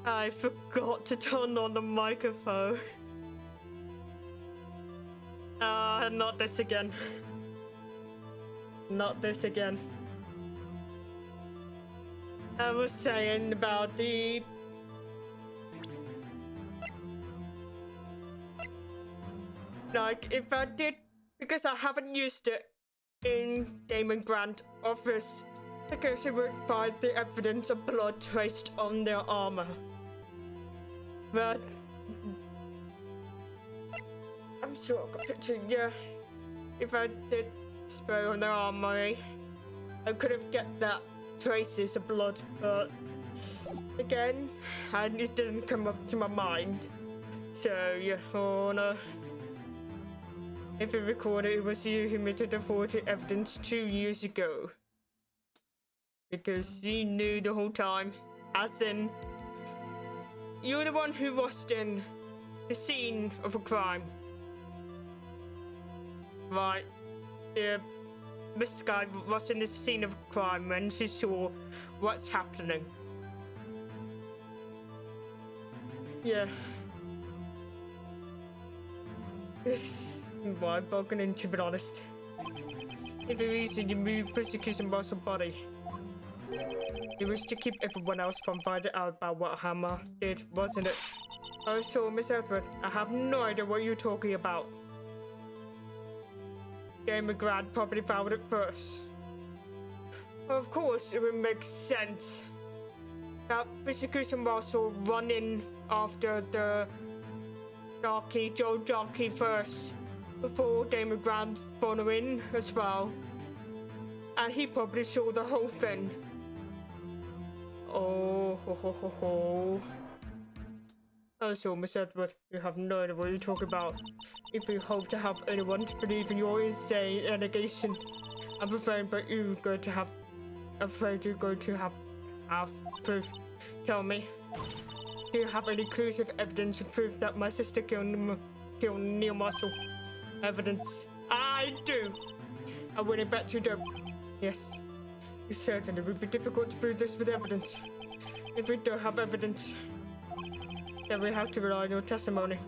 I forgot to turn on the microphone. Not this again. Not this again. I was saying about the... Like, if I did... Because I haven't used it in Damon Grant Office. Because it would find the evidence of blood traced on their armor. But... I'm sure I got a picture, yeah. If I did spray on their armor, I could have get that traces of blood, but again, it didn't come up to my mind. So yeah, oh no. If it recorded, it was using me to default evidence 2 years ago. Because you knew the whole time, as in, you're the one who was in the scene of a crime. Right, yeah, Miss Guy was in the scene of a crime when she saw what's happening. Yeah. It's mind-boggling, to be honest. The reason you moved persecution muscle body. It was to keep everyone else from finding out about what Hammer did, wasn't it? Oh, so Miss Edward, I have no idea what you're talking about. Damon Grant probably found it first. Of course, it would make sense that persecution muscle running after the Joe Jockey first, before Damon Grant followed in as well. And he probably saw the whole thing. Oh, ho, ho, ho, ho. Also, Miss Edward, you have no idea what you're talking about. If you hope to have anyone to believe in your insane allegation, I'm afraid you're going to have proof. Tell me, do you have any clues of evidence to prove that my sister killed Neil Muscle? Evidence? I do. I wouldn't bet you don't. Yes. It certainly would be difficult to prove this with evidence. If we don't have evidence, then we have to rely on your testimony.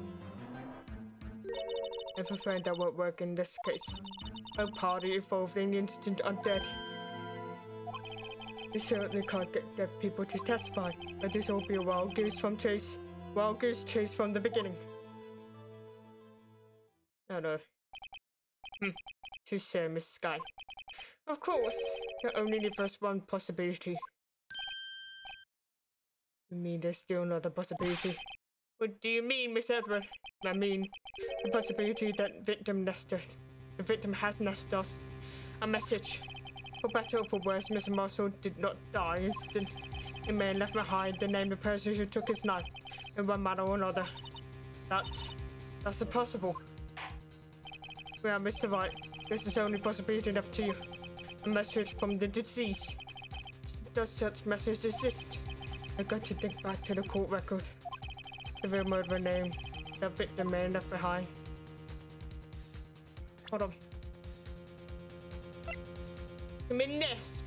I'm afraid that won't work in this case. No party involved in the incident are dead. We certainly can't get people to testify, but this will be a wild goose chase from the beginning. Oh no. Touche, Miss Sky. Of course, there only leaves us one possibility. You mean there's still another possibility? What do you mean, Miss Edward? I mean, the possibility that the victim has nested us a message. For better or for worse, Mr. Marshall did not die instant. The man left behind the name of the person who took his life in one manner or another. That's impossible. Well, Mr. Wright, this is the only possibility left to you. A message from the deceased. Does such message exist? I got to think back to the court record. The real murderer name, the victim man left behind. Hold on. You mean this?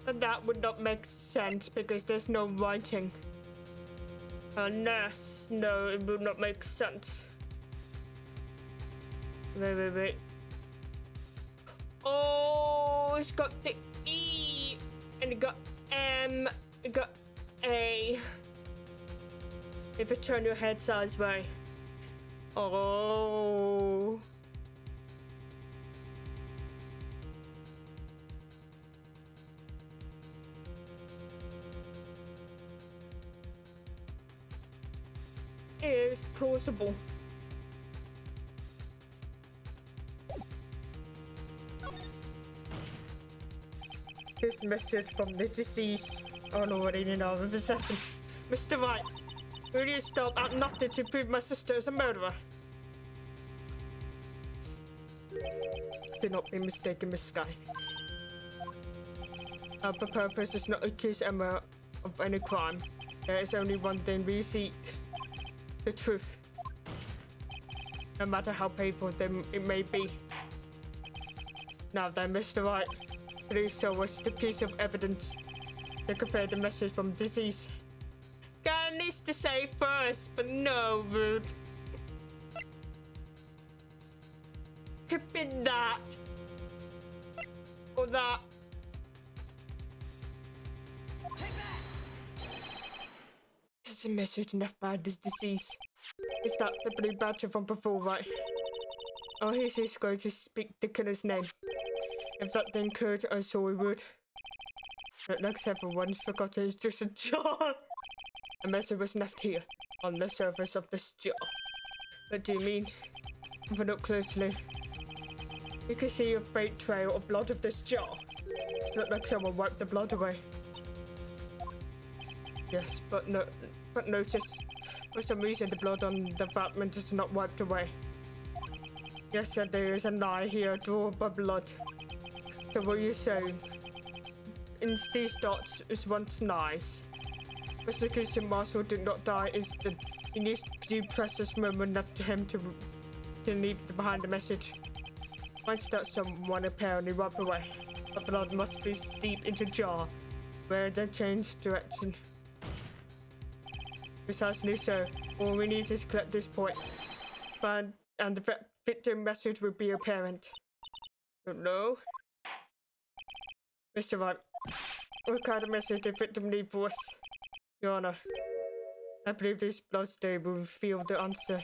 But that would not make sense because there's no writing. Unless, no, it would not make sense. Wait. Oh, it's got the E, and it got M, it got A. If you turn your head sideways. Oh. It's plausible. This message from the deceased already in our possession. Mr. Wright, will you stop at nothing to prove my sister is a murderer? Do not be mistaken, Miss Sky. Our purpose is not to accuse Emma of any crime. There is only one thing we seek. The truth. No matter how painful it may be. Now then, Mr. Wright, Please show us the piece of evidence that conveyed the message from disease. Got needs to say first, but no, rude. Could be that. Or that. This is a message left by this disease. It's that the blue badger from before, right? Oh, he's going to speak the killer's name. If that thing could, I saw he would. But like everyone's forgotten, it's just a jar. A message was left here, on the surface of this jar. What do you mean? If I look closely, you can see a faint trail of blood of this jar. It looks like someone wiped the blood away. Yes, but notice, for some reason the blood on the fragment is not wiped away. Yes, and there is a line here drawn by blood. So what you're saying, in these dots is once nice. Prosecution Marshal did not die instant. He needs to precious moment left to him to leave behind the message. Once that someone apparently wiped away, the blood must be steeped into jar, where they change direction. Precisely so. All we need is collect this point, and the victim message will be apparent. Don't know. Mr. Wright, what kind of message the victim need for us? Your Honor, I believe this blood stain will reveal the answer.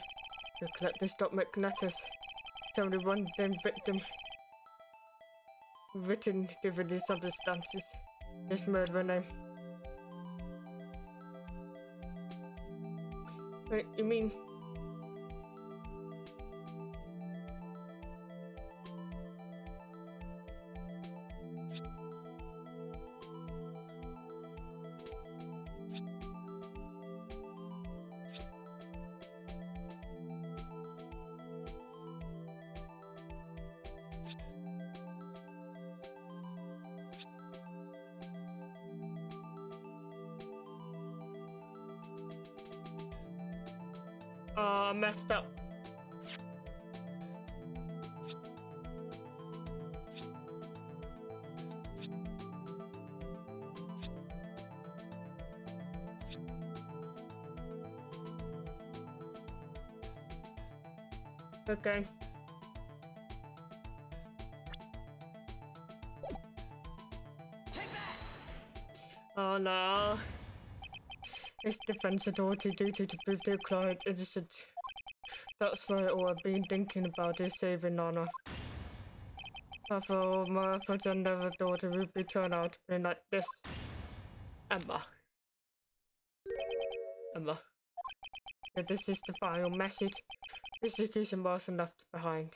To collect this document letters. It's only one then victim. Written given the circumstances. This murderer name. Wait, you mean? Messed up. Okay. Oh no. It's defense authority duty to prove their client innocent. That's why all I've been thinking about is saving Nana. I thought my efforts and never thought it would be turned out to be like this. Emma. But this is the final message. Execution wasn't left behind.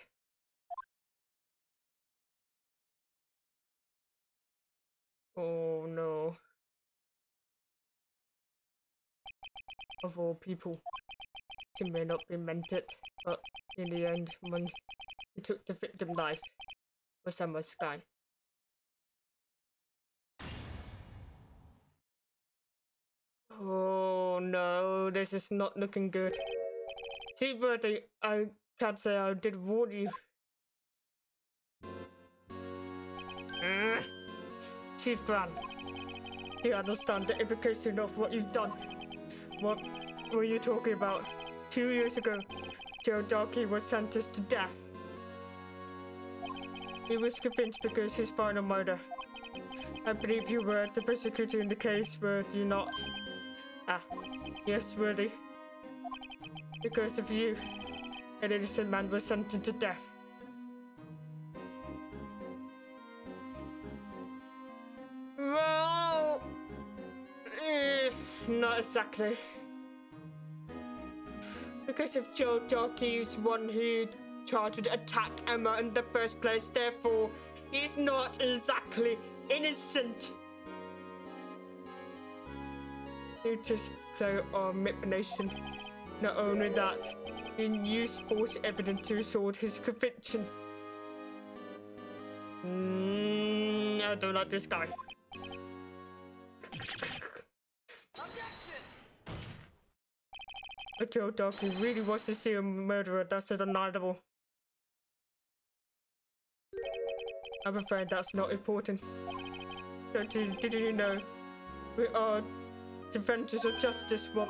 Oh no. Of all people. She may not be meant it, but in the end, when he took the victim life, was Emma's sky. Oh no, this is not looking good. See, Bertie, I can't say I did warn you. Chief Grant, do you understand the implication of what you've done? What were you talking about? 2 years ago, Joe Darkey was sentenced to death. He was convinced because his final murder. I believe you were the prosecutor in the case, were you not? Ah, yes, worthy. Because of you, an innocent man was sentenced to death. Well, not exactly. Because if Joe Darkey is one who tried to attack Emma in the first place, therefore, he's not exactly innocent. You just play on manipulation. Not only that, he used false evidence to assert his conviction. I don't like this guy. But Joe Darkey really wants to see a murderer, that's undeniable. I'm afraid that's not important. Did you know we are defenders of justice? What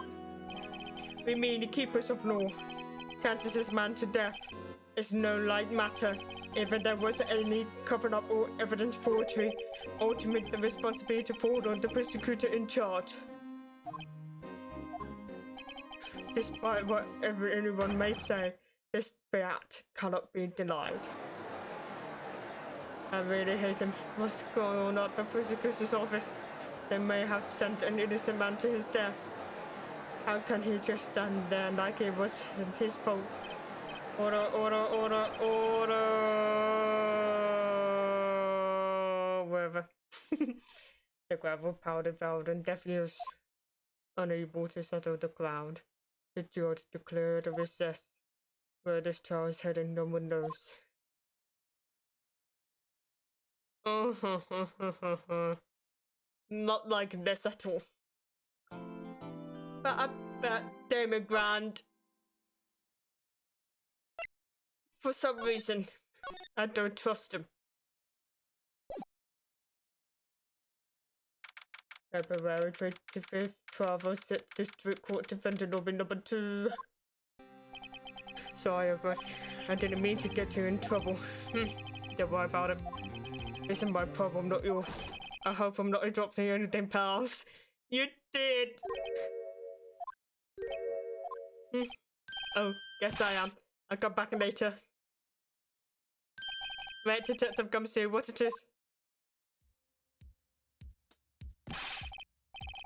we mean the keepers of law. Sentences man to death is no light matter. If there was any cover-up or evidence forgery, ultimately the responsibility falls on the prosecutor in charge. Despite whatever anyone may say, this fact cannot be denied. I really hate him. What's going on at the prosecutor's office? They may have sent an innocent man to his death. How can he just stand there like it wasn't his fault? Order, order, order, order! Wherever. The gravel powder found and definitely unable to settle the ground. The judge declared a recess. Where this trial is heading, no one knows. Not like this at all. But I bet Damon Grant, for some reason, I don't trust him. February 25th, 1206, District Court Defendant Lobby number 2. Sorry, I didn't mean to get you in trouble. Don't worry about it. This is my problem, not yours. I hope I'm not interrupting anything, pals. You did! Oh, guess I am. I'll come back later. Right, detective, come see what it is.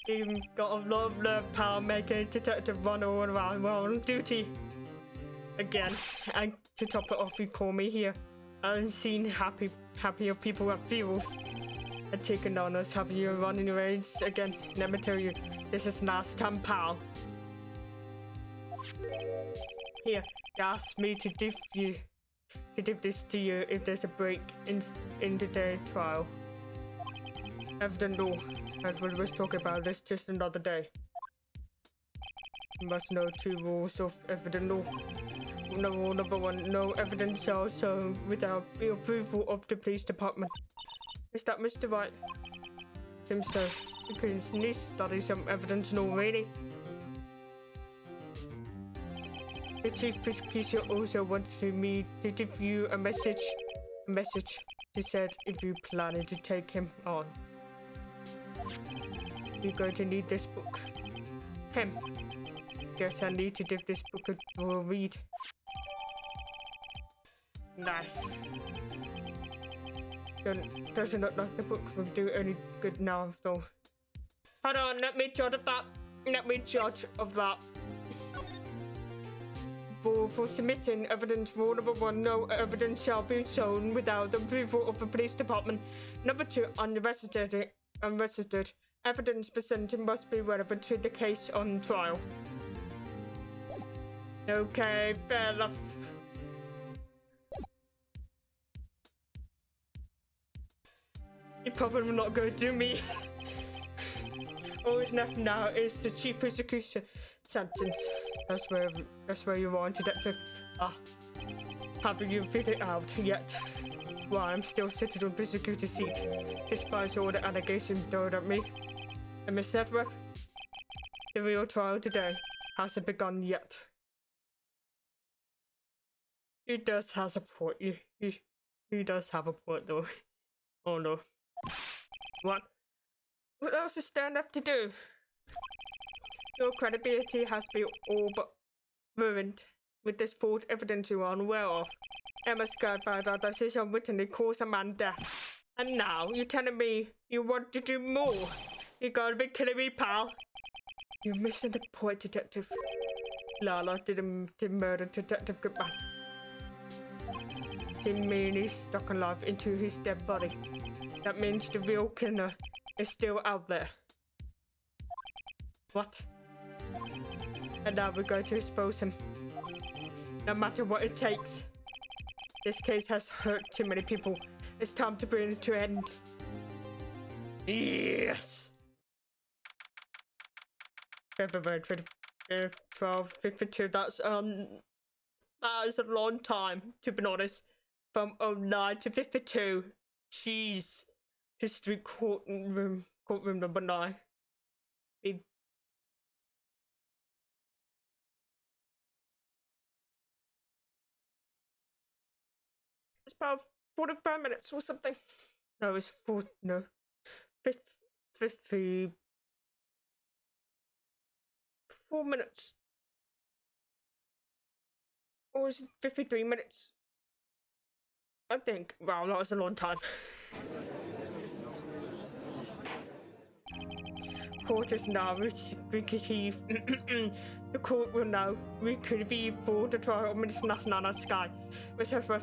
You got a lot of nerve power making detective run all around while on duty. Again, and to top it off, you call me here. I've seen happier people at fuels. And taken on us, have you running race again? Let me tell you, this is last time, pal. Here, they asked me to give this to you if there's a break in today's trial. Evident law, and we was talking about this just another day. You must know 2 rules of evident law. Rule number 1, no evidence shall show without the approval of the police department. Is that Mr. Wright? Think so, because he needs to study some evidence law, really. The chief prosecutor also wanted me to give you a message. He said if you planning to take him on. You're going to need this book. Guess I need to give this book a read. Nice. Doesn't look like the book will do any good now, though. Hold on, let me judge of that. For submitting evidence, rule number 1, no evidence shall be shown without the approval of the police department. Number 2, unregistered evidence presented must be relevant to the case on trial. Okay, fair enough. You're probably not going to do me. All is left now is the chief prosecution sentence. That's where you are, detective. Haven't you figured it out yet? Well, I'm still sitting on prosecutor's seat, despite all the allegations thrown at me. And Miss Edward, the real trial today hasn't begun yet. He does have a point. He does have a point, though. Oh no. What else is there left to do? Your credibility has been all but ruined with this false evidence you are unaware of. Emma scared by that decision wittingly caused a man death. And now you're telling me you want to do more? You gotta be kidding me, pal. You're missing the point, detective. Lala didn't murder Detective Goodman. She merely stuck a knife into his dead body. That means the real killer is still out there. What? And now we're going to expose him. No matter what it takes. This case has hurt too many people. It's time to bring it to an end. Yes! February 25th, 1252. That is a long time, to be honest. From 09 to 52. Jeez. District courtroom number 9. It's about 45 minutes or something. No, it's 54 minutes. Or is it 53 minutes? I think. Wow, that was a long time. Court is now retrieved. The court will now reconvene for the trial of Miss Nana Sky. Miss Hefford,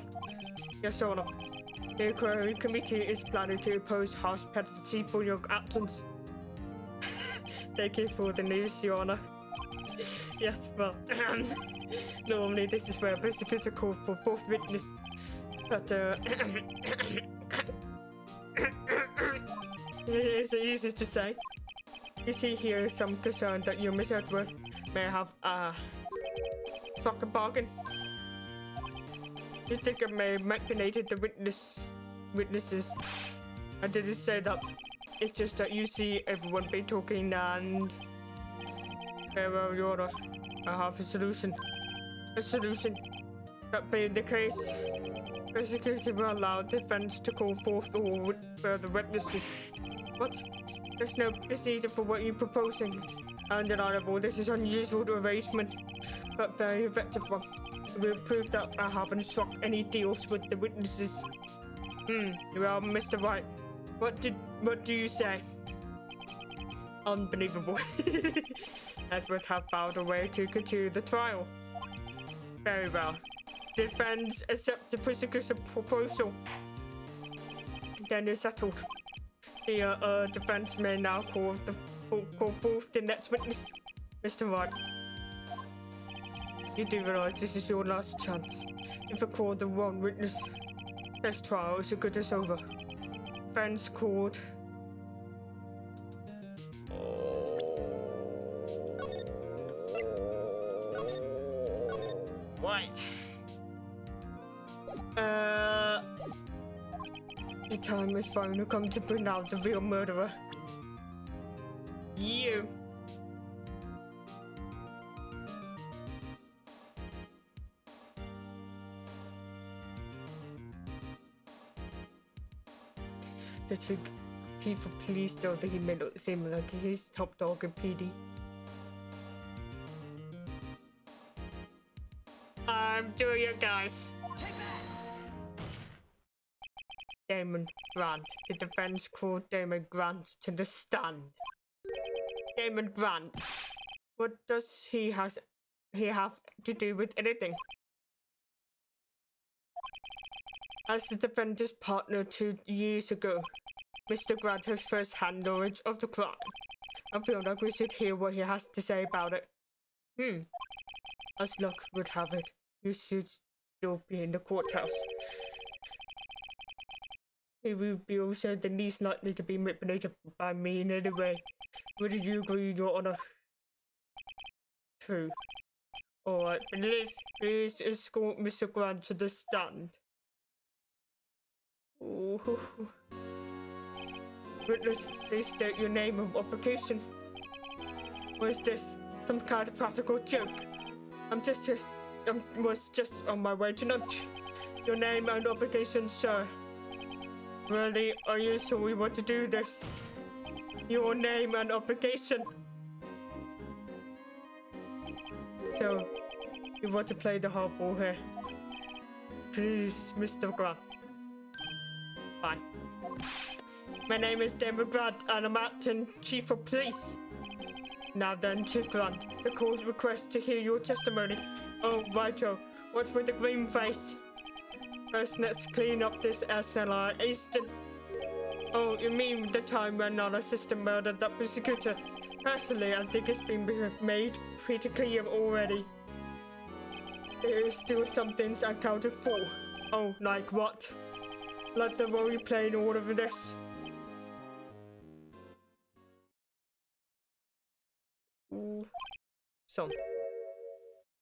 yes, Your Honor. The inquiry committee is planning to impose harsh penalty for your absence. Thank you for the news, Your Honor. Yes, well, normally this is where prosecutor call for fourth witness, but it's easy to say. You see here is some concern that you, Miss Edward, may have struck a bargain. You think I may have manipulated the witnesses? I didn't say that. It's just that you see everyone be talking and... Very well, Your Honor. I have a solution. A solution. That being the case, prosecutor will allow defense to call forth all further witnesses. What? There's no procedure for what you're proposing. Undeniable, this is unusual arrangement, but very effective one. It will prove that I haven't struck any deals with the witnesses. Well, Mr. Wright, what do you say? Unbelievable. Edward have found a way to continue the trial. Very well. Defense accepts the prosecutor's proposal. Then it's settled. The defense may now call forth the next witness. Mr. Wright, you do realize this is your last chance. If I call the wrong witness, this trial is as good as over. Defense called. Right. The time is finally come to bring out the real murderer. You. Let's think. People, please know that he may not seem like he's top dog in PD. I'm doing it, guys. Damon Grant. The defense called Damon Grant to the stand. Damon Grant. What does he have to do with anything? As the defendant's partner 2 years ago, Mr. Grant has first-hand knowledge of the crime. I feel like we should hear what he has to say about it. As luck would have it, you should still be in the courthouse. He will be also the least likely to be manipulated by me in any way. Would you agree, Your Honor? True. Alright, please escort Mr. Grant to the stand. Ooh. Witness, please state your name and application. What is this? Some kind of practical joke? Was just on my way to lunch. Your name and application, sir. Really, are you sure we want to do this? Your name and application. So, you want to play the hardball here? Please, Mr. Grant. Fine. My name is Damon Grant, and I'm acting Chief of Police. Now then, Chief Grant, the court requests to hear your testimony. Oh, righto. What's with the green face? First, let's clean up this SLR Easton. Oh, you mean the time when our assistant murdered that prosecutor? Personally, I think it's been made pretty clear already. There is still some things accounted for. Oh, like what? Like the role you play in all of this. So,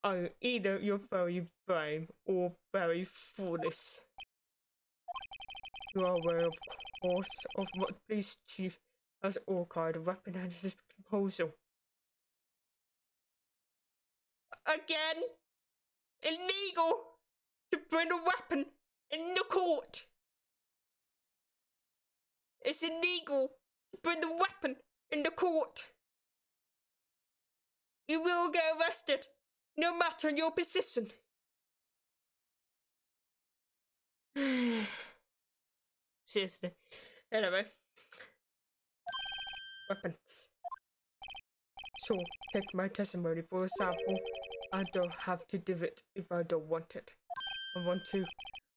oh, either you're very brave or very foolish. You are aware, of course, of what the police chief has ordered a weapon at his proposal. Again, illegal to bring a weapon in the court. It's illegal to bring the weapon in the court. You will get arrested, no matter your position. Seriously. Anyway. Weapons. So, take my testimony for a sample. I don't have to give it if I don't want it. I want to.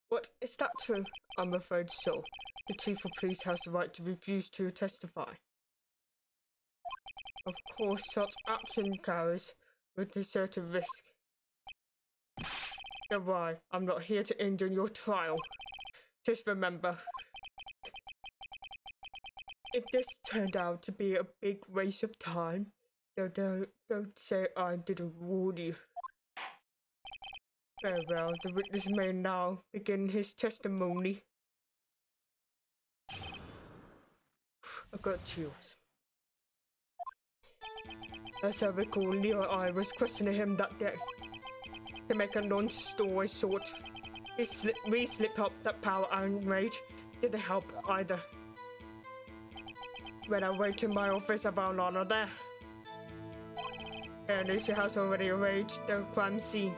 What? Is that true? I'm afraid so. The chief of police has the right to refuse to testify. Of course, such action carries with a certain risk. Don't worry, I'm not here to injure your trial. Just remember, if this turned out to be a big waste of time, don't say I didn't warn you. Very well, the witness may now begin his testimony. I got chills. As I recall, Leo and I was questioning him that day. To make a non-story short, we slipped up that power and rage didn't help either. When I went to my office about Lana there, and she has already arranged the crime scene.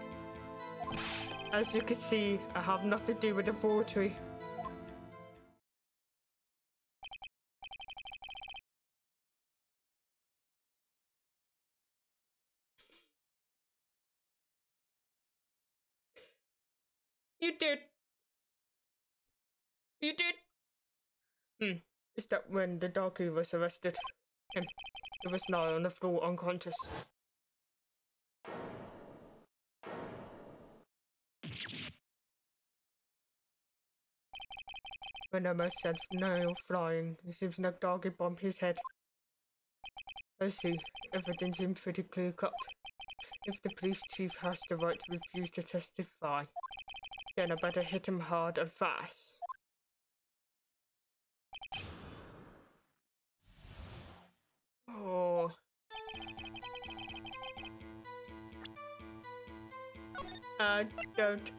As you can see, I have nothing to do with the forgery. You did. You did. Is that when the doggy was arrested? He was now on the floor unconscious. When Emma said nail flying, it seems like doggy bumped his head. I see. Everything seems pretty clear cut. If the police chief has the right to refuse to testify, then I better hit him hard and fast. Oh. I don't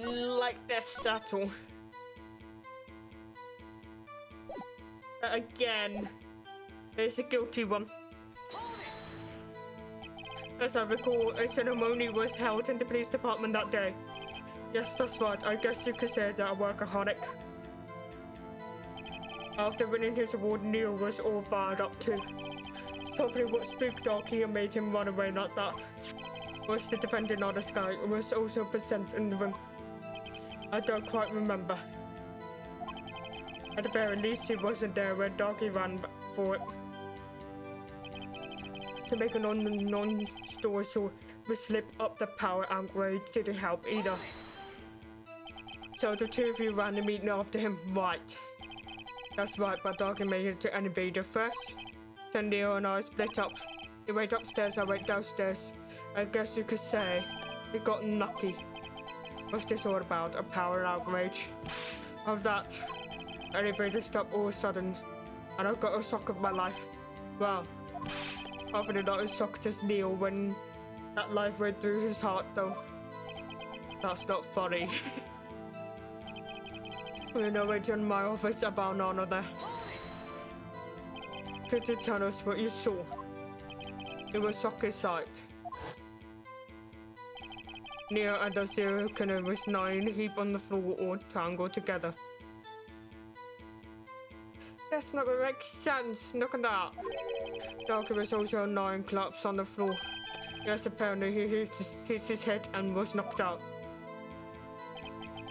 like this at all. Again, there's a guilty one. As I recall, a ceremony was held in the police department that day. Yes, that's right. I guess you could say that a workaholic. After winning his award, Neil was all fired up too. It's probably what spooked Darky and made him run away like that. Was the defendant on the sky and was also present in the room? I don't quite remember. At the very least, he wasn't there when Darky ran for it. To make a non-story short, we slipped up the power and grade didn't help either. So the two of you ran immediately after him, right? That's right, but Darky made it to an invader first. Then Leo and I split up. He went upstairs, I went downstairs. I guess you could say we got lucky. What's this all about? A power outrage? Of that, an invader stopped all of a sudden, and I got a shock of my life. Wow. Probably not as shocked as Neil when that life went through his heart, though. That's not funny. When I went in my office about Nana there. Could you tell us what you saw? It was shocking sight. Neil and the serial killer was lying heap on the floor or tangled together. That's not gonna make sense. Look at that. Darky was also lying collapsed on the floor. Yes, apparently he hit his head and was knocked out.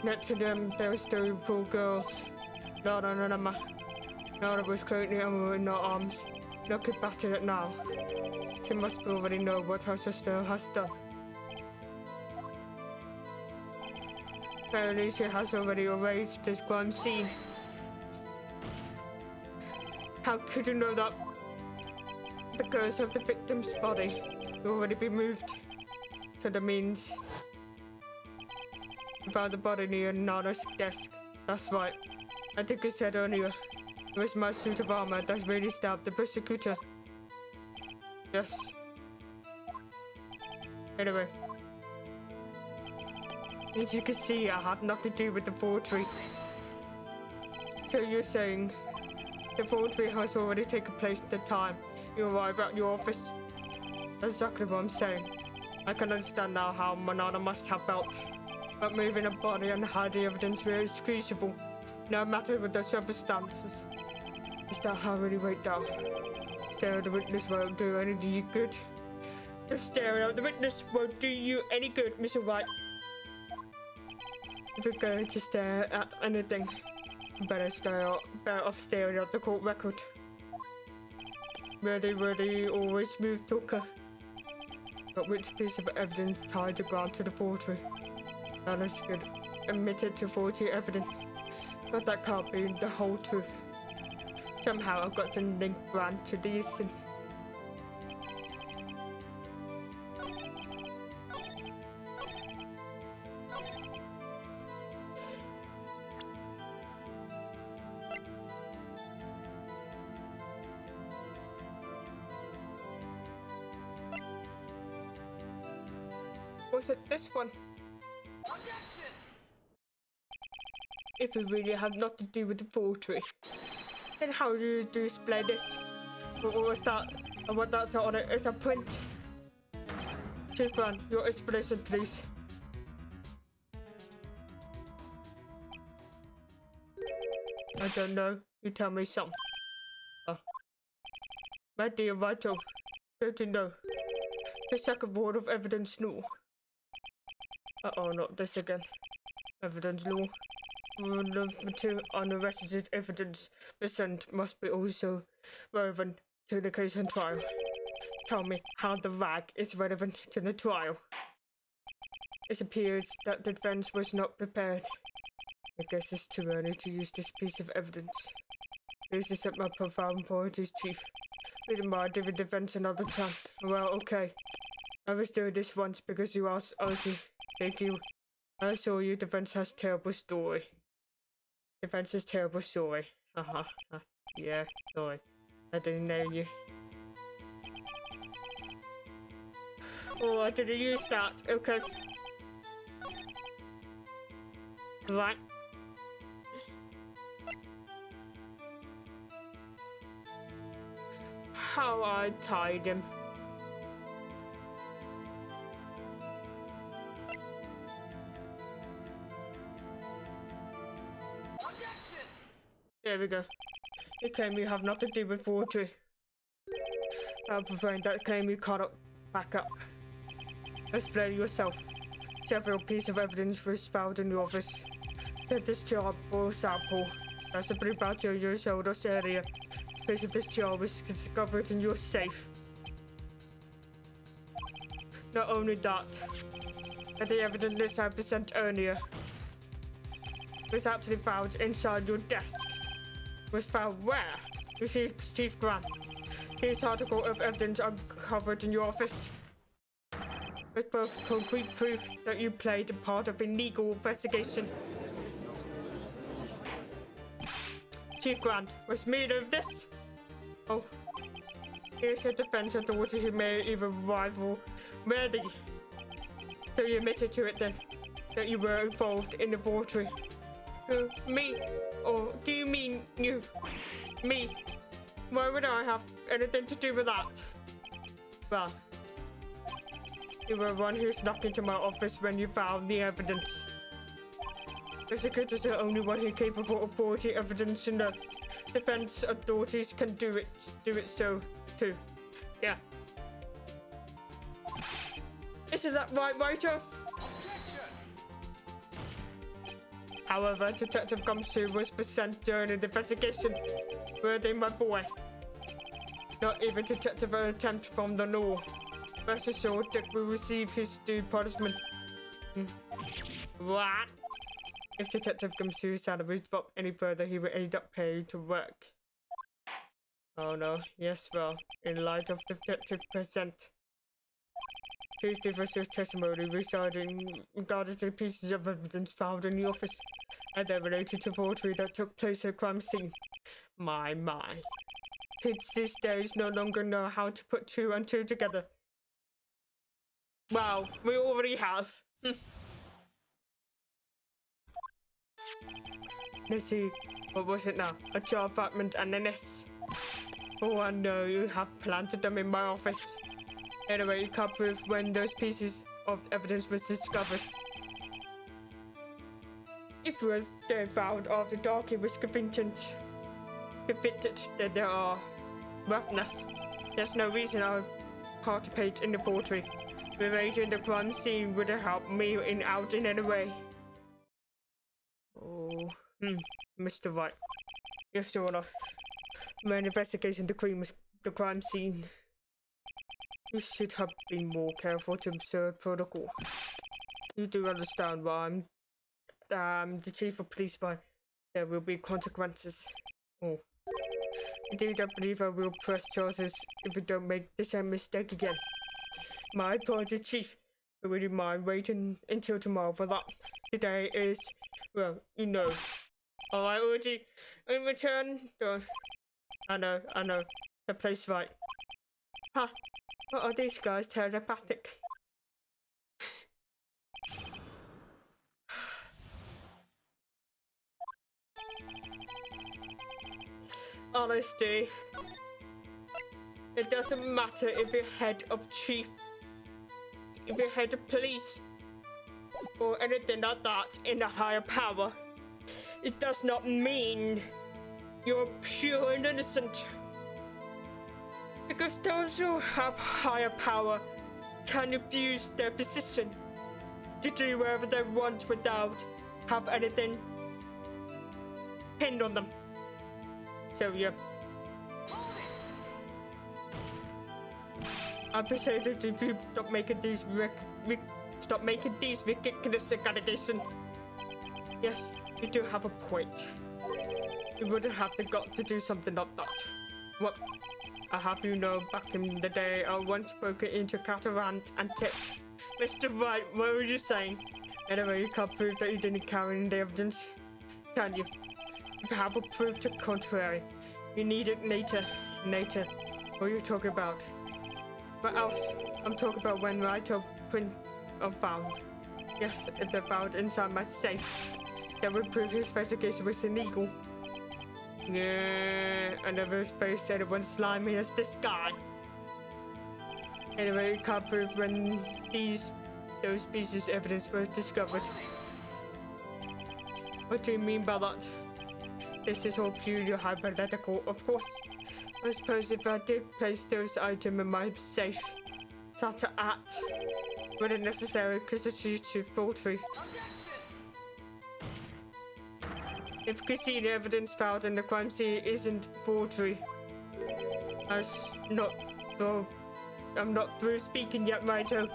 Next to them, there was two poor girls. Lana and Emma. Lana was currently in her arms. Looking back at it now, she must already know what her sister has done. Apparently, she has already arranged this crime scene. How could you know that? Because of the victim's body already been moved. So that means you found the body near Nana's desk. That's right. I think you said earlier, it was my suit of armor that really stabbed the persecutor. Yes. Anyway. As you can see, I had nothing to do with the forgery. So you're saying the forgery has already taken place at the time you arrived at your office? That's exactly what I'm saying. I can understand now how Monada must have felt. But moving a body and hiding evidence were excusable, no matter what the circumstances. Is that how it really went down? Staring at the witness won't do any good. Just staring at the witness won't do you any good, Mr. Wright. If you're going to stare at anything, better off staring at the court record. Were they always smooth talker? But which piece of evidence tied the ground to the forgery? Alice could admit it to forgery evidence, but that can't be the whole truth. Somehow I've got to link Grant to these. Was it this one? If it really had nothing to do with the forgery, then how do you display this? What was that? And what that's on it is a print. Chief Grant, your explanation, please. I don't know. You tell me some. My dear Vital, don't you know? The second word of evidence law. Uh-oh, not this again. Evidence law. Rule number 2, unarrested evidence present must be also relevant to the case and trial. Tell me how the rag is relevant to the trial. It appears that the defense was not prepared. I guess it's too early to use this piece of evidence. Please accept my profound apologies, Chief. We demand giving defense another chance. Well, okay. I was doing this once because you asked Archie. Thank you. I assure you defense has terrible story. Defense is terrible story. Yeah, sorry. I didn't know you. Oh, I didn't use that. Okay. Right. How I tied him. There we go. You claim you have nothing to do with forgery. I'm preferring that claim you cannot back up. Explain yourself. Several pieces of evidence was found in the office. The dischargeable sample. That's a pretty about your shoulders area. A piece of discharge was discovered in your safe. Not only that, but the evidence list I presented earlier was actually found inside your desk. Was found where? Received Chief Grant. His article of evidence uncovered in your office. With both concrete proof that you played a part of a legal investigation. Chief Grant was made of this. Oh, here's your defense authority who may even rival ready. So you admitted to it then, that you were involved in the forgery. Me? Or do you mean you? Me? Why would I have anything to do with that? Well, you were one who snuck into my office when you found the evidence. The secretary is the only one who's capable of forging evidence, and the defense authorities can do it so too. Yeah. Isn't that right, Writer? However, Detective Gumshoe was present during the investigation. Were they my boy? Not even detective an attempt from the law. Rest assured that we receive his due punishment. What? If Detective Gumshoe's salary dropped any further, he would end up paying to work. Oh no, yes, well, in light of Detective present. Please give us your testimony regarding the pieces of evidence found in the office. and they're related to forgery that took place at a crime scene. My. Kids these days no longer know how to put two and two together. Wow, we already have. Let's see, what was it now? A jar fragment and an S. Oh, I know you have planted them in my office. Anyway, you can't prove when those pieces of evidence was discovered. If was they found after Darky was convicted, then there are roughness. There's no reason I participate in the forgery. Remaining the crime scene wouldn't help me out in any way. Oh, Mr. Wright, you're still on an investigation the crime scene. You should have been more careful to observe protocol. You do understand why I'm the chief of police, but there will be consequences. Oh. Indeed, I believe I will press charges if we don't make the same mistake again. My apologies, Chief. I wouldn't mind waiting until tomorrow for that. Today is, well, you know. Alright, Orgy. In return, I know. The place right. Huh. What are these guys telepathic? Honestly, it doesn't matter if you're head of police, or anything like that in a higher power. It does not mean you're pure and innocent. Because those who have higher power can abuse their position to do whatever they want without have anything pinned on them. So yeah, I appreciate it if you stop making these ridiculous allegations. Yes, you do have a point. You wouldn't have the guts to do something like that. Well, I have you know, back in the day, I once broke it into Catarant and tipped. Mr. Wright, what were you saying? Anyway, you can't prove that you didn't carry in the evidence, can you? If you have a proof to the contrary, you need it later. What are you talking about? What else? I'm talking about when Wright print are found. Yes, if they're found inside my safe, that would prove his investigation was illegal. Yeah, I never supposed anyone slimy as this guy. Anyway, you can't prove when those pieces of evidence was discovered. What do you mean by that? This is all purely hypothetical, of course. I suppose if I did place those items in my safe, such an act wouldn't necessarily constitute forgery. If casino evidence found in the crime scene isn't forgery, I'm not through speaking yet, Righto.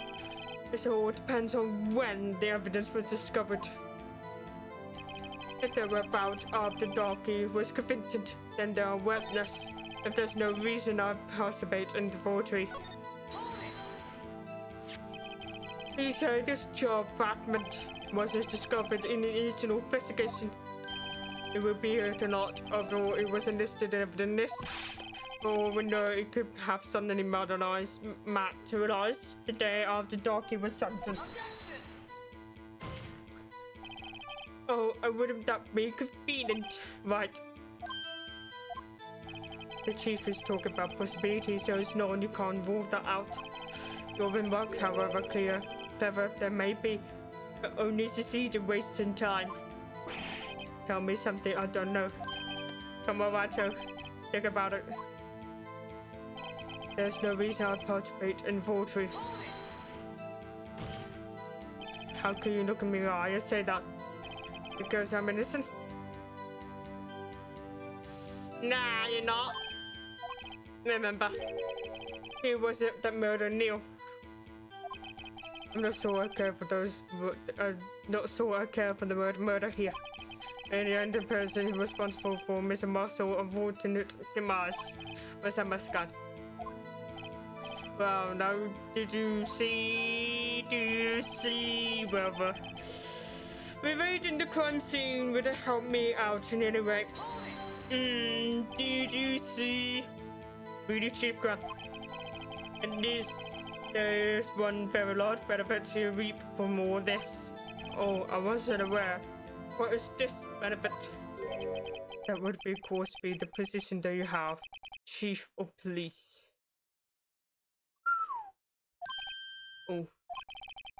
This all depends on when the evidence was discovered. If they were found after Darky was convicted, then they are worthless. If there's no reason I participate in the forgery. He said this job fragment wasn't discovered in the original investigation. It would be here or not, although it wasn't listed in the list. Or we know it could have suddenly materialized the day after Darky was sentenced. Oh, wouldn't that be convenient, right? The chief is talking about possibilities, so it's known you can't rule that out. Your remarks, however clever they may be, but only succeed in wasting time. Tell me something I don't know. Come on, Racho. Think about it. There's no reason I participate in forgery. How can you look at me in the eye and say that? Because I'm innocent? Nah, you're not. Remember, who was it that murdered Neil? I'm not sure I care for those. Not sure I care for the murder here. And the only person responsible for Mr. Marshall's unfortunate demise was a mascot. Well, now, do you see, brother? Evading the crime scene would help me out in any way. Did you see? Really, Chief Grant? And there's one very large benefit to reap from all this. Oh, I wasn't aware. What is this benefit? That would be, of course, be the position that you have, Chief of Police. Oh,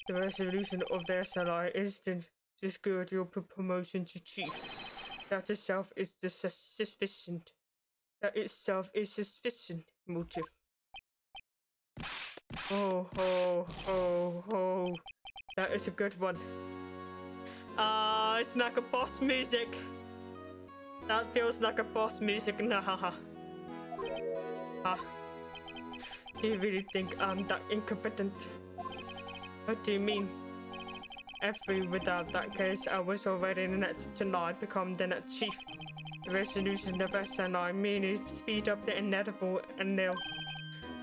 the resolution of the SLI is to secure your promotion to Chief. That itself is the sufficient. That itself is sufficient motive. Oh, that is a good one. It's like a boss music. That feels like a boss music. Nah. Do you really think I'm that incompetent? What do you mean? Without that case, I was already in it tonight, become the net chief. The resolution of SNI merely speed up the inevitable and nil.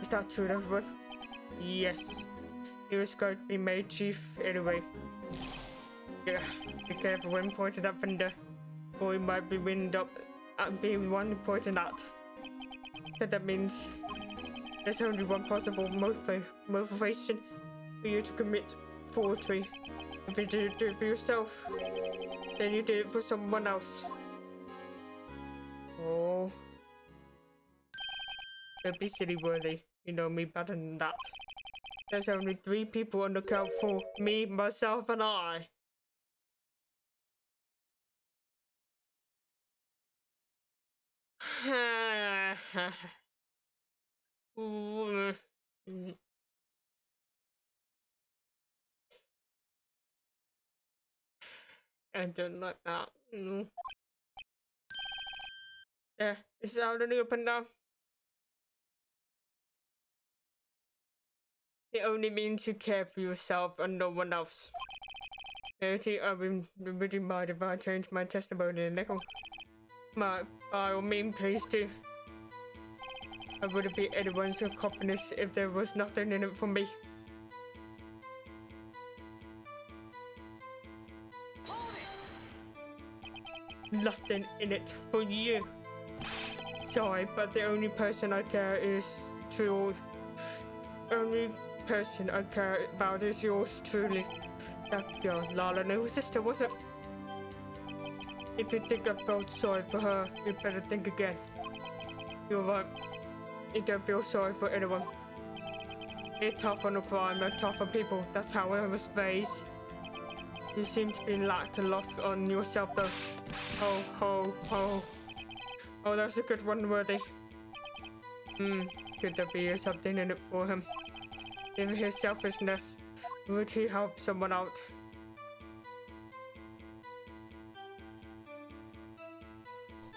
Is that true, everyone? Yes. He was going to be made chief anyway. Yeah, be careful when pointing that finger, or he might be wind up at being one pointing at. But that means there's only one possible motivation for you to commit forgery. If you didn't do it for yourself, then you did it for someone else. Oh. Don't be silly, Worthy. You know me better than that. There's only 3 people on the count for me, myself, and I. I don't like that. There, it's out in the open now. It only means you care for yourself and no one else. I would mind if I change my testimony a little. By all means, please do. I wouldn't be anyone's confidence if there was nothing in it for me. Nothing in it for you. Sorry, but the only person I care is true. Only person I care about is yours truly. That girl, Lala, no sister, was it? If you think I felt sorry for her, you better think again. You're right. You don't feel sorry for anyone. You're tough on the crime and tough on people. That's how I was raised. You seem to be lacked a lot on yourself, though. Oh, that's a good one, Worthy. Could there be something in it for him? In his selfishness, would he help someone out?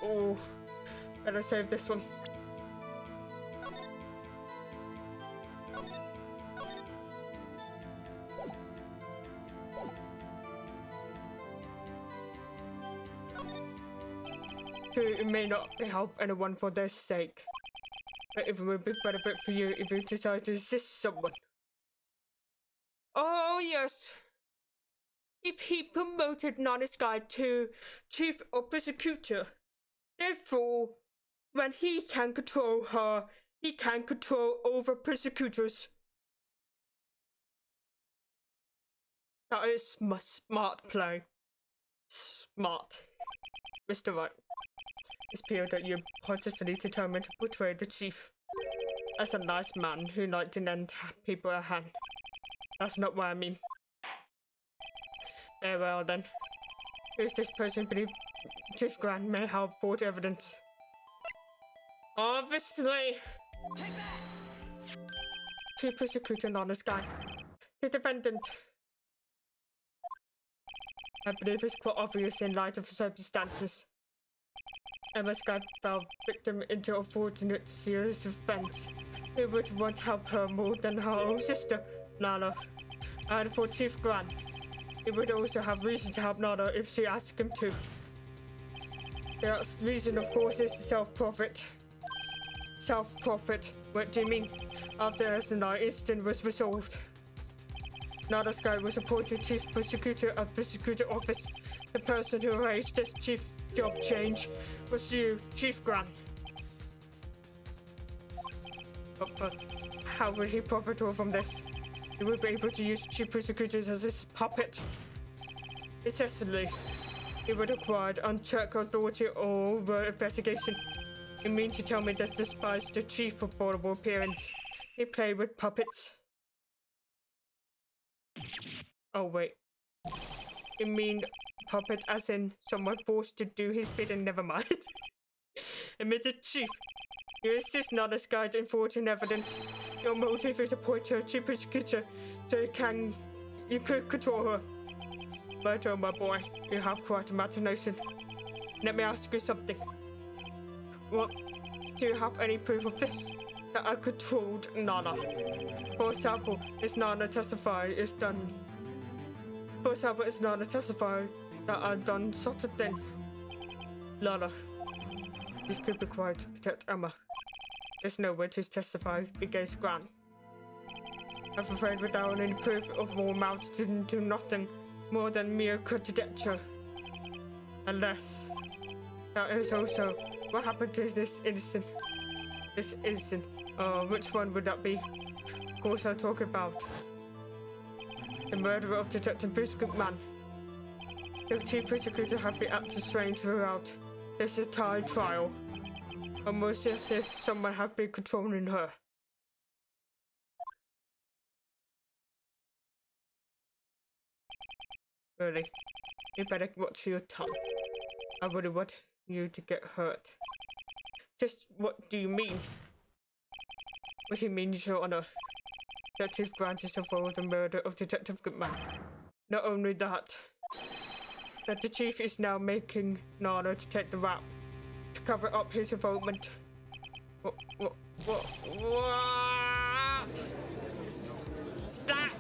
Oh, better save this one. It may not help anyone for their sake, but it would be benefit for you if you decide to assist someone. Oh yes, if he promoted Nana's guy to chief or prosecutor, therefore, when he can control her, he can control over prosecutors. That is my smart play. Smart, Mr. Wright. It's clear that you're purposefully determined to portray the chief as a nice man who likes to lend people a hand. That's not what I mean. Very well then. Who's this person believe Chief Grant may have brought evidence? Obviously! Chief Prosecutor Nana's guy. The defendant. I believe it's quite obvious in light of circumstances. Emma's guy fell victim into a fortunate serious offense. He would want to help her more than her own sister, Nana. And for Chief Grant, he would also have reason to help Nana if she asked him to. The reason, of course, is self-profit. Self-profit? What do you mean? After the incident was resolved. Now this guy was appointed chief prosecutor of the security office. The person who arranged this chief job change was you, Chief Grant. But how would he profit all from this? He would be able to use chief prosecutors as his puppet. Essentially, he would acquire unchecked authority over investigation. You mean to tell me that despite the chief affordable appearance, he played with puppets? Oh wait. You mean puppet as in someone forced to do his bidding? Never mind. Admitted chief. You insist not as guide in forging evidence. Your motive is to appoint her chief prosecutor so you could control her. But oh my boy, you have quite imagination. Let me ask you something. What? Do you have any proof of this? That I controlled Nana? For example, is Nana testify is done. For example, is Nana testify that I've done such a thing? Lana, please keep it quiet to protect Emma. There's no way to testify against Grant. I'm afraid without any proof of all amounts to do nothing more than mere conjecture. Unless that is also what happened to this innocent. Which one would that be? Of course I'll talk about the murderer of Detective Biscuit Man. The chief prosecutor have been acting strange throughout this entire trial. Almost as if someone had been controlling her. Really? You better watch your tongue. I wouldn't want you to get hurt. Just what do you mean? What do you mean, Your Honor? That Chief Grant is involved in the murder of Detective Goodman. Not only that, that the Chief is now making Nana to take the rap to cover up his involvement. What? Stop!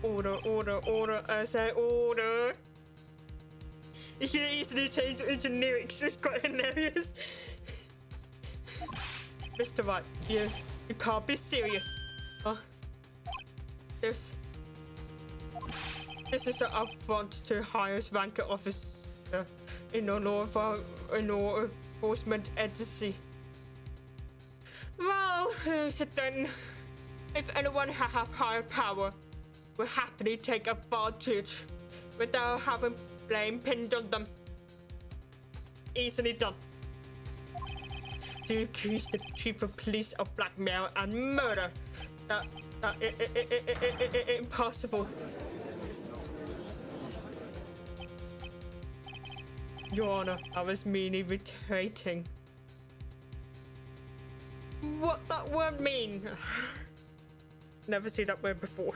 Order, I say order. You can easily change it into lyrics, it's quite hilarious. Mr. Wright, you can't be serious. Huh? This is an affront to highest ranking officer in a law enforcement agency. Well, here's the thing. If anyone have higher power, will happily take advantage without having blame pinned on them. Easily done. To accuse the chief of police of blackmail and murder. Impossible. Your Honor, I was merely reiterating what that word mean. Never seen that word before.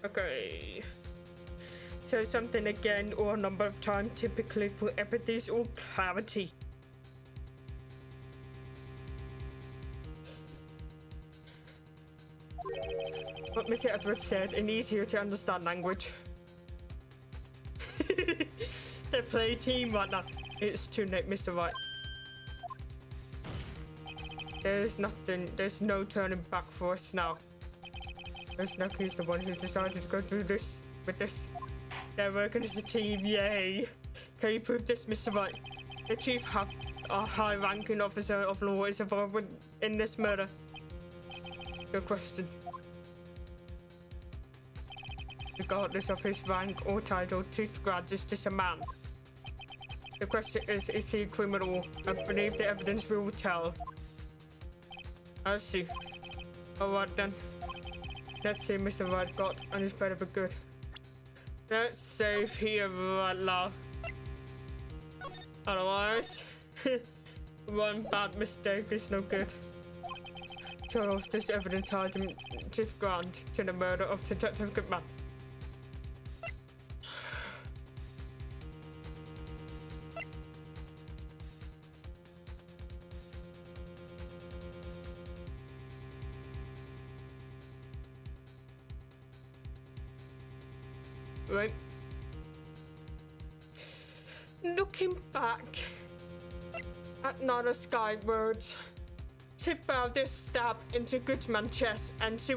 Okay. So something again or a number of times, typically for empathy or clarity. What Mr. Edwards said in easier to understand language. They play team right now. It's too late, Mr. Wright. There's no turning back for us now. Snooky's the one who decided to go through this with this. They're working as a team, yay! Can you prove this, Mr. Wright? The chief have a high-ranking officer of law is involved in this murder. Good question. Regardless of his rank or title, Chief Grant is just a man. The question is he a criminal? I believe the evidence will tell. I see. Alright then. Let's see Mr. Wright got, and it's better be good. Let's save here right now. Otherwise, one bad mistake is no good. Charles, this evidence tied Chief Grant to the murder of Detective Goodman. right? Looking back at Nana Skywards, she found this stab into Goodman's chest and she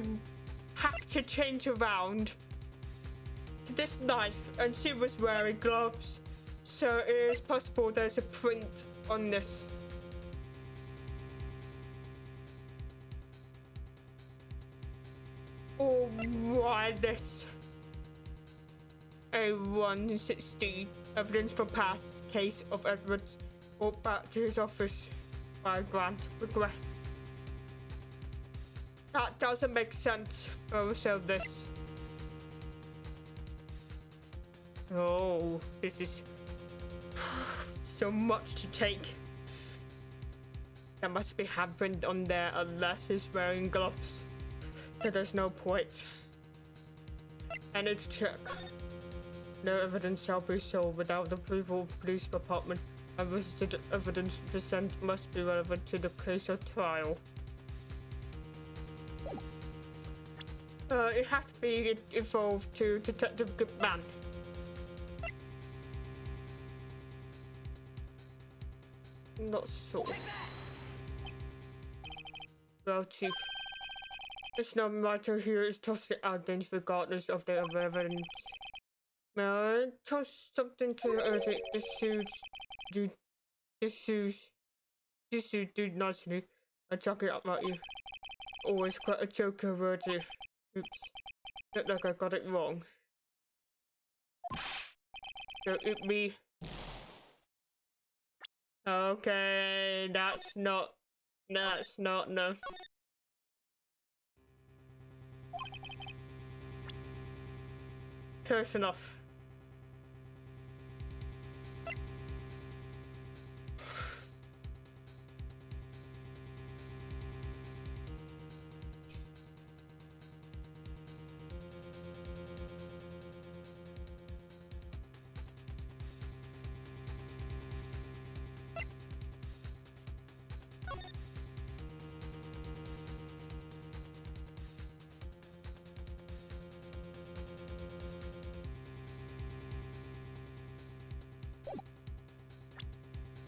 had to change around to this knife, and she was wearing gloves, so it is possible there's a print on this. Or why this? A 160 evidence for past case of Edwards brought back to his office by grant request. That doesn't make sense. Also this. Oh, this is so much to take. That must be happened on there unless he's wearing gloves. So there's no point. I need to check. No evidence shall be sold without the approval of the police department, and visited evidence present must be relevant to the case or trial. It had to be involved to Detective Goodman. Not sure. Well, Chief, it's no matter here is tossed evidence regardless of the evidence. May I toss something to urgent issues do nicely. I chuck it up at you. Always quite a joker word here. Oops. Look like I got it wrong. Don't eat me. Okay, that's not enough. Close enough.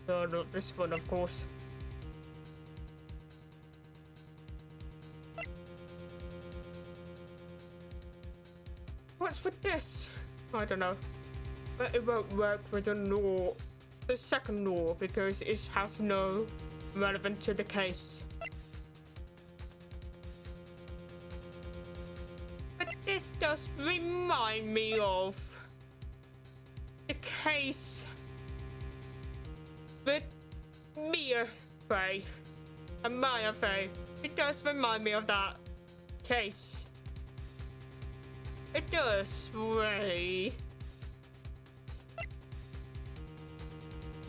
No, not this one, of course. What's with this? I don't know. But it won't work with the second law, because it has no relevance to the case. But this does remind me of the case with Mia Faye and Maya Faye. It does remind me of that case. It does, Ray.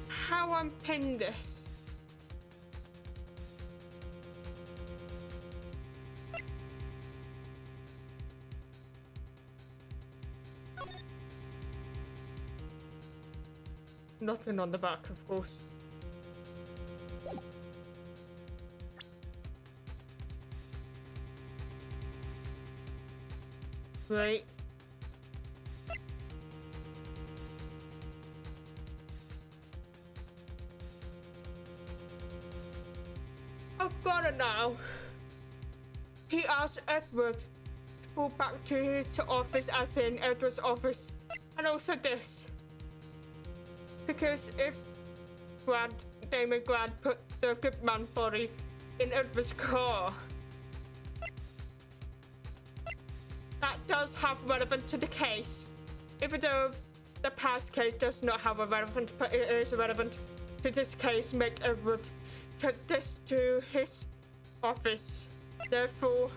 How unpin this? Nothing on the back, of course. Right. I've got it now. He asked Edward to go back to his office, as in Edward's office, and also this. Because if Damon Grant put the Goodman body in Edward's car, that does have relevance to the case. Even though the past case does not have a relevance, but it is relevant to this case. Make Edward take this to his office. Therefore,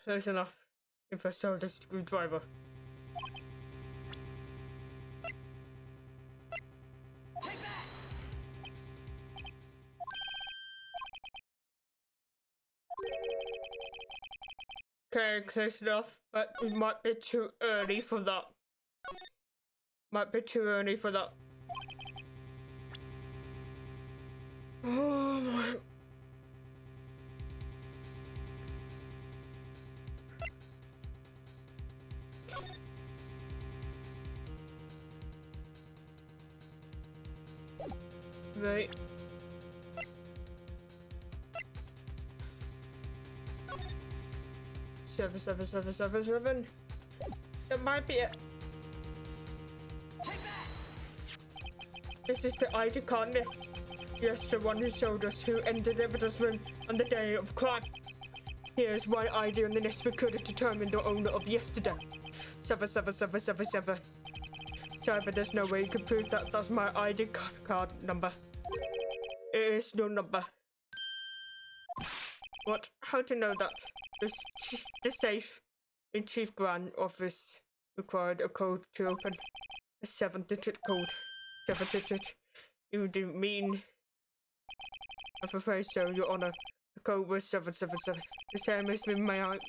close enough. If I saw the screwdriver. Okay, close enough, but it might be too early for that. Might be too early for that. Oh my. Right. Seven. That might be it. This is the ID card list. Yes, the one who showed us who entered the evidence room on the day of crime. Here's one ID on the list we could have determined the owner of yesterday. 77777. Sorry, but there's no way you can prove that that's my ID card number. It is no number. What? How to know that? The safe in Chief Grand office required a code to open. A 7-digit code. 7-digit. You do mean? I'm afraid so, Your Honor. The code was 777. The same as the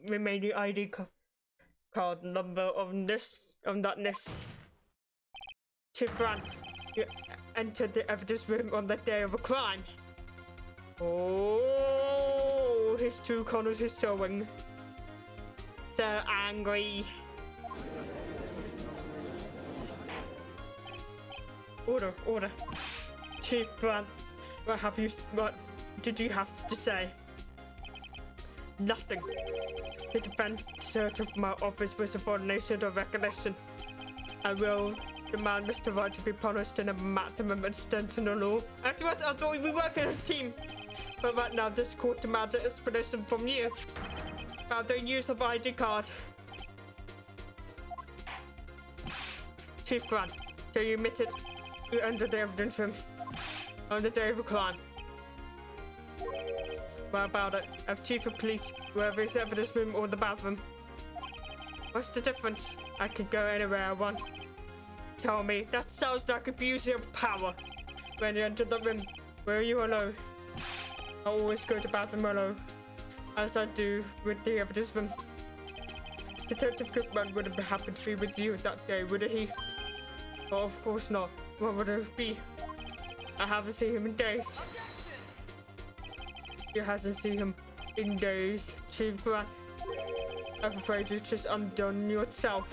remaining ID card number on that list. Chief Grand, you entered the evidence room on the day of a crime. Oh, his two corners is showing. So angry. Order. Chief Brand, what did you have to say? Nothing. The defense search of my office was a violation of recognition. I will demand Mr. Wright to be punished in a maximum extent in the law. After what, I thought we work as a team. But right now, this court demands an explanation from you about the use of ID card. Chief Grant, so you admitted you entered the evidence room on the day of a crime. What about it? As Chief of Police, whether it's the evidence room or the bathroom. What's the difference? I can go anywhere I want. Tell me, that sounds like abusing of power. When you enter the room, were you alone? I always go to the bathroom alone, as I do with the evidence room. Detective Cookman wouldn't be happy to be with you that day, would he? Oh, of course not. What would it be? I haven't seen him in days. You hasn't seen him in days, Chief Grant. I'm afraid you've just undone yourself.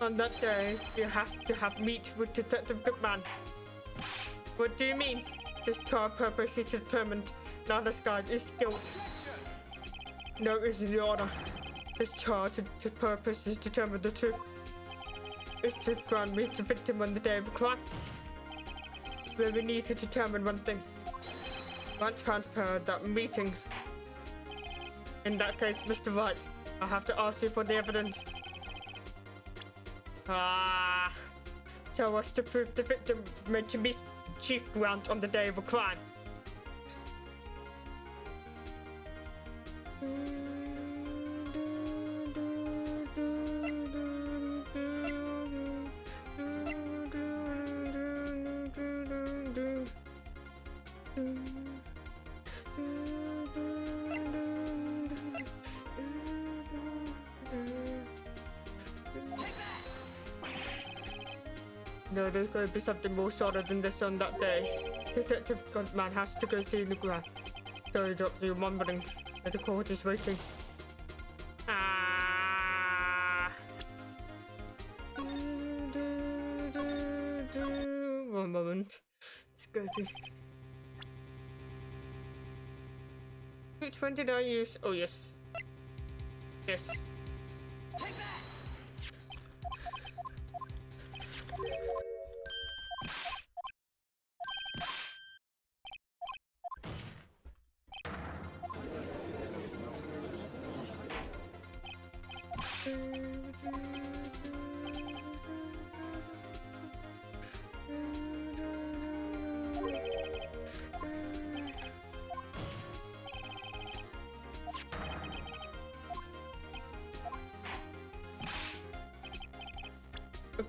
On that day, you have to have meet with Detective Goodman. What do you mean? His trial purpose is determined. Now this guy is guilt. No, it's the order. His charge, his purpose is determined the truth. Is to grant meet the victim on the day of the crime. Well, we need to determine one thing. Not transfer that meeting. In that case, Mr. Wright, I have to ask you for the evidence. So what's to prove the victim meant to meet Chief Grant on the day of a crime? No, there's going to be something more solid than this on that day. Detective Gunman has to go see the ground. Sorry, Doctor, you're mumbling. The court is waiting. One moment. It's going to be... Which one did I use? Oh, yes. Yes.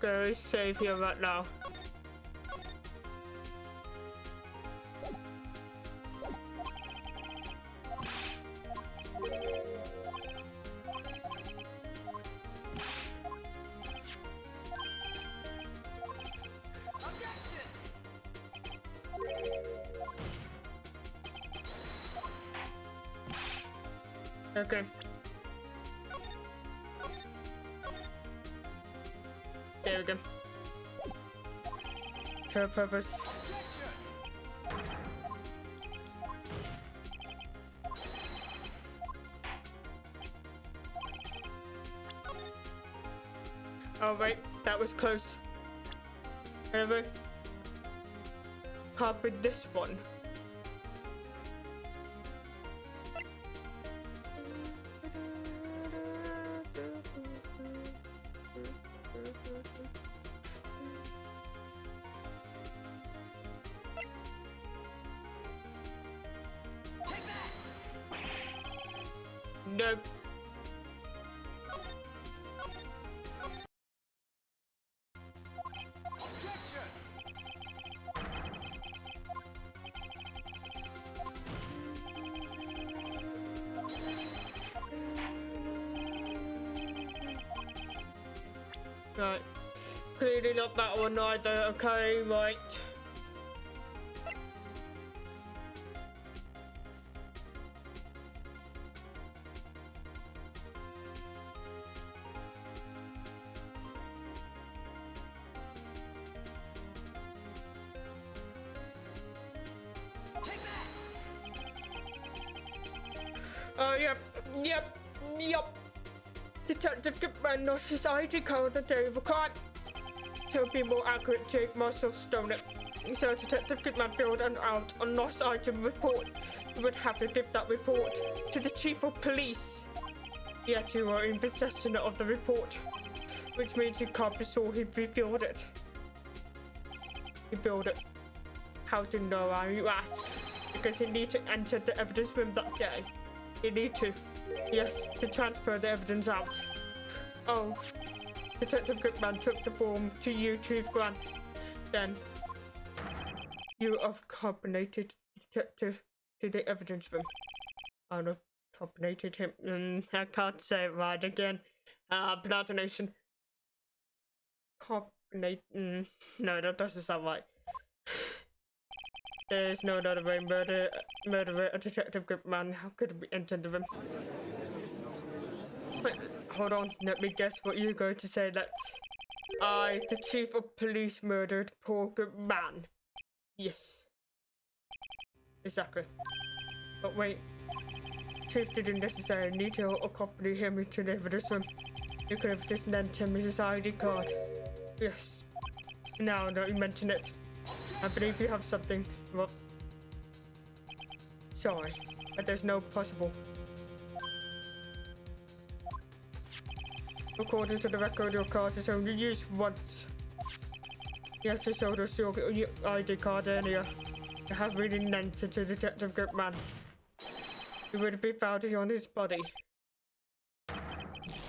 Okay, save here right now. Okay. There we go. To a purpose. Oh wait, that was close. Anyway, copy this one. Nope. Right. Clearly not that one either. Okay, right. Oh, yep. Detective Goodman lost his ID card the day of the crime. To be more accurate, Jake must have stolen it. So Detective Goodman filled out a lost item report. He would have to give that report to the chief of police. Yet you were in possession of the report, which means you can't be sure he filled it. He filled it. How to know, you ask? Because he need to enter the evidence room that day. You need to. Yes, to transfer the evidence out. Oh, Detective Goodman took the form to you, Chief Grant. Then, you accompanied Detective to the evidence room. I accompanied him. I can't say it right again. Pronunciation. No, that doesn't sound right. There's no other way. Murderer, Detective Goodman. How could we enter the room? Wait, hold on. Let me guess what you're going to say next. I, the chief of police, murdered poor Goodman. Yes. Exactly. But wait. Chief didn't necessarily need to accompany him to the evidence room. You could have just lent him his ID card. Yes. Now that you mention it, I believe you have something. Well, sorry, but there's no possible. According to the record, your card is only used once. You have to show us your ID card earlier. You have really lent it to Detective Goodman. It would be found on his body.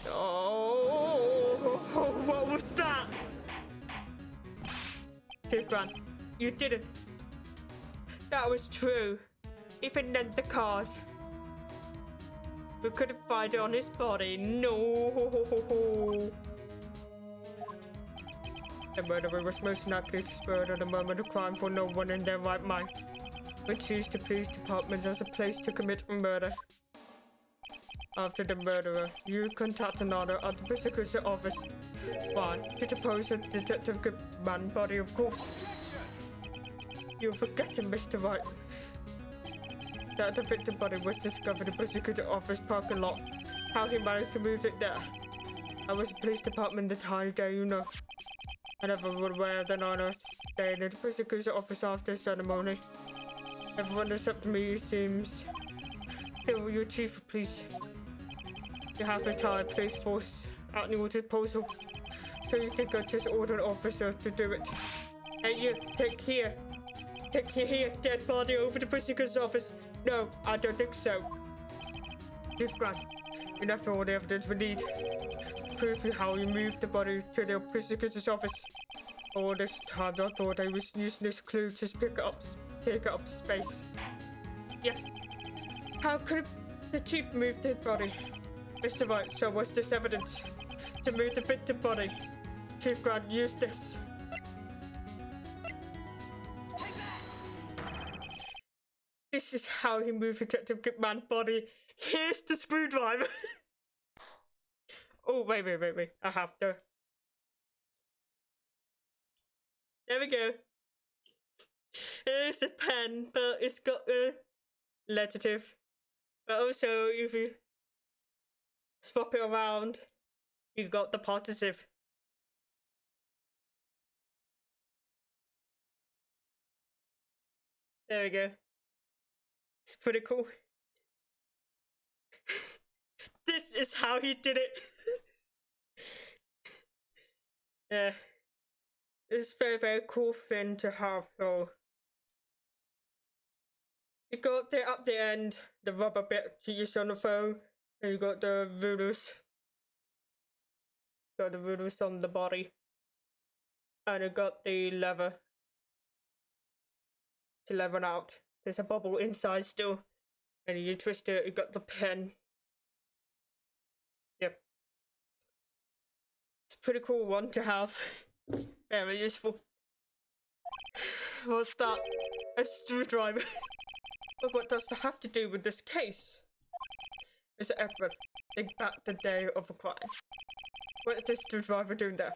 Oh, what was that? Goodman, you didn't. That was true. Even lent the card. We couldn't find it on his body. No. The murderer was most likely to murder the moment of crime, for no one in their right mind would choose the police department as a place to commit a murder. After the murderer, you contact another at the prosecutor's office. Why? To depose the Detective Goodman body, of course. You're forgetting, Mr. Wright, that the victim body was discovered in the prosecutor's office parking lot. How he managed to move it there. I was the police department the entire day, you know. I never was aware that I was staying in the prosecutor's office after the ceremony. Everyone except me seems. Here, your chief of police. You have retired police force at your disposal. So you think I just order an officer to do it? Hey, you, take here, dead body over to prosecutor's office. No, I don't think so. Chief Grant, you left all the evidence we need. Prove how you moved the body to the prosecutor's office. All this time I thought I was using this clue to take up space. Yeah. How could the chief move the body? Mr. Wright, show us this evidence. To move the victim body. Chief Grant, use this. This is how he moved Detective Goodman's body. Here's the screwdriver. Oh, wait. I have to. There we go. Here's the pen, but it's got a laxative. But also, if you swap it around, you got the positive. There we go. It's pretty cool. This is how he did it. Yeah. It's a very cool thing to have, though. You got there at the end, the rubber bit to use on the phone, and you got the rulers. Got the rulers on the body. And you got the lever to level out. There's a bubble inside still. And you twist it, you got the pen. Yep. It's a pretty cool one to have. Very useful. What's that? A screwdriver. But what does that have to do with this case? Mr. Edward, think back the day of the crime. What is this screwdriver doing there?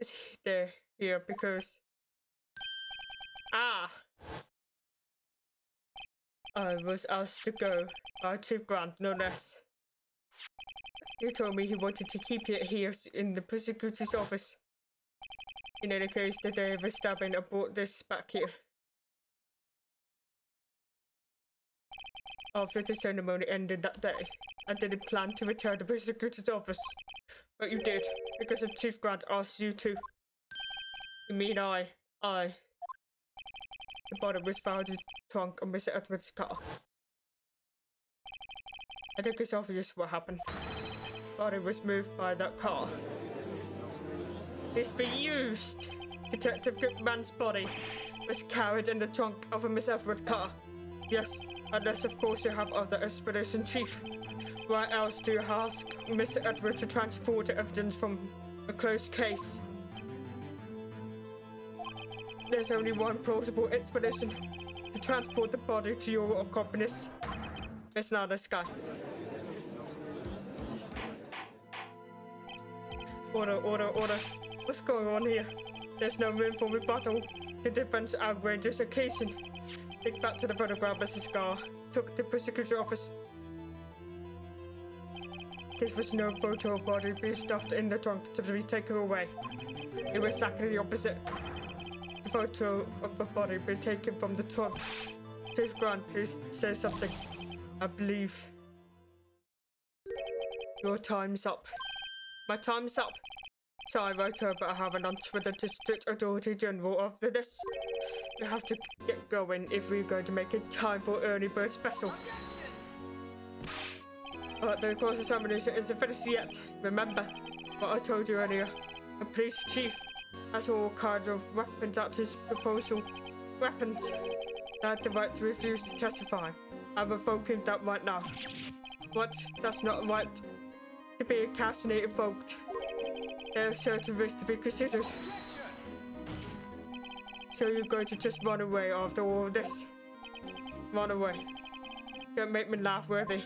It's there, here, because... Ah! I was asked to go by Chief Grant, no less. He told me he wanted to keep it here in the prosecutor's office. In any case, the day of the stabbing, I brought this back here. After the ceremony ended that day, I didn't plan to return to the prosecutor's office. But you did, because of Chief Grant asked you to. You mean I. The body was found in the trunk of Mr. Edwards' car. I think it's obvious what happened. The body was moved by that car. It's been used. Detective Goodman's body was carried in the trunk of a Miss Edwards' car. Yes, unless of course you have other expedition chief. Why else do you ask Mr. Edwards to transport the evidence from a closed case? There's only one plausible explanation: to transport the body to your accomplice. It's not this guy. Order. What's going on here? There's no room for rebuttal. The defense outrageous occasion. Take back to the photograph, Mrs. Scar. Took the prosecutor's office. This was no photo of body being stuffed in the trunk to be taken away. It was exactly the opposite. The photo of the body being taken from the trunk. Chief Grant, please say something. I believe. Your time's up. My time's up. Sorry, Writer, but I have a lunch with the District Authority General after this. We have to get going if we're going to make it time for early bird special. But the cross-examination isn't finished yet. Remember what I told you earlier. The police chief has all kinds of weapons at his proposal. Weapons. They had the right to refuse to testify. I'm revoking that right now. What? That's not right to be occasionally invoked. There are certain risks to be considered. So you're going to just run away after all of this? Run away. Don't make me laugh, Worthy.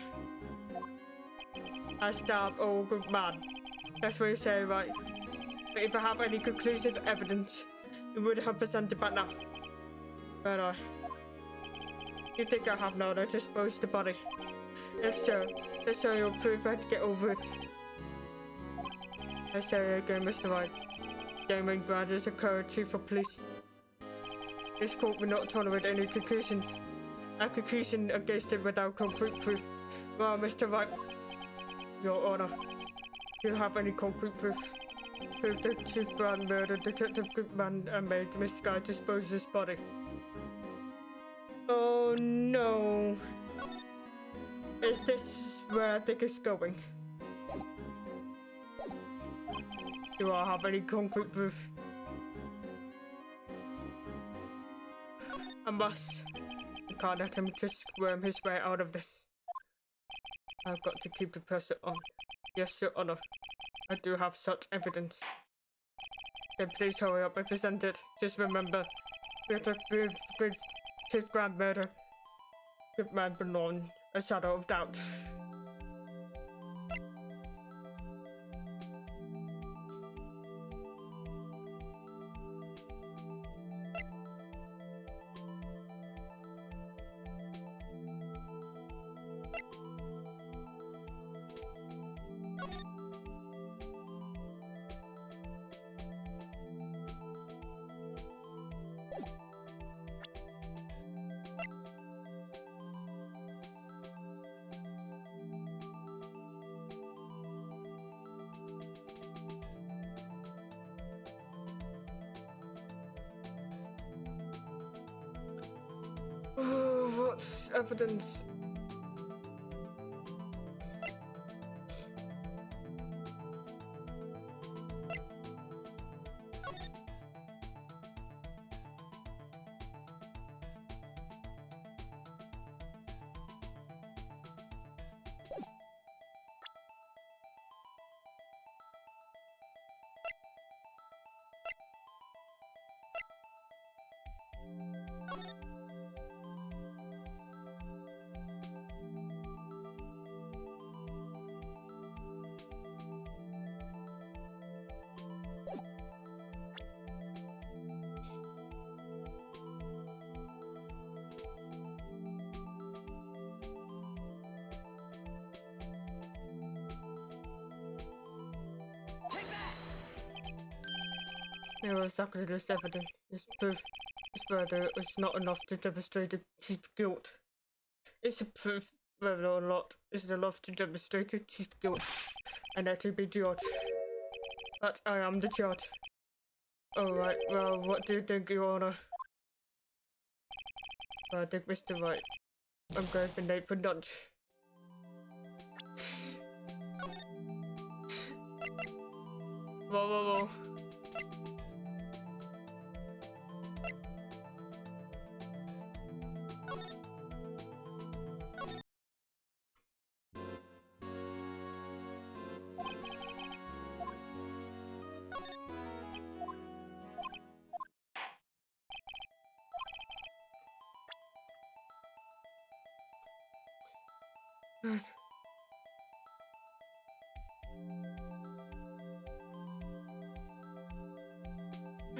I stabbed old good man. That's what you say, right? But if I have any conclusive evidence, you would have presented by now. But you think I have now to dispose the body? If so, let's show your proof and get over it. I say again, Mr. Wright. Damon Grant is the current chief of police. This court will not tolerate any accusation against him without concrete proof. Well, Mr. Wright, Your Honor, do you have any concrete proof? Proof that Chief Grant murdered Detective Goodman and made Miss Guy dispose his body. Oh no. Is this where I think it's going? Do I have any concrete proof? I must. I can't let him just squirm his way out of this. I've got to keep the pressure on. Yes, Your Honor. I do have such evidence. Then please hurry up and present it. Just remember, we have to prove Chief Grant murder. Good man belonged a shadow of doubt. What's evidence? There was exactly this evidence. This proof. This murder is not enough to demonstrate his guilt. It's a proof whether or not is enough to demonstrate his guilt, and that he be judged. But I am the judge. Alright, well, what do you think, Your Honor? I think Mr. Wright. I'm going to be late for lunch. Whoa.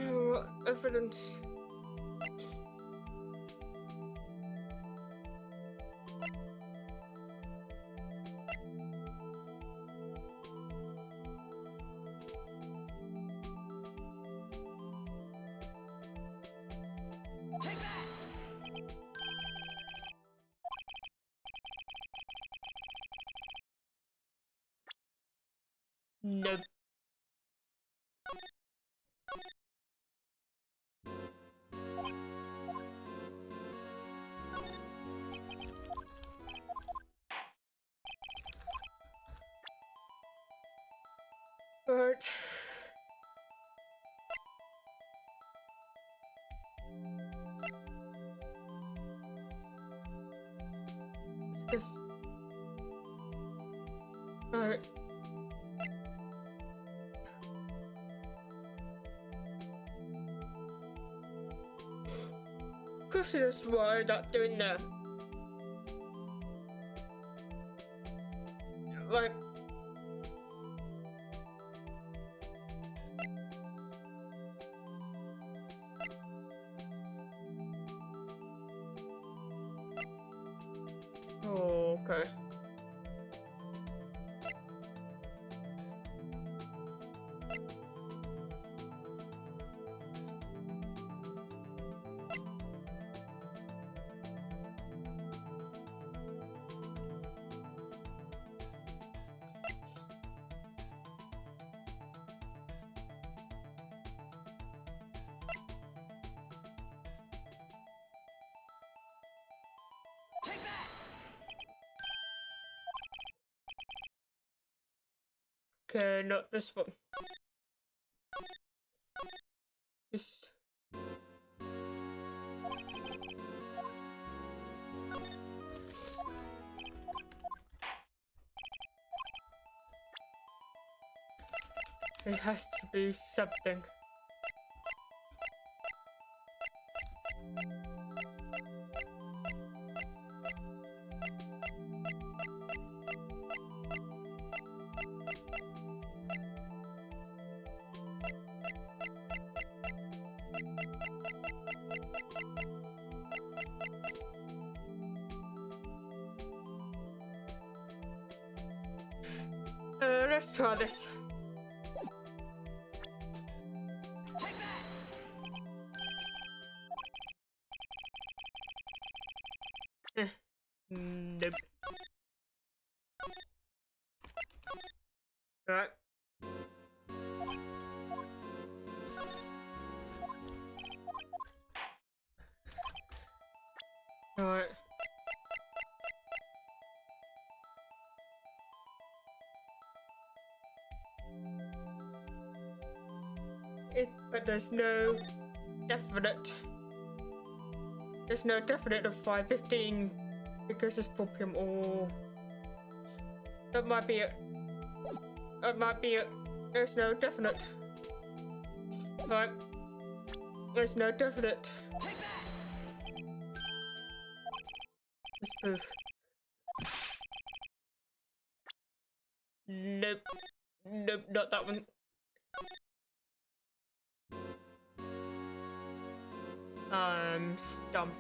What evidence? Nope. But what's this? Alright. Question is why I'm not doing that. Like, oh, okay. Okay, not this one. This. It has to be something. let's try this. Nope. Alright. Alright. But there's no definite of 515 because it's Popium or that might be it. That might be it. There's no definite. Right. There's no definite. Let's prove. Nope. Nope, not that one. Stump.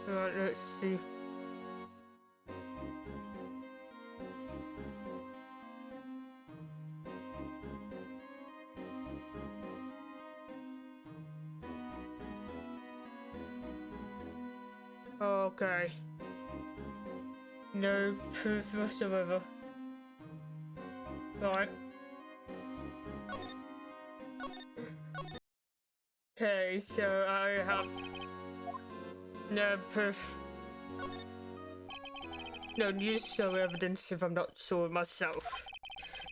Right, let's see. Okay. No proof whatsoever. Right. Okay, so I have no proof. No use of evidence if I'm not sure myself.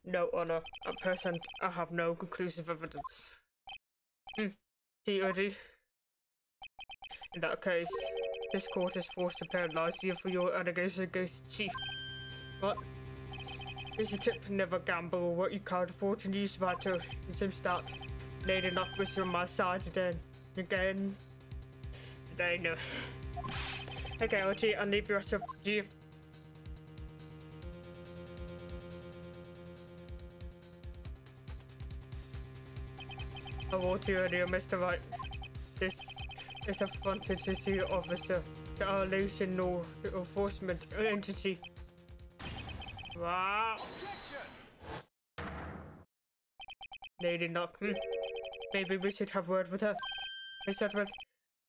No honor. At present, I have no conclusive evidence. See, Eddie? In that case, this court is forced to paralyze you for your allegations against Chief. What? Here's a tip: never gamble what you can't afford to use right to. Let him start. Lady enough was on my side again. They know. Okay, Archie, I'll leave the rest up to you. I warned you earlier, Mr. Wright. This is affronted to the officer, the Alation Law Enforcement Entity. Wow. Lady Knock. Maybe we should have word with her. Miss Edward,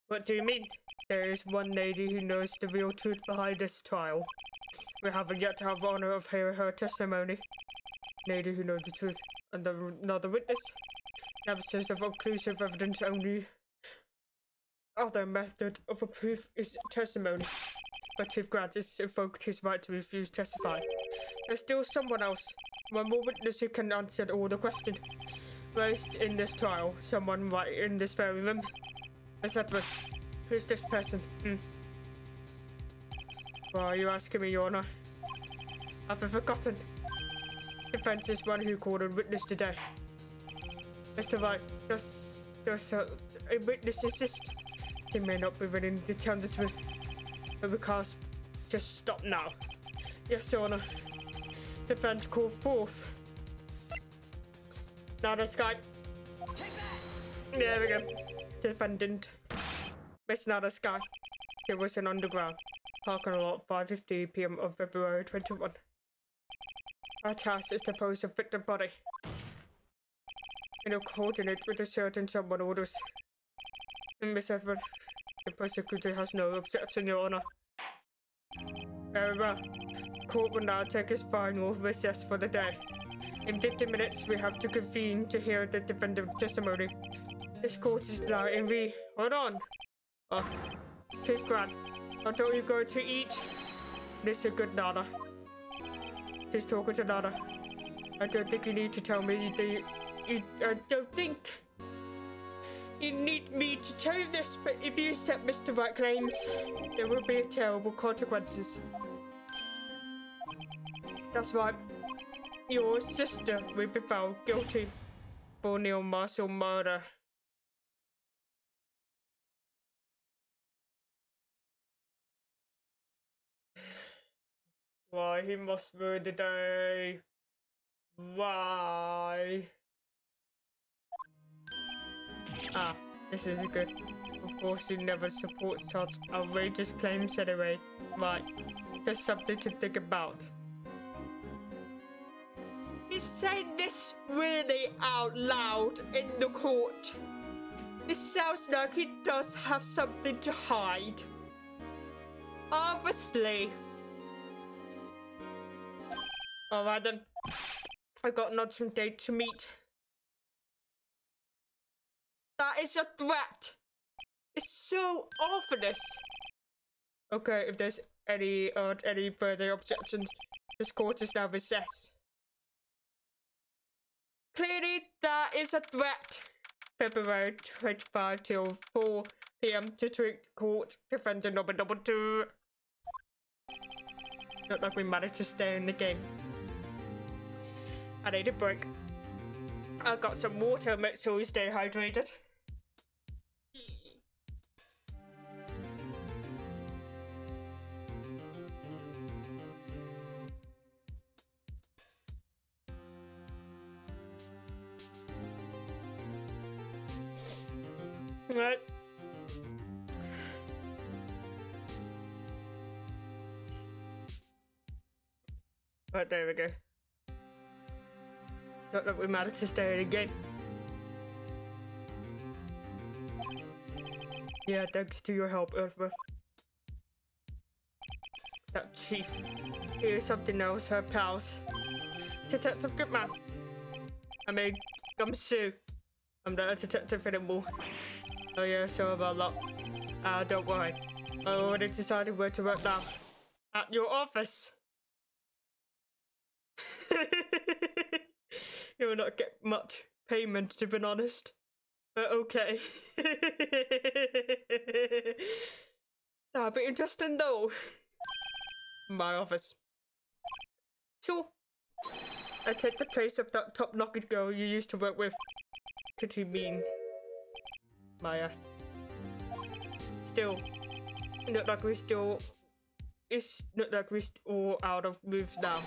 what do you mean? There is one lady who knows the real truth behind this trial. We haven't yet to have the honor of hearing her testimony. Lady who knows the truth. And another witness. Absence of conclusive evidence, only other method of a proof is testimony. But Chief Grant has invoked his right to refuse to testify. There's still someone else. One more witness who can answer all the questions raised in this trial. Someone right in this very room. Miss Edward, who's this person? Why are you asking me, Your Honor? I've forgotten. Defense is one who called a witness today. Mr. Wright, does a witness assist? He may not be willing to tell the truth, but we can't just stop now. Yes, Your Honor. Defense call forth. Now the sky. There we go. Defendant. Miss Nada Sky. It was an underground parking lot 5:50 p.m. of February 21. Our task is to pose a victim body in a coordinate with a certain someone orders. Miss Edward, the prosecutor has no objection, Your Honor. Very well. Court will now take its final recess for the day. In 50 minutes, we have to convene to hear the defendant's testimony. This court is now in Hold on. Oh, Chief Grant, I thought you were going to eat. This is a good Nana. She's talking to Nana. I don't think you need to tell me I don't think you need me to tell you this, but if you accept Mr. Wright claims, there will be terrible consequences. That's right. Your sister will be found guilty for Neil Marshall murder. Why he must ruin the day? Why? Ah, this is good. Of course, he never supports such outrageous claims anyway. Right, there's something to think about. He's saying this really out loud in the court. It sounds like he does have something to hide. Obviously. Alright then. I got another date to meet. That is a threat. It's so obvious. Okay, if there's any further objections, this court is now recessed. Clearly, that is a threat. February 25 till 4 p.m. District Court, defendant number 2. Not like we managed to stay in the game. I need a break. I got some water, make sure we stay hydrated. Right. Right, there we go. It's not that we managed to stay in the game. Yeah, thanks to your help, Elizabeth. That chief. Here's something else, her pals. Detective Goodman. I mean, I'm Sue. I'm not a detective anymore. Oh yeah, sorry about that. Don't worry. I already decided where to work now. At your office. You will not get much payment, to be honest. But okay. That'll be interesting though. My office. Sure. I take the place of that top-knocking girl you used to work with. Could he mean Maya? Still, not like it's not like we're all out of moves now.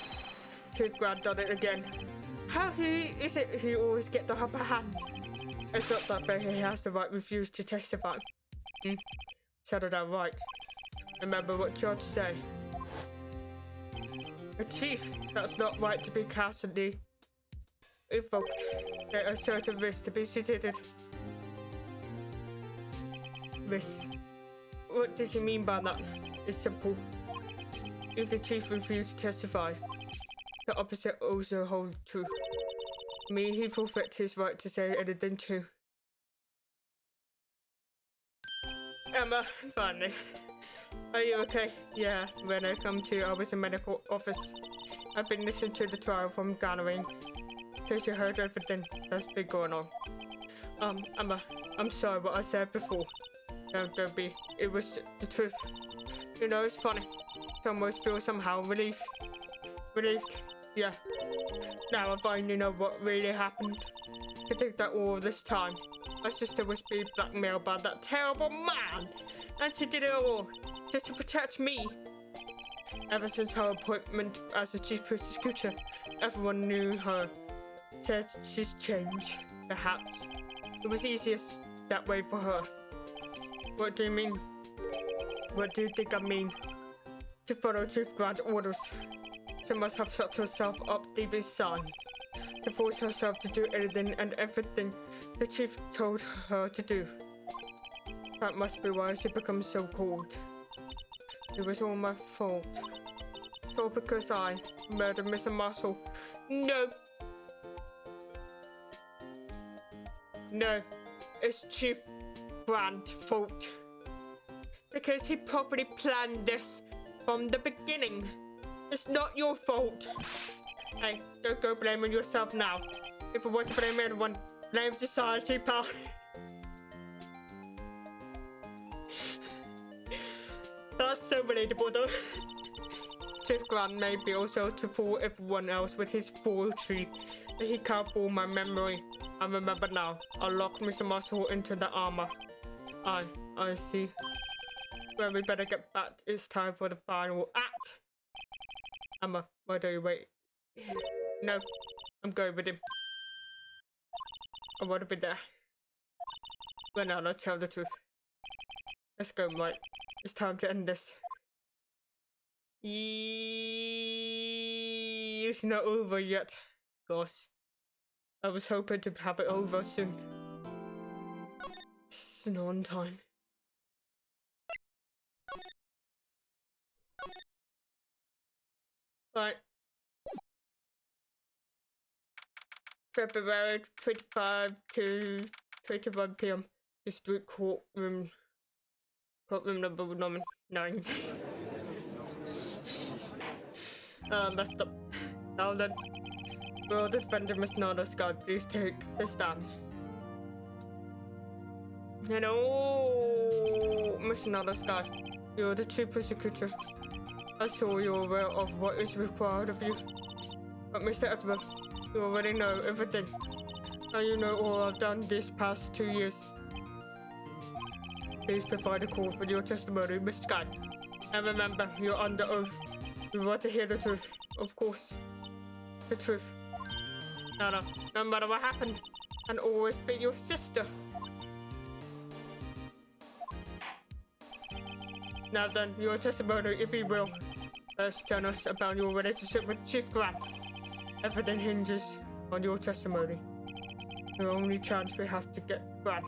Chief Grant done it again. How is it he always get the upper hand? It's not that way he has the right refuse to testify. Settle down right. Remember what Judge say. The chief, that's not right to be constantly invoked. There are certain risks to be considered. Risks. What does he mean by that? It's simple. If the chief refused to testify, the opposite also holds true. I mean, he forfeits his right to say anything too. Emma, finally. Are you okay? Yeah, when I come to, I was in medical office. I've been listening to the trial from gathering. Cause you heard everything that's been going on. Emma, I'm sorry what I said before. Don't be. It was the truth. You know, it's funny. I almost feel somehow relieved. Yeah. Now I finally know what really happened. To think that all this time, my sister was being blackmailed by that terrible man, and she did it all just to protect me. Ever since her appointment as the chief prosecutor, everyone knew her. Says she's changed. Perhaps it was easiest that way for her. What do you mean? What do you think I mean? To follow Chief Grant's orders. She must have shut herself up deep inside. To force herself to do anything and everything the chief told her to do. That must be why she becomes so cold. It was all my fault. all because I murdered Mr. Marshall. No. No, it's Chief Grant's fault. Because he properly planned this from the beginning. It's not your fault. Hey, don't go blaming yourself now. If I want to blame anyone, blame society, pal. That's so relatable though. Chief Grant may be also to fool everyone else with his fooltry, but he can't fool my memory. I remember now. I locked Mr. Marshall into the armor. I see. Well, we better get back. It's time for the final act. Emma, why don't you wait? No, I'm going with him. I want to be there. But now, let's tell the truth. Let's go, Wright. It's time to end this. It's not over yet. Gosh. I was hoping to have it over soon. It's not on time. Right. February 25 to 21 p.m. District Courtroom number 9. Messed up. Now then, will the defendant Miss Nana's guard please take the stand? Hello, Miss Nana's guard. You're the chief prosecutor. I'm sure you're aware of what is required of you. But Mr. Edwards, you already know everything. And you know all I've done these past 2 years. Please provide a call for your testimony, Miss Scott. And remember, you're under oath. We want to hear the truth, of course. The truth. No matter what happened, and always be your sister. Now then, your testimony, if you will. First, tell us about your relationship with Chief Grant. Everything hinges on your testimony. The only chance we have to get Grant.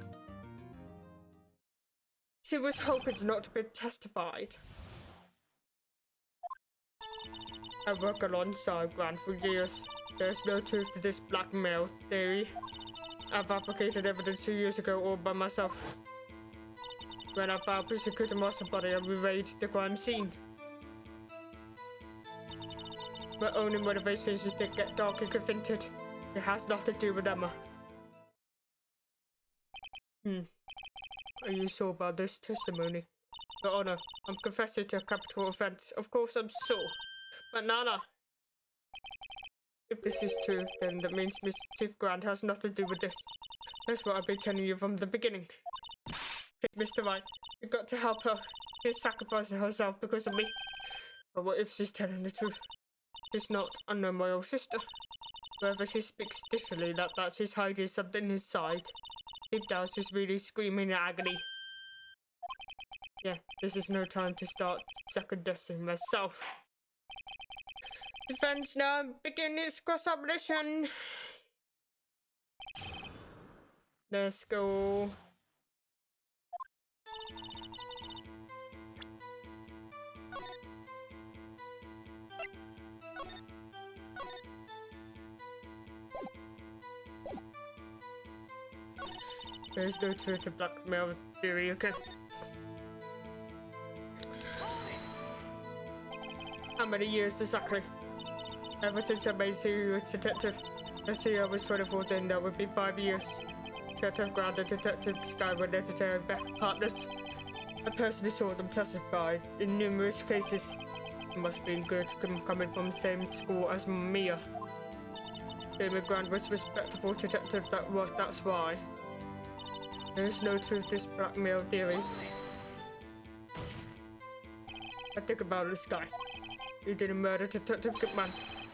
She was hoping not to be testified. I worked alongside Grant for years. There's no truth to this blackmail theory. I fabricated evidence 2 years ago all by myself. When I found prosecutor Marshall's body, I raided the crime scene. My only motivation is to get dark and convicted. It has nothing to do with Emma. Are you sure about this testimony? Your Honor, I'm confessing to a capital offense. Of course I'm sure. But Nana, if this is true, then that means Miss Chief Grant has nothing to do with this. That's what I've been telling you from the beginning. Please, Mr. Wright, you've got to help her. She's sacrificing herself because of me. But what if she's telling the truth? She's not. I know my old sister. Wherever she speaks differently, that she's hiding something inside. Deep down, she's really screaming in agony. Yeah, this is no time to start second-guessing myself. Defense now begin its cross-examination. Let's go. There's no truth to blackmail theory, okay? How many years exactly? Ever since I made serious detective. Let's see, I was 24 then, that would be 5 years. Detective Grant and Detective Sky were necessary partners. I personally saw them testify in numerous cases. It must be good coming from the same school as Mia. David Grant was respectable detective, that's why. There's no truth to this blackmail theory. I think about this guy. He didn't murder Detective Goodman.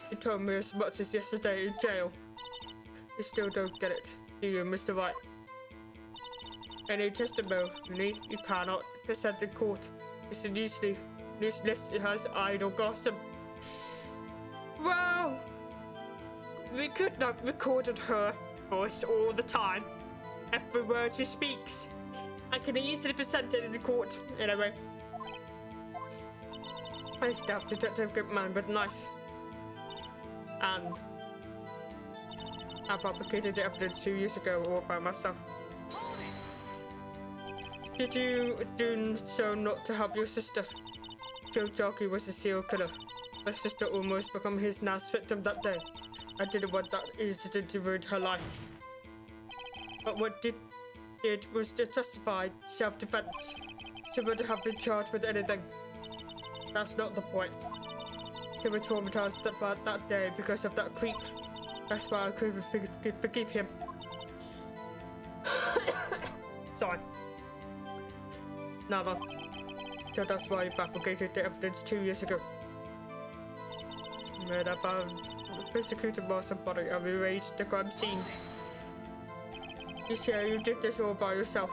He told me as much as yesterday in jail. You still don't get it, do you, Mr. Wright? Any testimony you cannot present in court. It's useless. It has idle gossip. Well, we could not recorded her voice all the time. Every word she speaks. I can easily present it in the court. Anyway. I stabbed Detective Goodman with a knife. And I fabricated the evidence 2 years ago all by myself. Did you do so not to help your sister? Joe Jockey was a serial killer. My sister almost became his last victim that day. I didn't want that incident to ruin her life. But what did was justified self-defense. She wouldn't have been charged with anything. That's not the point. They were traumatized about that day because of that creep. That's why I couldn't forgive him. Sorry. Never. So that's why I fabricated the evidence 2 years ago. Made up a persecuted by somebody and erased the crime scene. You say you did this all by yourself?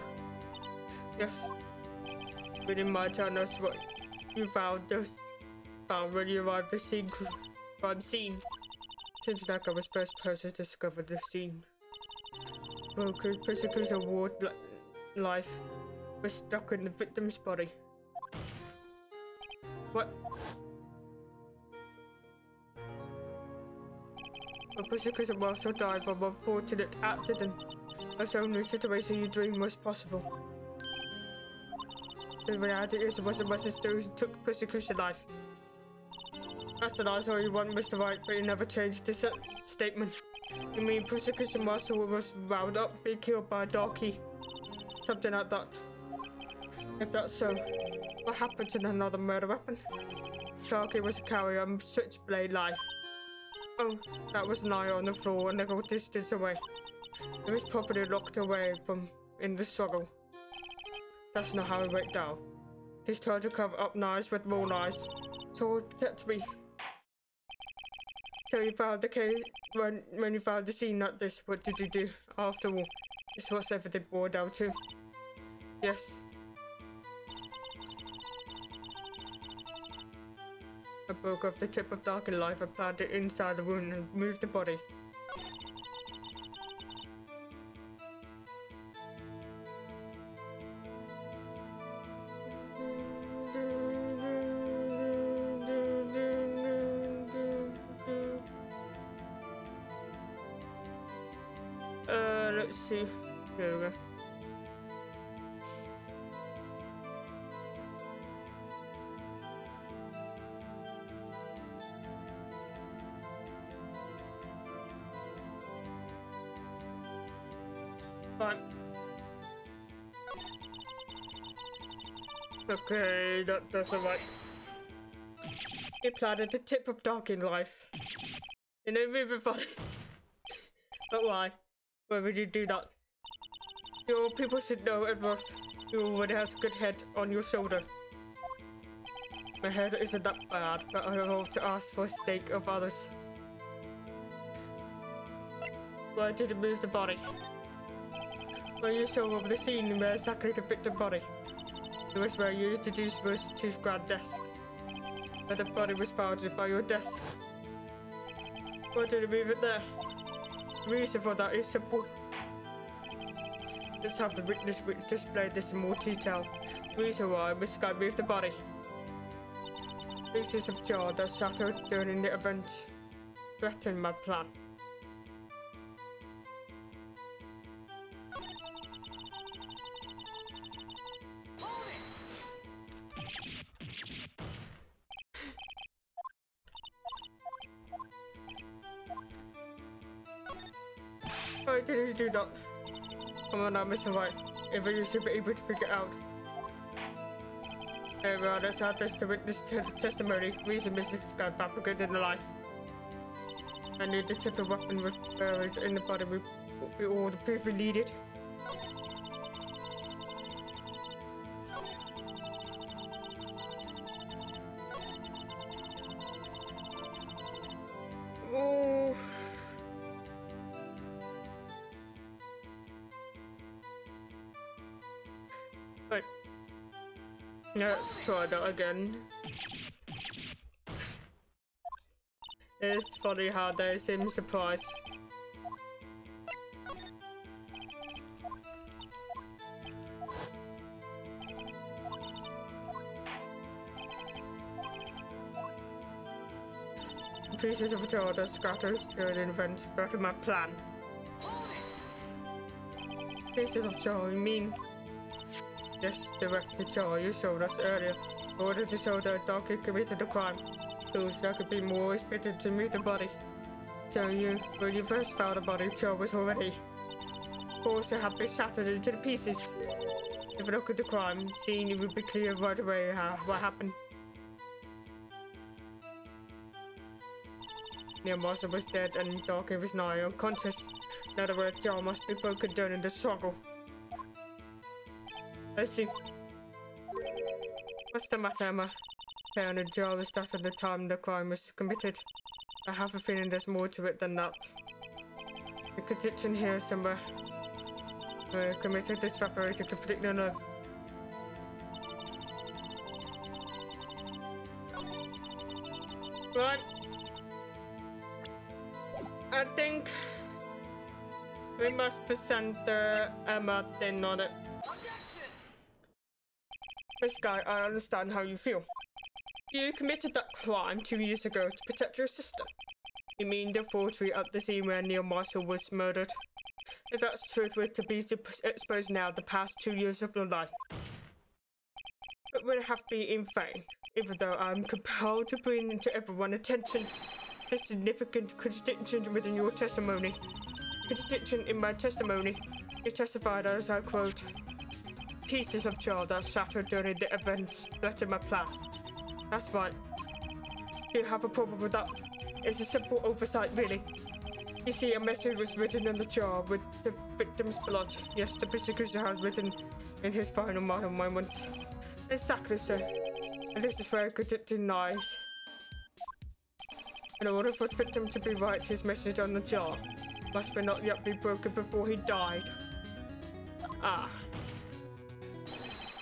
Yes. We didn't mind telling us what you found when you arrived at the crime scene. Seems like I was first person to discover the scene. Broken persecution ward life was stuck in the victim's body. What? The persecution also died from an unfortunate accident. That's the only situation you dream was possible. The reality is it wasn't my sister who took persecution life. That's the last all you want, Mr. Wright, but you never changed this statement. You mean persecution marshal was wound up being killed by a darky? Something like that. If that's so, what happened to another murder weapon? Darky was a carrier of switchblade life. Oh, that was an eye on the floor and a little distance away. It was properly locked away from in the struggle. That's not how it went down. Just tried to cover up knives with more knives. So protect me. So you found the case when you found the scene like this, what did you do? After all, this was everything boiled down to. Yes. I broke off the tip of darkened life and planted it inside the wound and moved the body. Let's see. There we go. Fine. Okay, that's alright. He planted the tip of dark in life. In a moving body. But why? Why would you do that? Your people should know, Edward. You already has a good head on your shoulder. My head isn't that bad, but I hope to ask for the sake of others. Why did you move the body? When you show up the scene where exactly the victim body. It was where you introduced us to grand desk. But the body was found by your desk. Why did you move it there? The reason for that is simple. Let's have the witness display this in more detail. The reason why Miss Guy moved the body. Pieces of jaw that shattered during the event threatened my plan. Why did you do that? Come on now, Mr. White. If you should be able to figure it out. Well, let's have this to witness testimony. Reason Mrs. Guy fabricated the life. I knew the tip of weapon was buried in the body with all the proof we needed. Oh. Right. Let's try that again. It's funny how they seem surprised. pieces of jaw that scatters during events better my plan. Pieces of jaw, you mean? Yes, directly jaw you showed us earlier. In order to show that Donkey committed the crime, so that could be more expected to meet the body. So when you first found the body, jaw was already forced to have been shattered into the pieces. If you look at the crime scene, it would be clear right away what happened. Neil Marshall was dead and Donkey was nigh unconscious. In other words, jaw must be broken during the struggle. I see. What's the matter, Emma? Found the jaw was that at the time the crime was committed. I have a feeling there's more to it than that. The condition here somewhere. Committed this separated completely alone. Right. I think we must present Emma thing on it. This guy, I understand how you feel. You committed that crime 2 years ago to protect your sister. You mean the forgery at the scene where Neil Marshall was murdered? If that's true, we're to be exposed now the past 2 years of your life. It would have been in vain, even though I'm compelled to bring to everyone's attention the significant contradiction within your testimony. Contradiction in my testimony. You testified as I quote, pieces of jaw that shattered during the events led to my plan. That's right. You have a problem with that? It's a simple oversight, really. You see, a message was written on the jaw with the victim's blood. Yes, the prosecutor has written in his final moments. Exactly so. And this is where contradiction lies. In order for the victim to be right, his message on the jar must not yet be broken before he died. Ah.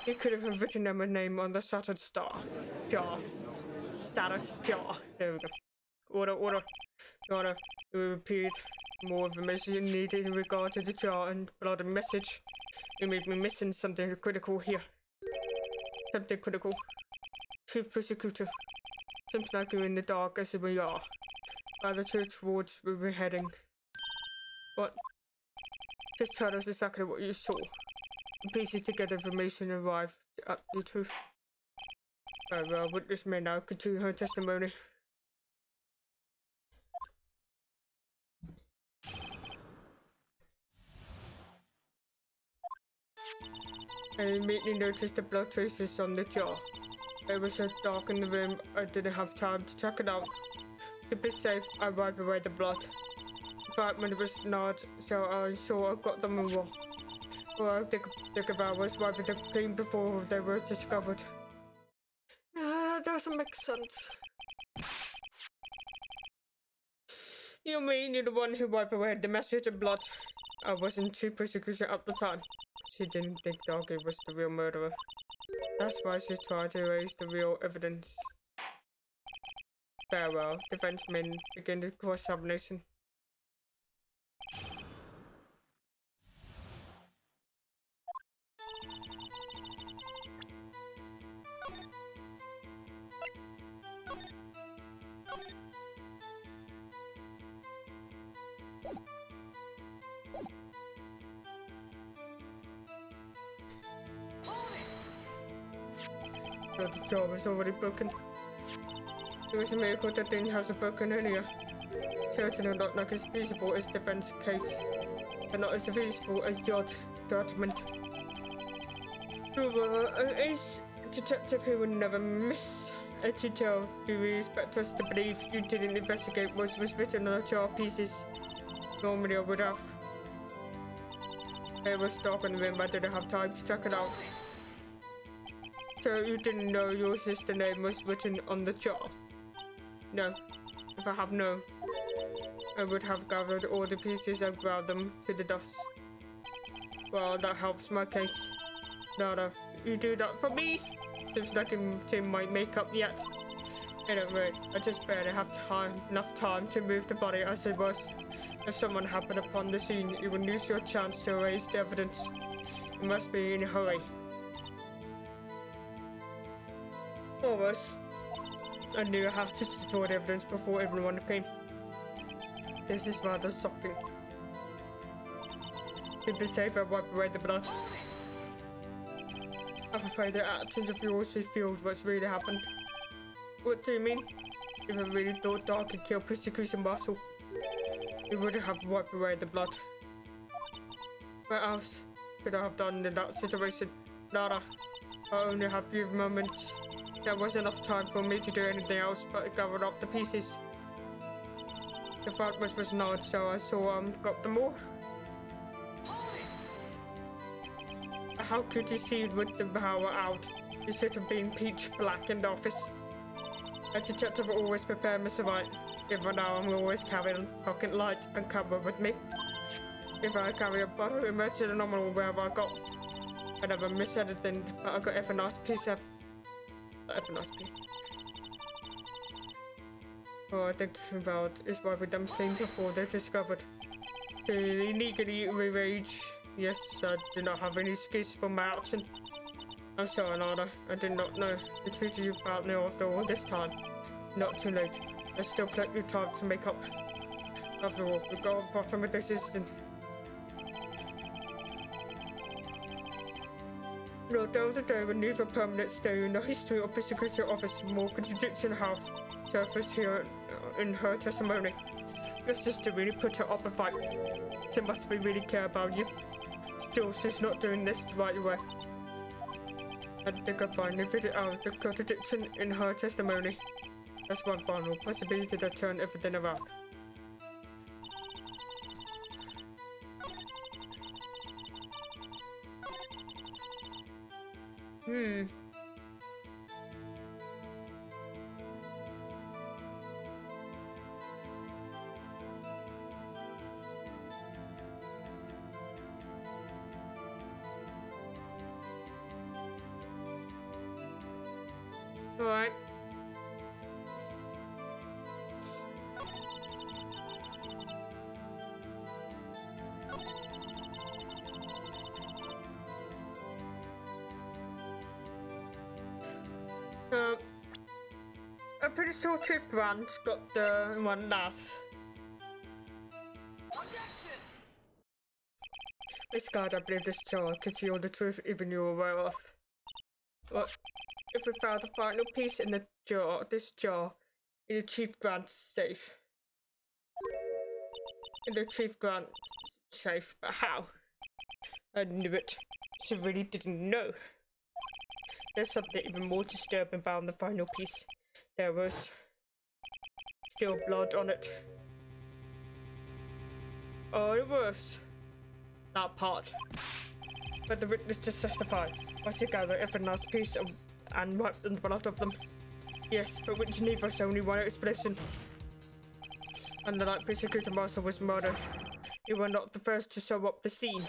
He could have written Emma's name on the shattered jar. Static jar. There we go. Order. We repeat more information needed in regard to the jar and blood message. You may be missing something critical here. Something critical. Chief Prosecutor. Seems like you're in the dark as we are. By the church towards where we're heading. What? Just tell us exactly what you saw. Pieces together information arrived at the truth. Very well, witness may now continue her testimony. I immediately noticed the blood traces on the jaw. It was so dark in the room, I didn't have time to check it out. To be safe, I wiped away the blood. The apartment was large, so I'm sure I got them all. Well, I think about was wiping them clean before they were discovered. Doesn't make sense. You mean you're the one who wiped away the message of blood? I wasn't chief prosecutor at the time. She didn't think Doggy was the real murderer. That's why she tried to erase the real evidence. Very well, defense men begin the cross-examination. So the jaw was already broken. It was a miracle that didn't have a broken earlier. Certainly not like as feasible as defense case, but not as feasible as judgment. You were an ace detective who would never miss a detail. Do you expect us to believe you didn't investigate what was written on the jar pieces? Normally I would have. It was dark in the room, I didn't have time to check it out. So you didn't know your sister's name was written on the jar? No. If I have known, I would have gathered all the pieces and ground them to the dust. Well, that helps my case. Nada, you do that for me? Seems like it's in my makeup yet. Anyway, I just barely have enough time to move the body as it was. If someone happened upon the scene, you would lose your chance to erase the evidence. You must be in a hurry. Almost. I knew I had to destroy the evidence before everyone came. This is rather shocking. Keep it safe and wipe away the blood. I'm afraid the actions of yours revealed what's really happened. What do you mean? If I really thought Dark could kill Persecution Marshal, he would have wiped away the blood. What else could I have done in that situation? Nada. I only had a few moments. There wasn't enough time for me to do anything else but gather up the pieces. The front was not, so I got them all. How could you see with the power out? You should have been pitch black in the office. A detective always prepare Mr. Wright. Even now I'm always carrying a pocket light and camera with me. If I carry a bottle, emergency normal wherever I go. I never miss anything, but I got every nice piece of every nice piece. What I think about is why we done things before they discovered. The illegally rage. Yes, I did not have any excuse for my action. I'm sorry, Nada. I did not know the truth of you about me after all this time. Not too late. There's still plenty of time to make up. After all, we got to the bottom of this instant. No doubt that there will leave a permanent stain in the history of the Security Office. More contradiction have surfaced here in her testimony. Your sister really put her up a fight. She must be really care about you. Still, she's not doing this the right way. I think I finally figured out the contradiction in her testimony. That's one final possibility to turn everything around. Alright. I'm pretty sure Chief Grant's got the one last. Miss God, I believe this jar could see all the truth even you're aware of. What if we found the final piece in the jar, this jar, in the Chief Grant's safe? In the Chief Grant safe, but how? I knew it. She really didn't know. There's something even more disturbing about the final piece. There was still blood on it. Oh, it was that part. But the witness just testified. Was he gathered every last piece of, and wiped the blood of them? Yes, but which neither us only one explanation. And the night Persecutor Marshal was murdered. You were not the first to show up the scene.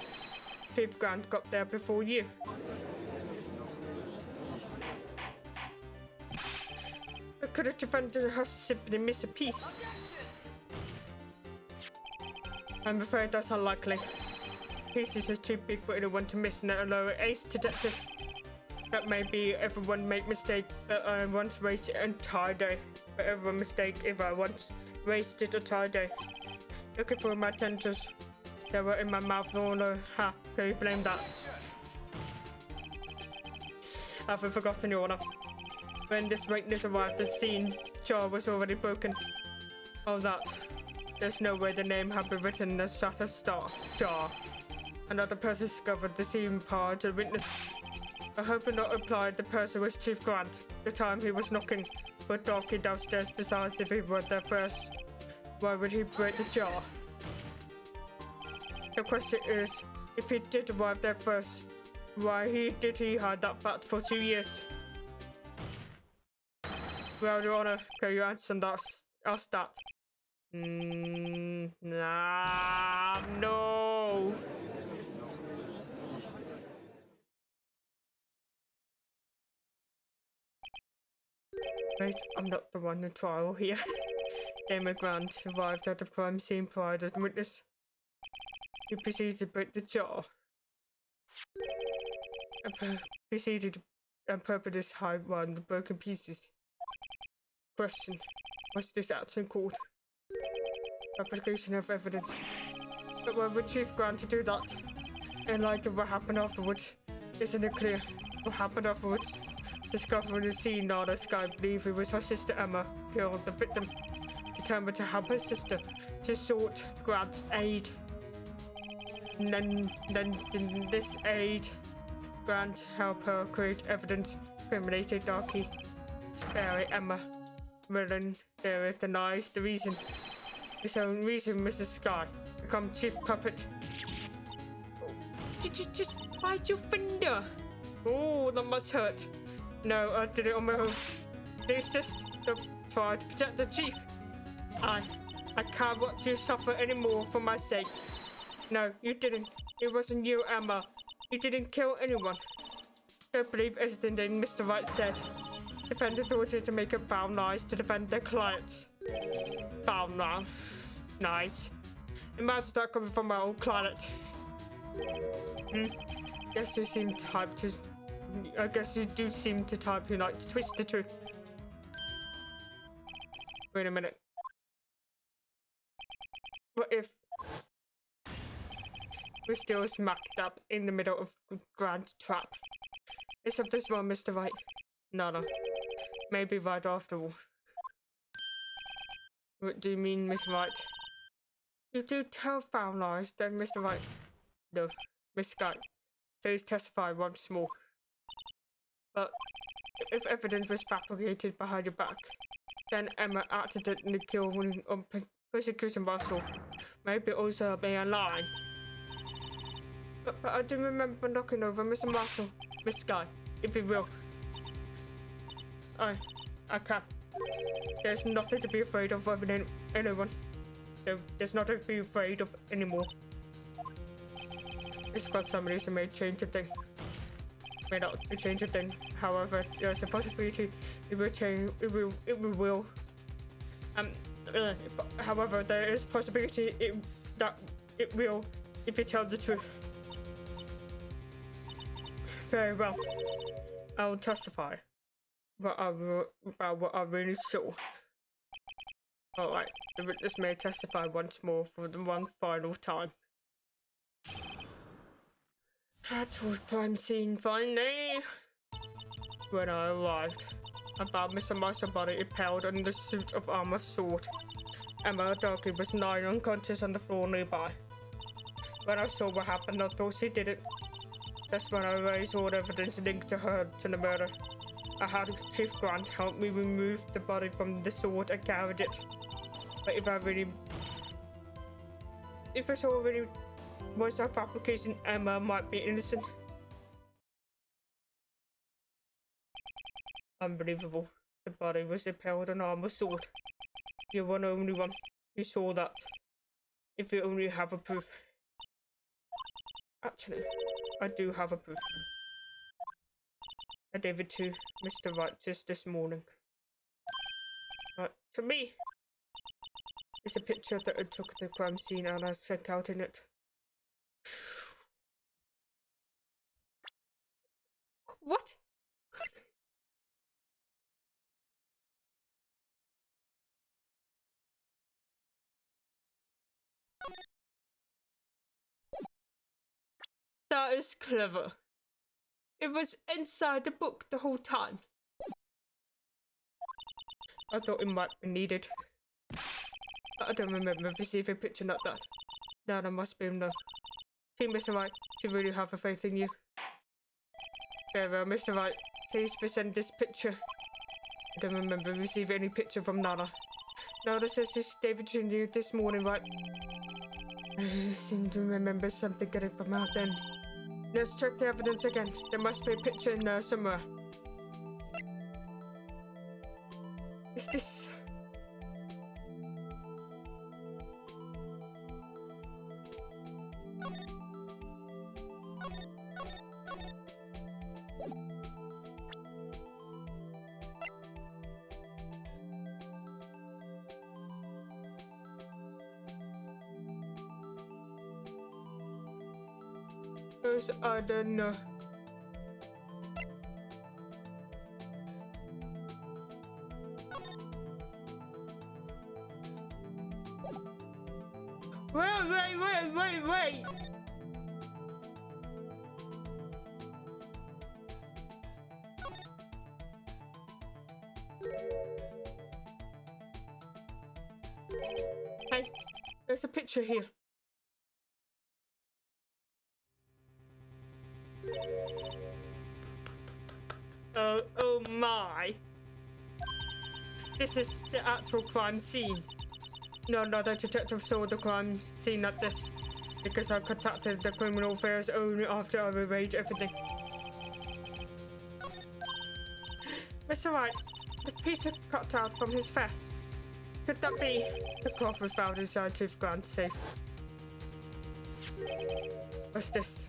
Chief Grant got there before you. But could a defendant have simply missed a piece? I'm afraid that's unlikely. Pieces are too big for anyone to miss, let alone an ace detective. That may be everyone make mistake, but I once wasted an entire day. But everyone mistake if I once wasted an entire day. Looking for my tenders. They were in my mouth all over. Ha, can you blame that? I haven't forgotten, Your Honor. When this witness arrived, the scene jar was already broken. Oh, that. There's no way the name had been written in the shattered jar. Another person discovered the scene prior to the witness. I hope it not implied the person was Chief Grant. The time he was knocking, but Darky downstairs. Besides, if he was there first, why would he break the jar? The question is, if he did arrive there first, why did he hide that fact for 2 years? Well, Your Honor, can you answer that? Ask that. Nah, no. Wait, I'm not the one in trial here. Damon Grant arrived at the crime scene prior to the witness. He proceeded to break the jar. And proceeded and purposely hide one of the broken pieces. Question. What's this action called? Application of evidence. But when would Chief Grant to do that? In light of what happened afterwards, isn't it clear what happened afterwards? Discovering the scene now, this guy believed it was her sister Emma killed the victim, determined to help her sister to sought Grant's aid. And then this aid, Grant helped her create evidence incriminated Darky, sparing Emma. Merlin there denies the reason. His own reason, Mrs. Sky, become chief puppet. Did you just bite your finger? Oh, that must hurt. No, I did it on my own. It's just to try to protect the chief. I can't watch you suffer anymore for my sake. No, you didn't. It wasn't you, Emma. You didn't kill anyone. Don't believe anything that Mr. Wright said. Defend the daughter to make up foul lies to defend their clients. Foul now. Nice. Imagine that coming from my old client. Guess you seem type to. I guess you do seem to type you like to twist the truth. Wait a minute. What if we're still smacked up in the middle of Grant's trap? Is something wrong, Mr. Wright? No. Maybe right after all. What do you mean, Miss Wright? You do tell foul lies, then, Mr. Wright. No, Miss Sky, please testify once more. But if evidence was fabricated behind your back, then Emma accidentally killed one on persecution Marshal. Maybe also be a lie. But I do remember knocking over Mr. Marshall, Miss Sky, if you will. I can't. There's nothing to be afraid of anyone. There's nothing to be afraid of anymore. It's got somebody who may change a thing. May not change a thing. However, there's a possibility it will change. It will. However, there is a possibility that it will if you tell the truth. Very well. I will testify. About what I really saw. Alright, the witness may testify once more for the one final time. At the crime scene finally. When I arrived, I found Mr. Marshall's body impaled on the suit of armor sword. Emma Darky was lying unconscious on the floor nearby. When I saw what happened, I thought she did it. That's when I raised all evidence linked to her to the murder. I had Chief Grant help me remove the body from the sword and carried it. But if it's already was a fabrication, Emma might be innocent. Unbelievable. The body was impaled on an armor sword. You're one only one who saw that. If you only have a proof. Actually, I do have a proof. I gave it to Mr. Wright just this morning. But to me, it's a picture that I took at the crime scene and I sent out in it. What? That is clever. It was inside the book the whole time. I thought it might be needed. But I don't remember receiving a picture like that. Now there must be no. See, Mr. Wright, she really have a faith in you. Very well, Mr. Wright, please present this picture. I don't remember receiving any picture from Nana. Nana says she gave it to you this morning, right? I seem to remember something getting from out then. Let's check the evidence again. There must be a picture in there somewhere. Is this... I don't know. Wait. Hey, there's a picture here. Oh my. This is the actual crime scene. No, the detective saw the crime scene at this because I contacted the criminal affairs only after I rearranged everything. Mr. Wright, the piece of cut out from his vest. Could that be the cloth was found inside his grand safe? What's this?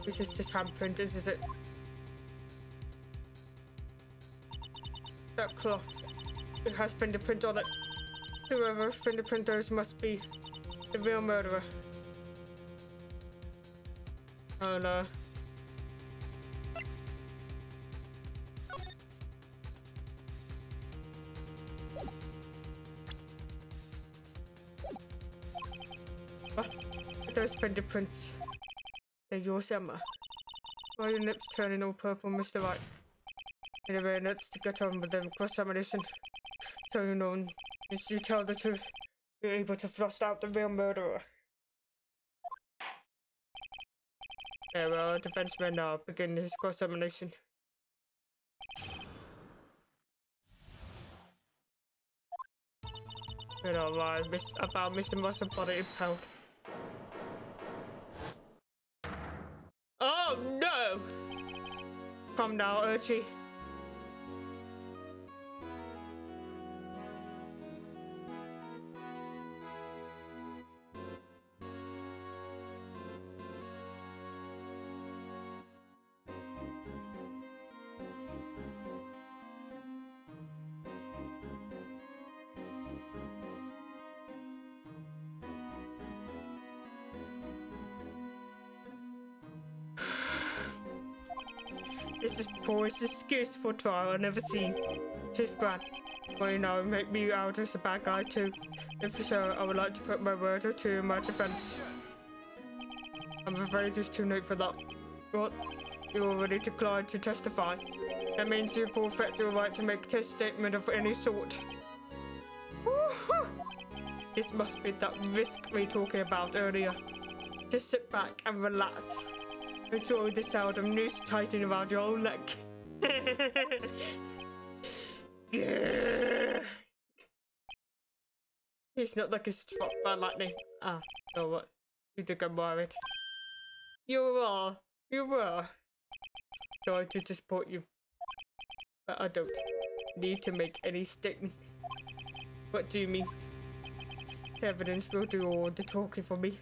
This is just handprint, is it? That cloth. It has fingerprint on it. Whoever's fingerprint those must be the real murderer. Oh no. Those fingerprints. They're yours, Emma. Why are your lips turning all purple, Mr. Wright? Anyway, let's get on with the cross-examination. So you know, if you tell the truth, you're able to thrust out the real murderer. Yeah, well, defense may now begin his cross-examination. You know, about Mr. Muscle body impound. Oh no! Come now, Urchi. This is poorest excuse for trial I've never seen. Chief Grant, well, you know, make me out as a bad guy too. If so, I would like to put my word or two in my defense. I'm afraid it's too late for that. What? You already declined to testify. That means you forfeit your right to make a test statement of any sort. This must be that risk we were talking about earlier. Just sit back and relax. Enjoy the sound of noose tightening around your own neck. It's not like it's struck by lightning. Ah, no, what? You think I'm worried? You are. Sorry to disappoint you. But I don't need to make any statement. What do you mean? The evidence will do all the talking for me.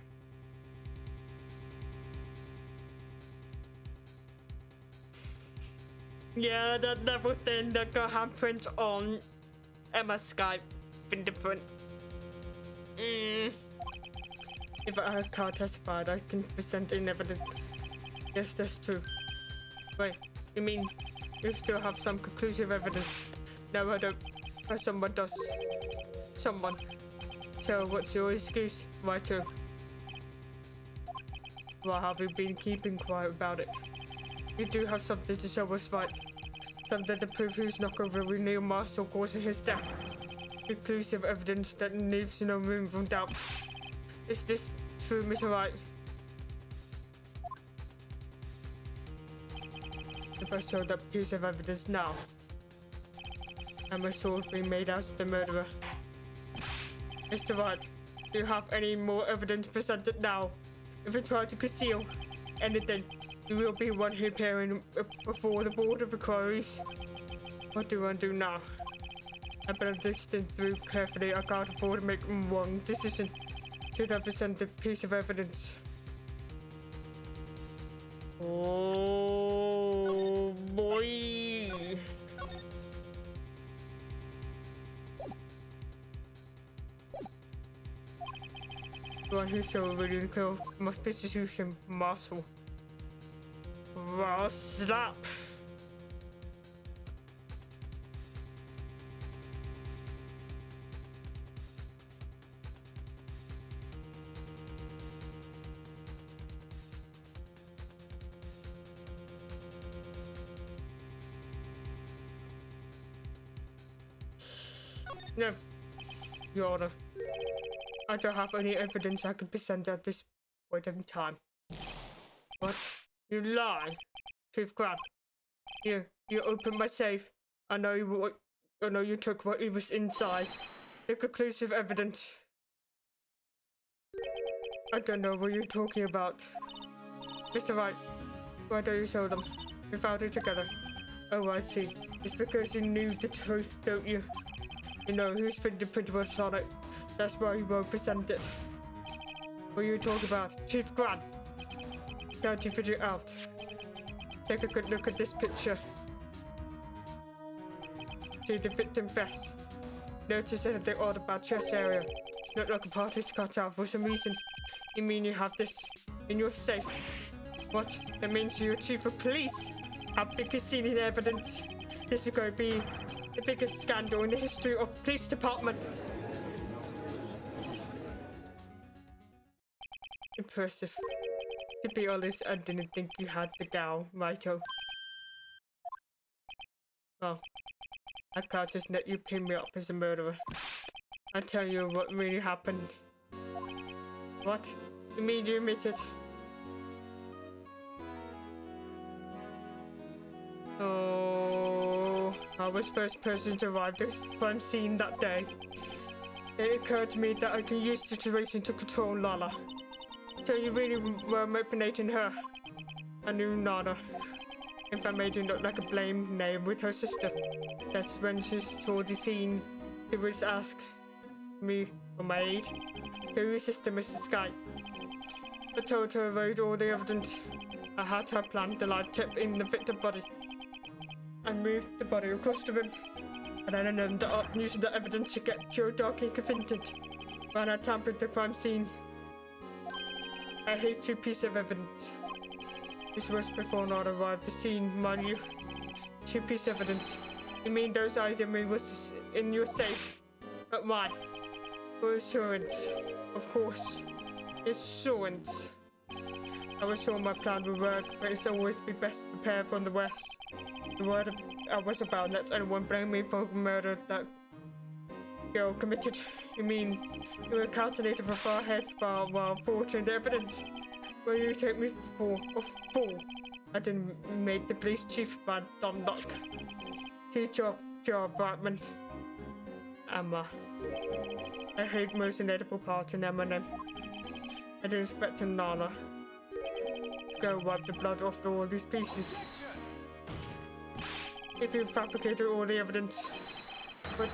Yeah, that devil thing that got handprint on Emma's Skype fingerprint. If I can't testify, I can present in evidence. Yes, that's true. Wait, you mean you still have some conclusive evidence? No, I don't. But someone does. Someone. So what's your excuse? Why too? Why have you been keeping quiet about it? You do have something to show us, right? Something to prove who's not going to renew Marshall causing his death. Conclusive evidence that leaves no room for doubt. Is this true, Mr. Wright? If I show that piece of evidence now, and my sword being made out of the murderer. Mr. Wright, do you have any more evidence presented now? If you try to conceal anything, you will be one appearing before the Board of Inquiries. What do I do now? I've been listening through carefully. I can't afford to make one decision. Should I present the piece of evidence? Oh boy! The one who showed really kill must be Susan Marshall. Wow, slap! No, Your Honor. I don't have any evidence I can present at this point in time. What? You lie, Chief Crab. You opened my safe. I know you took what was inside. The conclusive evidence. I don't know what you're talking about. Mr. Wright, why don't you show them? We found it together. Oh, I see. It's because you knew the truth, don't you? You know whose fingerprint was on it. That's why you won't present it. What are you talking about? Chief Grant? Can't you figure it out? Take a good look at this picture. See the victim vest. Notice anything odd about chest area. Not like a part is cut out for some reason. You mean you have this in your safe? What? That means you're chief of police? How big is seen in evidence? This is going to be the biggest scandal in the history of police department. Impressive. To be honest, I didn't think you had the gal, righto. Well, I can't just let you pin me up as a murderer. I'll tell you what really happened. What? You mean you admitted? Oh, I was first person to arrive at the crime scene that day. It occurred to me that I can use the situation to control Lala. So you really were manipulating her. I knew Nana. If I made her look like a blame name with her sister. That's when she saw the scene. She was asked me for my aid. To your sister, Mrs. Sky. I told her about all the evidence. I had her plant the light tip in the victim body. I moved the body across the room, and then I ended up using the evidence to get Joe Darky convicted when I tampered the crime scene. I hate 2 pieces of evidence. This was before I arrived at the scene, mind you. 2 pieces of evidence. You mean those items was in your safe? But why? For assurance. Of course. Assurance. I was sure my plan would work, but it's always be best prepared from the worst. The word I was about let anyone blame me for the murder that girl committed. You mean you were calculated for far ahead while forging the evidence? Will you take me for a fool? I didn't make the police chief bad dumb luck. See job, Batman. Emma. I hate most inedible part in Eminem. I didn't expect Nana to go wipe the blood off all these pieces. If you fabricated all the evidence, but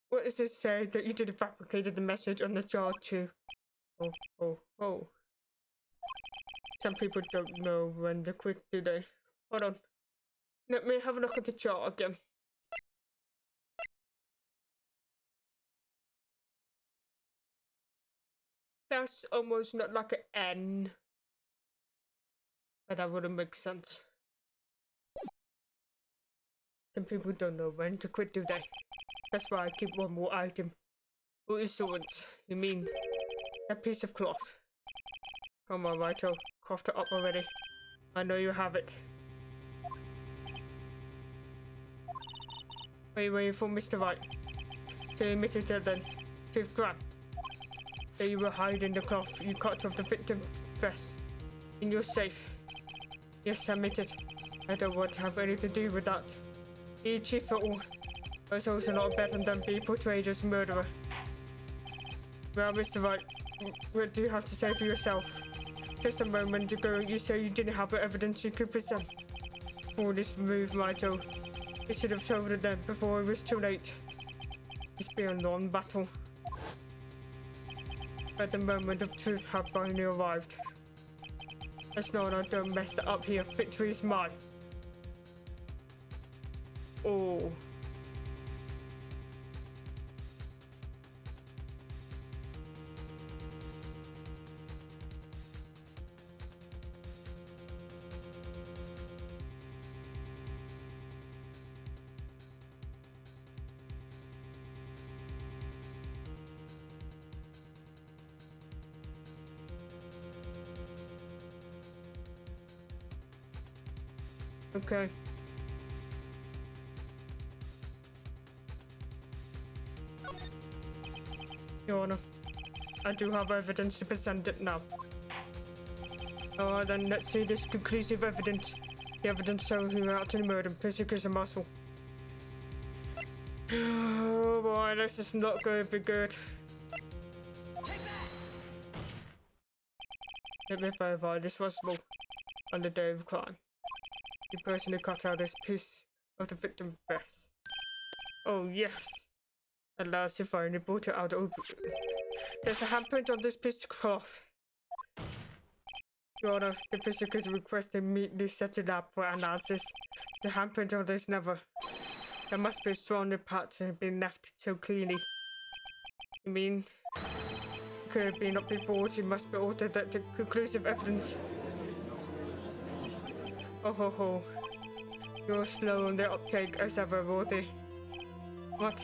what does it say that you didn't fabricated the message on the jar too? Oh. Some people don't know when to quit, do they? Hold on. Let me have a look at the chart again. That's almost not like an N. But that wouldn't make sense. Some people don't know when to quit, do they? That's why I keep one more item. Who is insurance? You mean that piece of cloth? Come on, Righto. Coughed it up already. I know you have it. Wait for Mr. Wright. So you admitted that then. 5th gram. That you were hiding the cloth you cut off the victim's vest in your safe. Yes, I admitted. I don't want to have anything to do with that. Be chief at all. I was also not better than be portrayed as a murderer. Well, Mr. Wright, what do you have to say for yourself? Just a moment ago, you said you didn't have evidence you could present. For this move, Righto. You should have told it then before it was too late. It's been a long battle. But the moment of truth had finally arrived. Let's know I don't mess that up here. Victory is mine. Oh. Okay. Your Honor, I do have evidence to present it now. Then let's see this conclusive evidence. The evidence showing who acted the murder, Persecution Muscle. Oh boy, this is not going to be good. Let me verify this was responsible on the day of the crime. You personally cut out this piece of the victim's breast. Oh yes. At last you finally brought it out. There's a handprint on this piece of cloth. Your Honor, the prosecutor requested immediately set it up for analysis. The handprint on this never. There must be a stronger part to have been left so cleanly. You mean, it could have been up before, she must be altered that the conclusive evidence. Oh ho ho. You're slow on the uptake as ever, Rorty. What?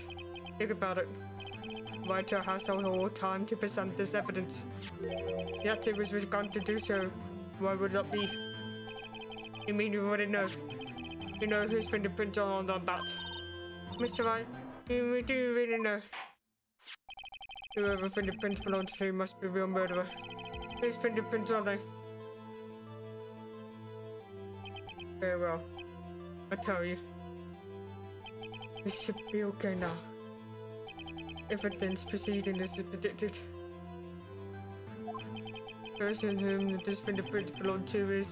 Think about it. Wright has a whole time to present this evidence. Yet it was begun to do so. Why would that be? You mean you already know? You know whose fingerprints are on that? Mr. Wright, you do really know. Whoever fingerprints belong to must be a real murderer. Whose fingerprints are they? Very well. I tell you. This should be okay now. Evidence proceeding as predicted. The person whom this fingerprint belonged to is...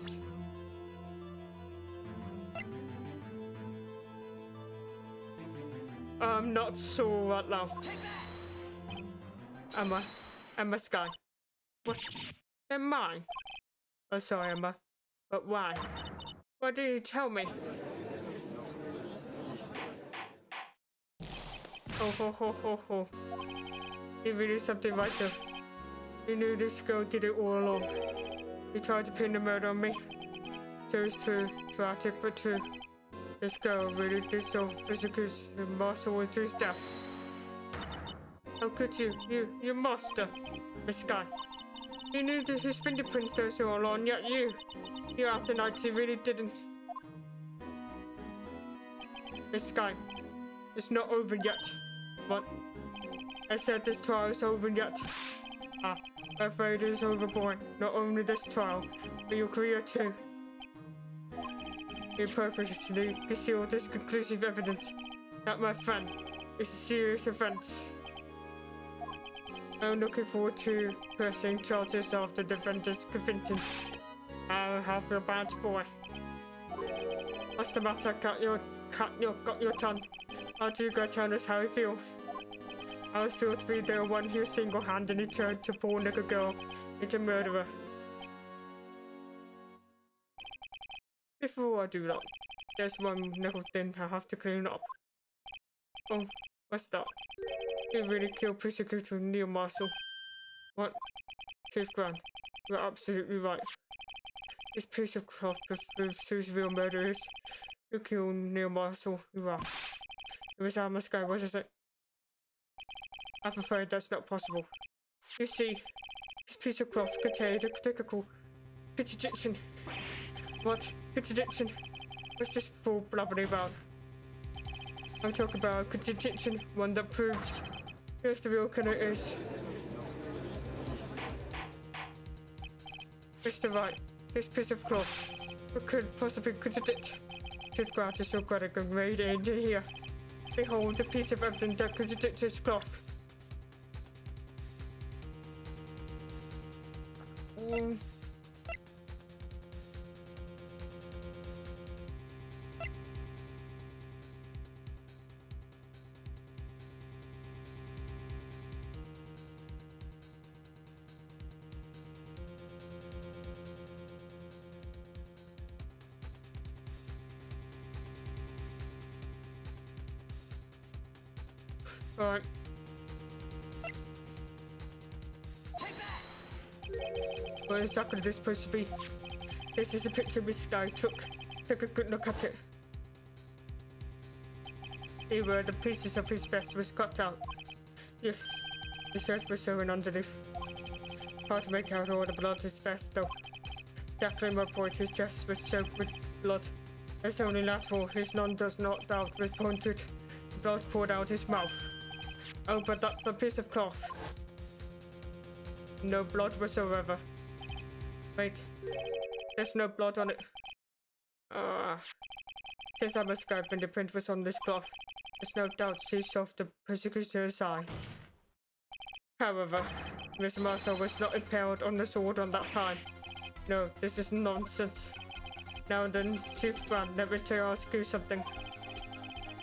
I'm not sure right now. Emma Sky. What? They're mine? Oh, sorry, Emma. But why? Why did you tell me? Oh ho ho ho ho. You really something right there. You knew this girl did it all along. You tried to pin the murder on me. So it's true, tragic but true. This girl really did so because the master was his death. How could you? You monster, Miss Sky. You knew this was fingerprints there so all along, yet you acted like you really didn't. Miss Sky, it's not over yet. What? I said this trial is over yet. I'm afraid it is over, boy. Not only this trial, but your career too. You purposely concealed this conclusive evidence that my friend is a serious offense. I'm looking forward to pressing charges of the defendant's conviction. I'll have your bad boy. What's the matter? Got your tongue. How do you go tell us how you feel? I was feel to be the one who single-handedly turned to poor little girl into a murderer. Before I do that, there's one little thing I have to clean up. Oh, what's that? You really killed Prosecutor Neil Marshall. What? Chief Grant, you're absolutely right. This piece of cloth proves whose real murder is. You killed Neil Marshall, you are. It was Emma Sky, wasn't it? I'm afraid that's not possible. You see, this piece of cloth contained a critical contradiction. What contradiction? What's this fool blabbering about? I'm talking about a contradiction, one that proves here's the real killer is. Mr. Wright, this piece of cloth, what could possibly contradict? Chief Grant is so glad I can raid into here. Behold the piece of evidence that contradicts this cloth. Alright. What exactly is this supposed to be? This is a picture Miss Sky took. Take a good look at it. See where the pieces of his vest was cut out. Yes, the shirts were showing underneath. Hard to make out all the blood his vest though. Definitely my point, his chest was soaked with blood. It's only lateral, his none does not doubt was punctured. The blood poured out his mouth. Oh, but that the piece of cloth. No blood whatsoever. Wait, there's no blood on it. Since I'm a sky fingerprint was on this cloth, there's no doubt she solved the persecutor's eye. However, Miss Marshall was not impaled on the sword on that time. No, this is nonsense. Now then, Chief Brand, let me ask you something.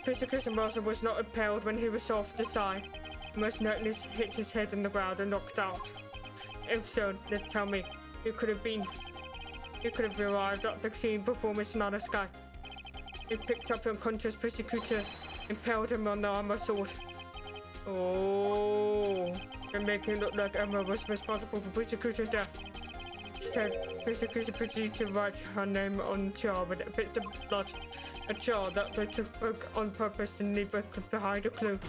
Persecutor Marshall was not impaled when he was solved his eye. He most certainly hit his head in the ground and knocked out. If so, then tell me, who could have been? He could have arrived at the scene before Miss Nana Sky. He picked up the unconscious persecutor, impaled him on the armor sword. Oh, and making it look like Emma was responsible for persecutor's death. She said persecutor produced to write her name on the jar with a bit of blood. A jar that they took on purpose to leave behind a clue.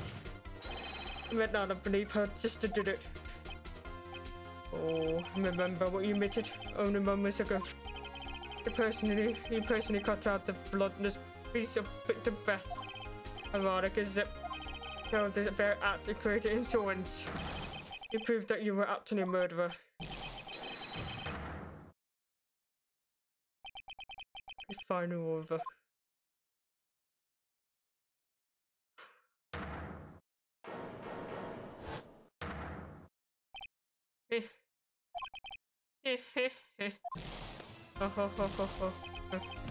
But not, I believe her sister did it. Oh, remember what you admitted only moments ago. You personally cut out the bloodless piece of the best. Ironic is that the very act that created insurance. You proved that you were actually a murderer. It's finally over.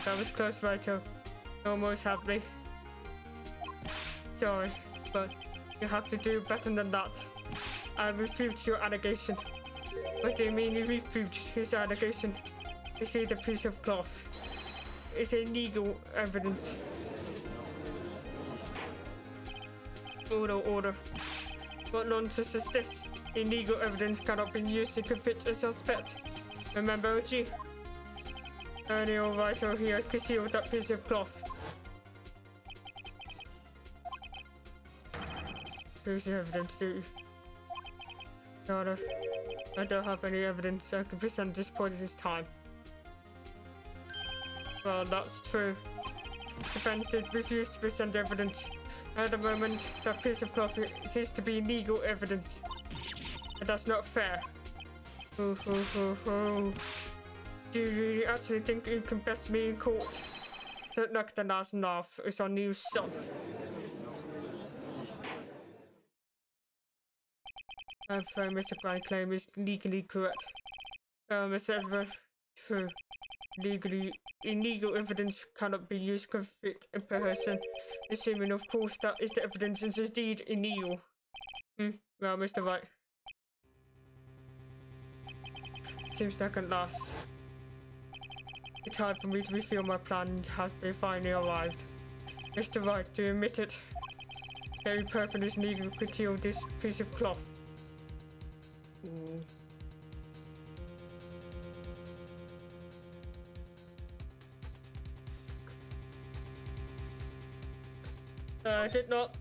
That was close, Righto. Almost had me. Sorry, but you have to do better than that. I refute your allegation. What do you mean you refute his allegation? You see the piece of cloth. It's illegal evidence. Order. What nonsense is this? Illegal evidence cannot be used to convict a suspect. Remember, Uchi? Only Wright here concealed that piece of cloth. Here's the evidence, do you? No, I don't have any evidence I can present at this point in this time. Well, that's true. Defense did refuse to present evidence. At the moment, that piece of cloth seems to be legal evidence. And that's not fair. Do you actually think you can best me in court? So like the last laugh is on you, son. I'm afraid Mr. Bryan claim is legally correct. Mr. Ever, true. Illegal evidence cannot be used to convict a person, assuming of course that is the evidence is indeed illegal. Well, Mr. Wright. Seems like at last. It's hard for me to reveal my plan has been finally arrived. Mr. Wright, do you admit it? Very purpose is legal to conceal this piece of cloth. I did not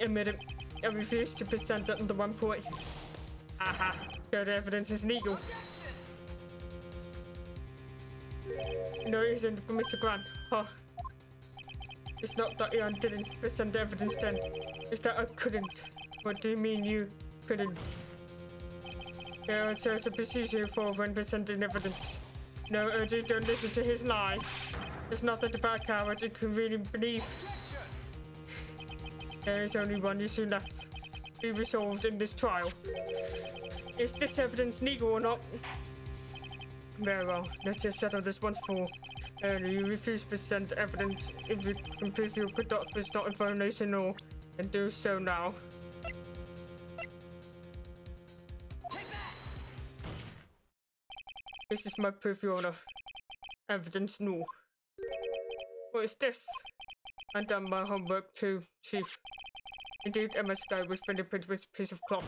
admit it. I refused to present it on the 1 point. Aha, the evidence is legal. No, it isn't, Mr. Grant. Huh. It's not that I didn't present the evidence then. It's that I couldn't. What do you mean you couldn't? There is a procedure for when presenting evidence. No, urgent, don't listen to his lies. There's nothing about coward you can really believe. There is only one issue left to be resolved in this trial. Is this evidence legal or not? Very well, let's just settle this once for all. You refuse to present evidence if you can prove your conduct is not in violation law, and do so now. This is my proof, Your Honor. Evidence no. What is this? I've done my homework too, Chief. Indeed, Emma Sky was fingerprinted with a piece of cloth.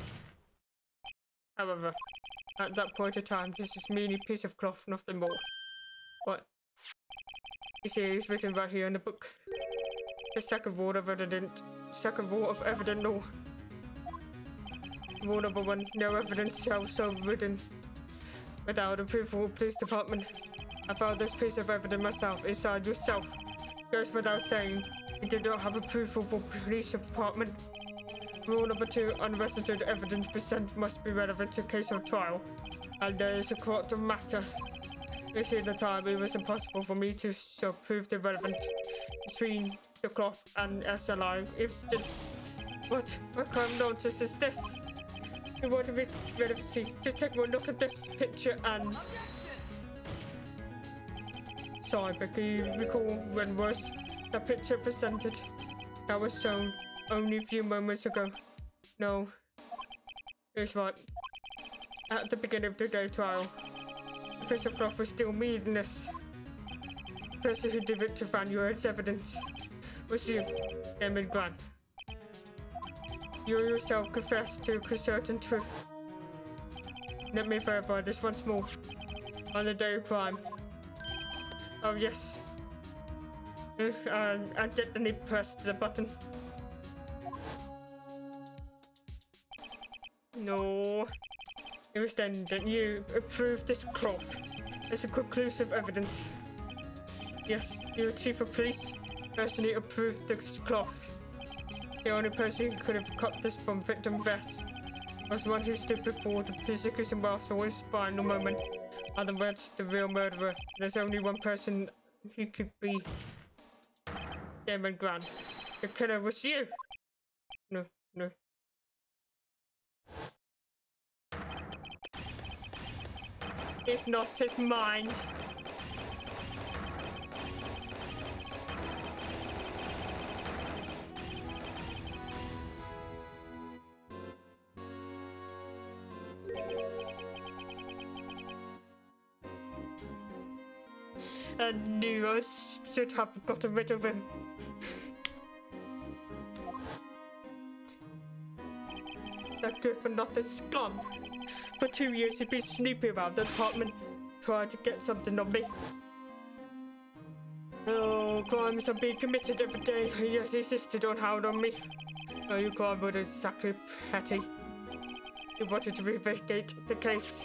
However, at that point in time, this is merely a piece of cloth, nothing more. What? You see, it's written right here in the book. The second rule of evident law. Rule number 1, no evidence shall so written without approval of police department. I found this piece of evidence myself inside yourself. Goes without saying, you did not have approval for police department. Rule number 2, unregistered evidence present must be relevant to case or trial, and there is a court of matter. You see, at the time, it was impossible for me to show proof the relevance between the cloth and SLI. What kind of nonsense is this? You want to be relevancy? Just take one look at this picture and... Sorry, but can you recall when was the picture presented? That was shown only a few moments ago. No. It's right. At the beginning of the day trial, the piece of cloth was still meaningless. The person who did it to find your evidence was you, Damon Grant. You yourself confessed to a certain truth. Let me verify this once more. On the day of crime. Oh yes. And Anthony pressed the button. No. It was then that you approved this cloth as a conclusive evidence. Yes, you, Chief of Police, personally approved this cloth. The only person who could have cut this from victim Bess was the one who stood before the prosecution marshal in his final moment. Otherwise, the real murderer. There's only one person who could be Damon Grant. The killer was you! No. It's not his mind. I knew I should have gotten rid of him. That good for nothing scum. For 2 years he'd been snooping around the department, trying to get something on me. Oh, crimes are being committed every day, and yet he insisted on hound on me. Oh, you crime was exactly petty. He wanted to investigate the case.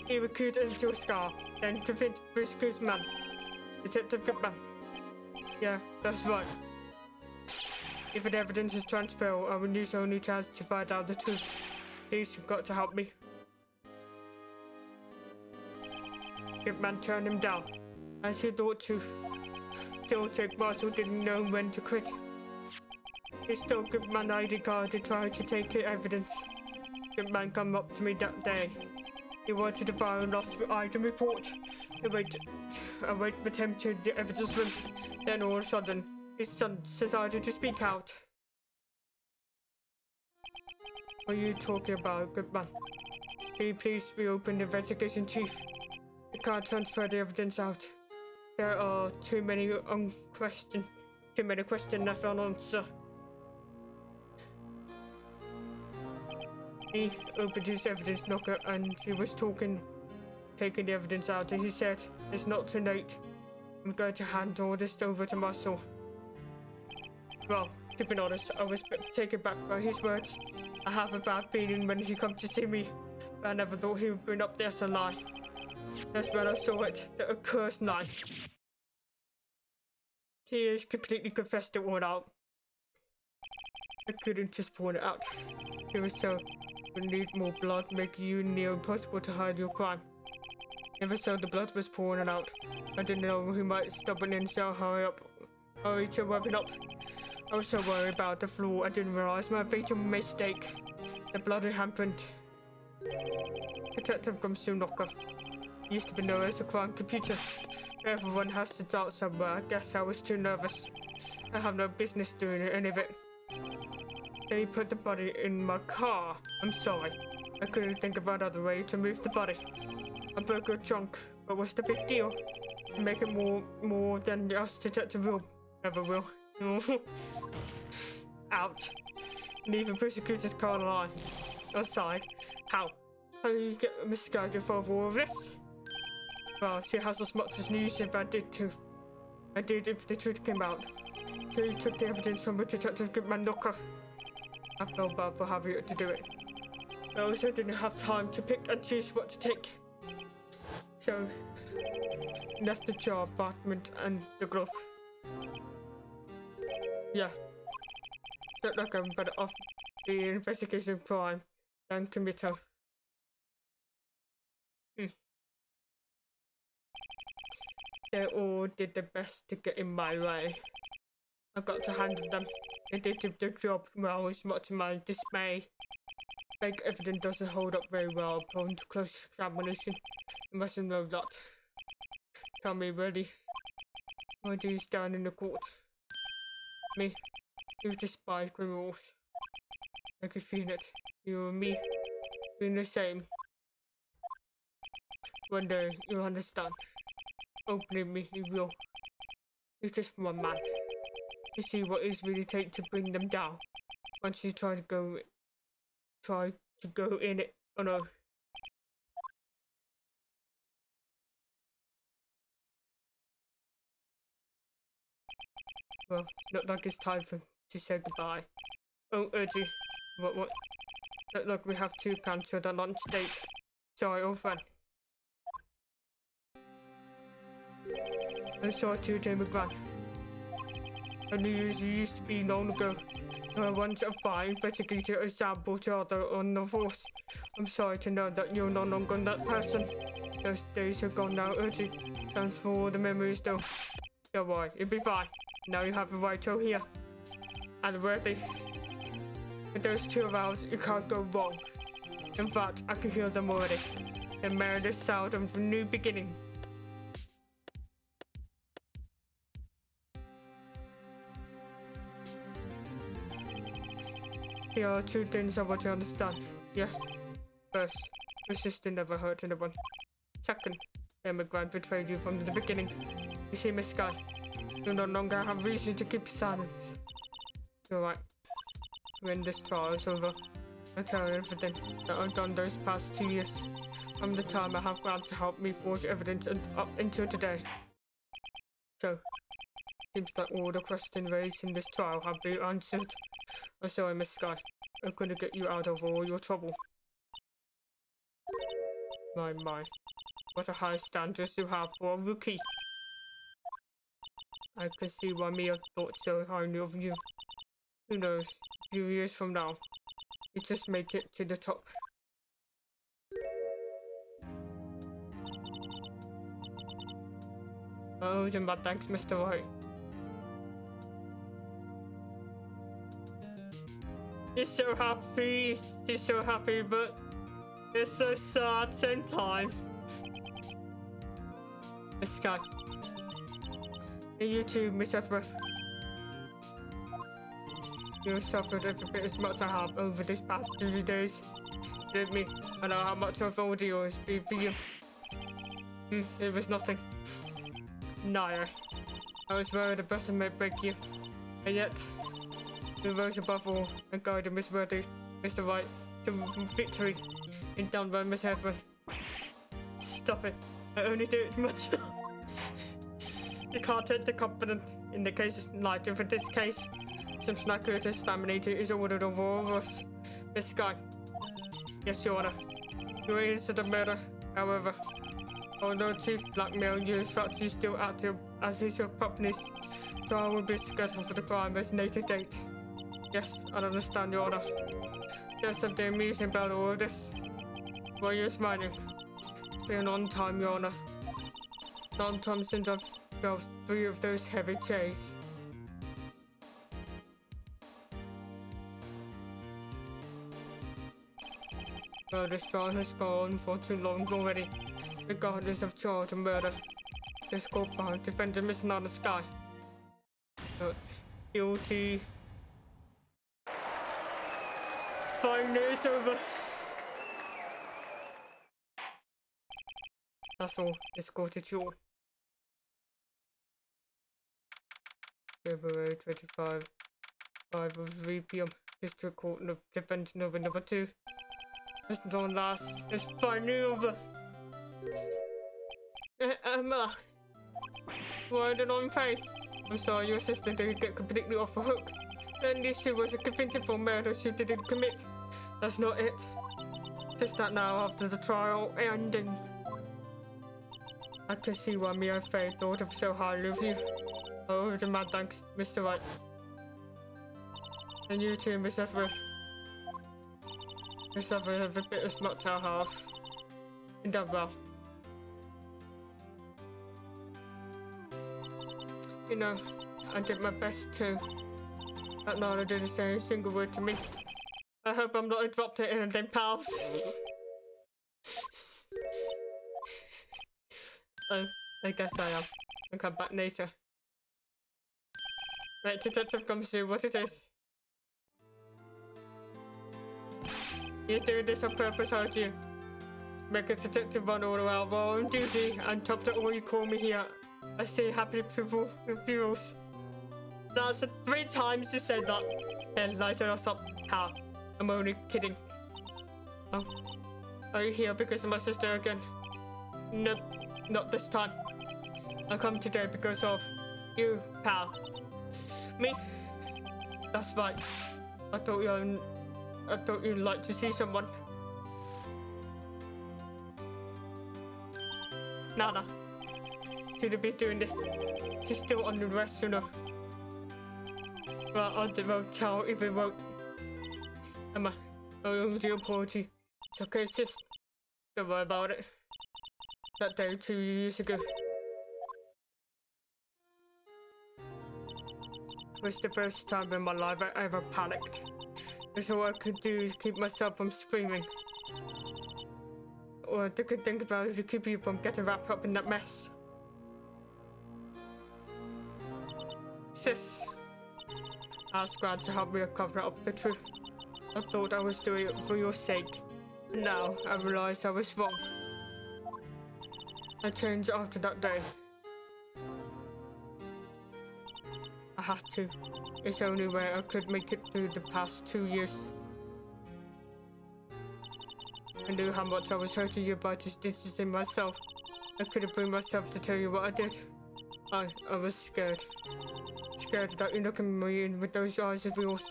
He recruited into a scar, then convinced Bruce Guzman, Detective Goodman. Yeah, that's right. If the evidence is transferable, I will use the only chance to find out the truth. Please, you've got to help me. Goodman turned him down, as he thought to. Still, Jake Marshall didn't know when to quit. He stole Goodman's ID card to try to take evidence. Goodman came up to me that day. He wanted to file a lost item report. I waited for him to the evidence room. Then all of a sudden, his son decided to speak out. What are you talking about, Goodman? Can you please reopen the investigation, Chief? I can't transfer the evidence out. There are too many questions left unanswered. He opened his evidence locker and he was taking the evidence out, and he said, "It's not too late. I'm going to hand all this over to Marshall." Well, to be honest, I was taken back by his words. I have a bad feeling when he comes to see me, but I never thought he would bring up this a lie. That's when I saw it, the accursed lie. He has completely confessed it all out. I couldn't just point it out. It was so, we need more blood, making you near impossible to hide your crime. Never saw the blood was pouring out. I didn't know who might stop it and so hurry to weapon up. I was so worried about the flaw, I didn't realize my fatal mistake. The blood had happened. Detective Gumsunaka used to be known as a crime computer. Everyone has to start somewhere. I guess I was too nervous. I have no business doing any of it. Then he put the body in my car. I'm sorry. I couldn't think of another way to move the body. I broke a trunk, but what's the big deal? Make it more than just Detective will ever will. Out. And even prosecutors can't lie. Aside, how? How do you get misguided for all of this? Well, she has as much as news if I did if the truth came out. So he took the evidence from a Detective Goodman Knocker. I felt bad for having to do it. I also didn't have time to pick and choose what to take. So, left the jar apartment and the glove. Yeah. Look like I'm better off the investigation crime and committer. They all did their best to get in my way. I got to handle them. They did their job well, as much to my dismay. Fake evidence doesn't hold up very well upon close examination. You must know that. Tell me, Reddy, why do you stand in the court? Me, you despise criminals. I can feel it. You and me, doing the same. One day, you'll understand. Opening me, you will. It's just one man. You see what it really takes to bring them down. Once you try to go in it. Oh no. Well, look like it's time to say goodbye. Oh, Urgy. What? Look like we have to cancel the lunch date. Sorry, old friend. I'm sorry to Tim McGrath. I knew you used to be long ago. Once a fine investigator a sample charter on the force. I'm sorry to know that you're no longer that person. Those days are gone now, Urgy. Thanks for all the memories though. Don't worry, you'll be fine. Now you have a Wright here. And Worthy. With those two around, you can't go wrong. In fact, I can hear them already. They married the sound of a new beginning. There are two things I want you to understand. Yes. First, your sister never hurt anyone. Second, Immigrant betrayed you from the beginning. You see, Miss Sky, you no longer have reason to keep silence. You're right. When this trial is over, I'll tell you everything that I've done those past 2 years. From the time I have Grant to help me forge evidence and up until today. So, seems that all the questions raised in this trial have been answered. I'm sorry, Miss Sky. I'm going to get you out of all your trouble. My. What a high standards you have for a rookie. I can see why Mia thought so highly of you. Who knows, a few years from now, you just make it to the top. Oh, and my thanks, Mr. Wright. She's so happy, but it's so sad same time. Miss Sky. And you too, Miss Edward. You suffered every bit as much as I have over this past 3 days. Believe me, I know how much I've ordeal has been for you. It was nothing. No, I was worried the person might break you. And yet, you rose above all and guided Miss Worthy, Mr. Wright, to victory and done by Miss Edward. Stop it. I only do it much. You can't take the confidence in the case like for this case. Some snacker exterminator is ordered over all of us. Miss Sky. Yes, Your Honor. You are innocent the murder, however. Although Chief blackmailed you, fact you still active as his your puppies. Trial will be scheduled for the crime as later date. Yes, I understand, Your Honor. There's something amusing about all of this. Why you're smiling? It's been a long time, Your Honor. Long time since I've felt 3 of those heavy chains. Well, this trial has gone on for too long already. Regardless of charge of murder, this court found defendant missing on the sky. But guilty. Finally, it's over. That's all. This court is yours. February 25, 5:03 p.m. District Court of Defendant Number 2. This don't last. It's finally over. Emma, why the long face? I'm sorry, your sister didn't get completely off the hook. And this she was a convincing murder she didn't commit. That's not it. Just that now, after the trial ending, I can see why Mia Faye thought of so highly of you. Oh, the mad thanks, Mr. Wright. And you too, Miss Edward. Just have every bit as much I have. And done well. You know, I did my best too. That night I didn't say a single word to me. I hope I'm not interrupted in them pals. Oh, I guess I am. I'll come back later. Right, detective comes to what it is. You're doing this on purpose, aren't you? Make a detective run all around while on duty, and top to all you call me here. I say happy people funerals. That's 3 times you said that. And lighten us up. How? I'm only kidding. Oh. Are you here because of my sister again? Nope, not this time. I come today because of you, pal. Me? That's right. I thought you'd like to see someone. Nada. Shouldn't be doing this. She's still under arrest, you know. Well, I won't tell if it won't. Emma, I owe you an apology. It's okay, sis. Don't worry about it. That day 2 years ago. It was the first time in my life I ever panicked. That's all I could do is keep myself from screaming. All I could think about is to keep you from getting wrapped up in that mess. Sis, I asked God to help me cover up the truth. I thought I was doing it for your sake. Now I realize I was wrong. I changed after that day. I had to. It's the only way I could make it through the past 2 years. I knew how much I was hurting you by just distancing myself. I couldn't bring myself to tell you what I did. I was scared. Scared that you look at me in with those eyes of yours.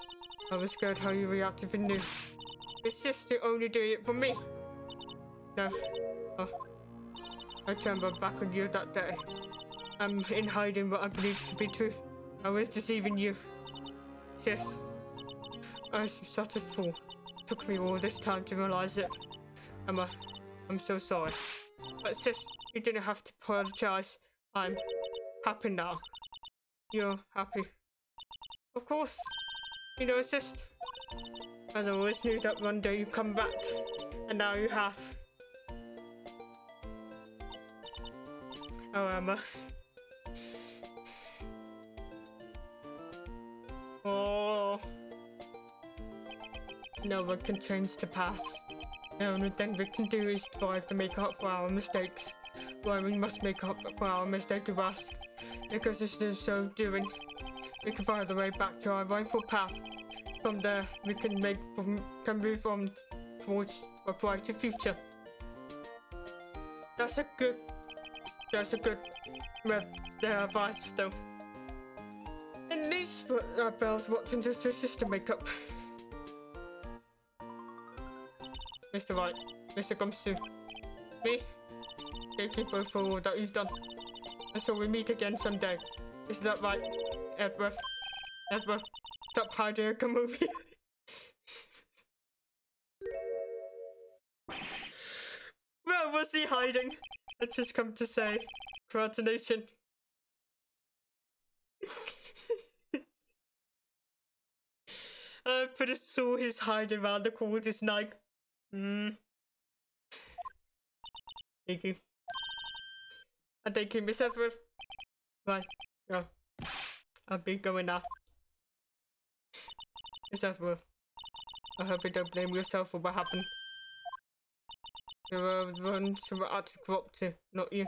I was scared how you react if you knew. Your sister only doing it for me. No. Oh. I turned my back on you that day. I'm in hiding what I believe to be truth. I was deceiving you. Sis, I was such a fool. It took me all this time to realize it. Emma, I'm so sorry. But sis, you didn't have to apologize. I'm happy now. You're happy. Of course. You know, sis, I always knew that one day you'd come back. And now you have. Oh, Emma. Oh. No one can change the past. The only thing we can do is strive to make up for our mistakes. Well, we must make up for our mistake of us. Because it's in so doing, we can find the way back to our rightful path. From there, we can move on towards a brighter future. That's a good advice though. At least Belle's watching just her sister makeup. Mr. Wright, Mr. Gumshoe, me, thank you both for all that you've done. And so we meet again someday. Is that right, Edward? Edward, stop hiding and come over here. Where was he hiding? I just come to say, congratulations. I pretty saw his hiding around the corners like, Thank you. And thank you, Miss Edward. Right, go. I'll be going now. Miss Edward, I hope you don't blame yourself for what happened. You're the ones who were out to grow up to, not you.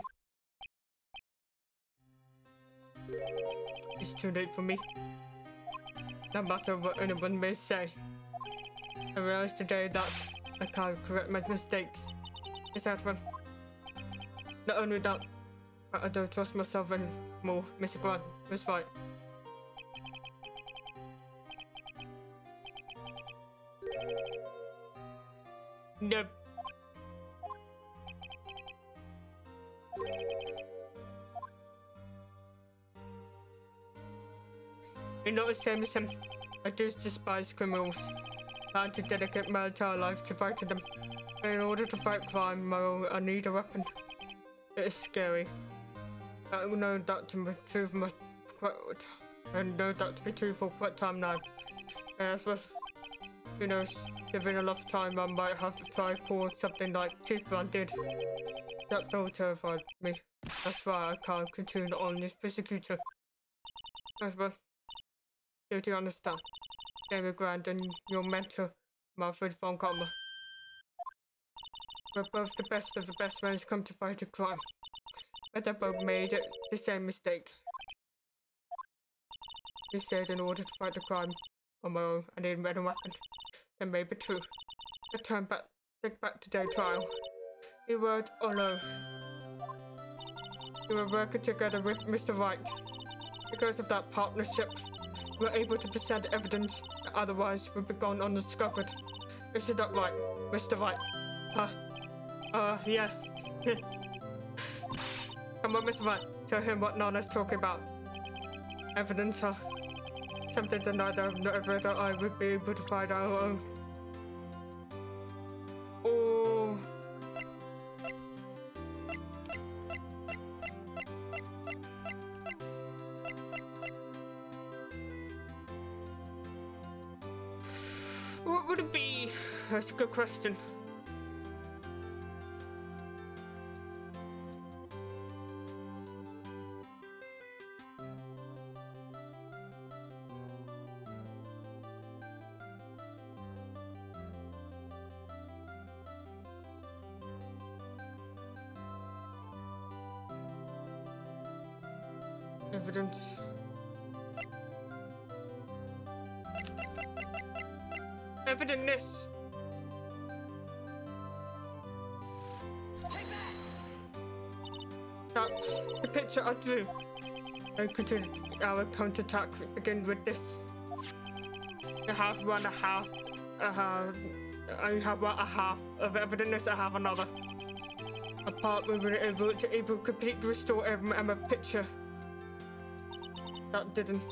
It's too late for me. No matter what anyone may say. I realize today that I can't correct my mistakes. Miss Edward. Not only that, but I don't trust myself anymore. Mr. Grant was right. Nope. You're not the same as him. I do despise criminals. I had to dedicate my entire life to fighting them. In order to fight crime, I need a weapon. It is scary. I know that to be true for and know that to be true for quite time now. But who knows? Given enough time, I might have to try for something like Chief Man did. That though terrified me. That's why I can't continue on this persecutor. But do you understand? David Grant and your mentor, Manfred von Kammer. We're both the best of the best when it's come to fighting crime. But they both made the same mistake. He said in order to fight the crime on my own, I needed a weapon. That may be true. But think back to their trial. We weren't alone. We were working together with Mr. Wright. Because of that partnership, we were able to present evidence that otherwise would be gone undiscovered. Isn't that right, Mr. Wright? Yeah. Come on, Mr. Wright. Tell him what Nana's talking about. Evidence, something that neither or I would be able to find our own. Oh. What would it be? That's a good question. Evidence. Evidence. That's the picture I drew. I continued our counterattack begin with this. I have one a half. I have one a half of evidence. I have another. Apart, we were able to completely restore every picture. That didn't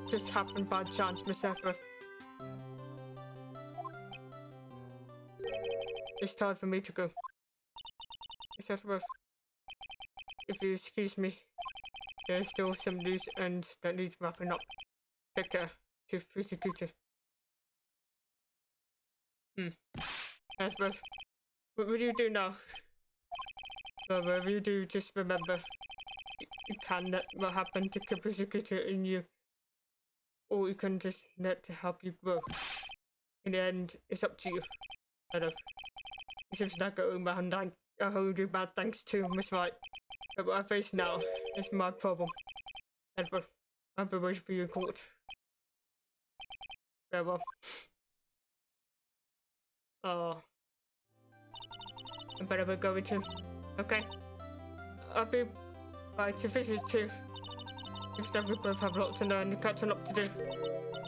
just happen by chance, Miss Everett. It's time for me to go. Miss Everett, if you excuse me, there's still some loose ends that need wrapping up. Take care, Chief Prosecutor. Everett, what will you do now? Well, whatever you do, just remember, you can let what happened to the Prosecutor in you. Or you can just let to help you grow. In the end, it's up to you. I know. It seems like I hold you bad thanks to Miss Wright. But what I face now is my problem. Edward, I'll be waiting for you in court. Farewell. Oh. I better be going to. Okay. I'll be by to visit too. If that we both have a lot to learn and catching up to do.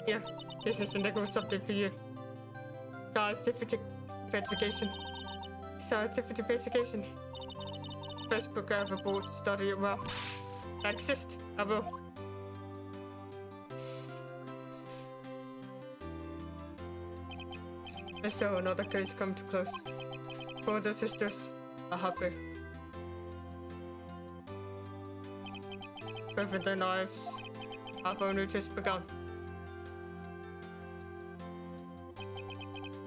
Yeah, this is a negative subject for you. Scientific investigation. Scientific investigation. Best book I ever bought. Study it well. I exist. I will. And so another case come to close. Brothers and sisters are happy. Both of their lives have only just begun.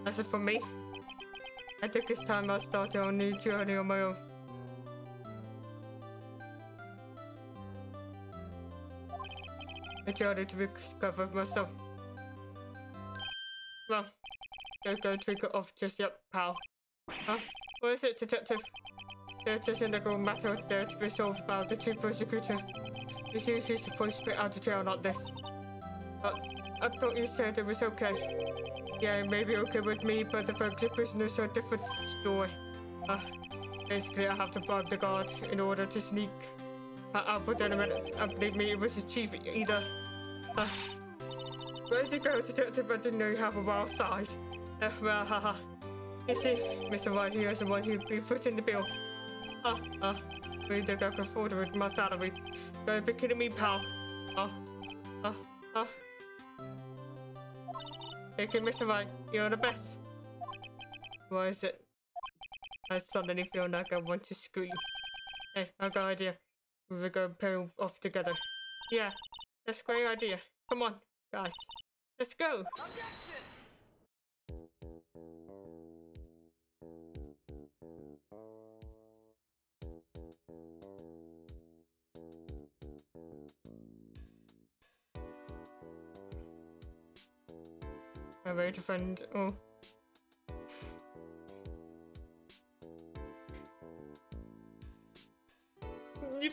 As for me, I think it's time I started on a new journey on my own. A journey to discover myself. Well, don't go take it off just yet, pal. Huh? What is it, detective? There's just a little matter there to be solved about the chief prosecutor. He's usually supposed to be out of jail like this. But I thought you said it was okay. Yeah, it may be okay with me, but the folks in prison is a different story. Basically, I have to bribe the guard in order to sneak out for 10 minutes. And believe me, it was his chief either. Where did you go, detective? I didn't know you have a wild side. Well, haha. You see, Mr. Wright here is the one who'd be footing the bill. We think I can afford it with my salary. Don't be kidding me, pal. Thank you, Mr. Wright. You're the best. Why is it? I suddenly feel like I want to scream. Hey, I got an idea. We'll go pair off together. Yeah, that's a great idea. Come on, guys. Let's go. I'm ready to find. Oh. Yep.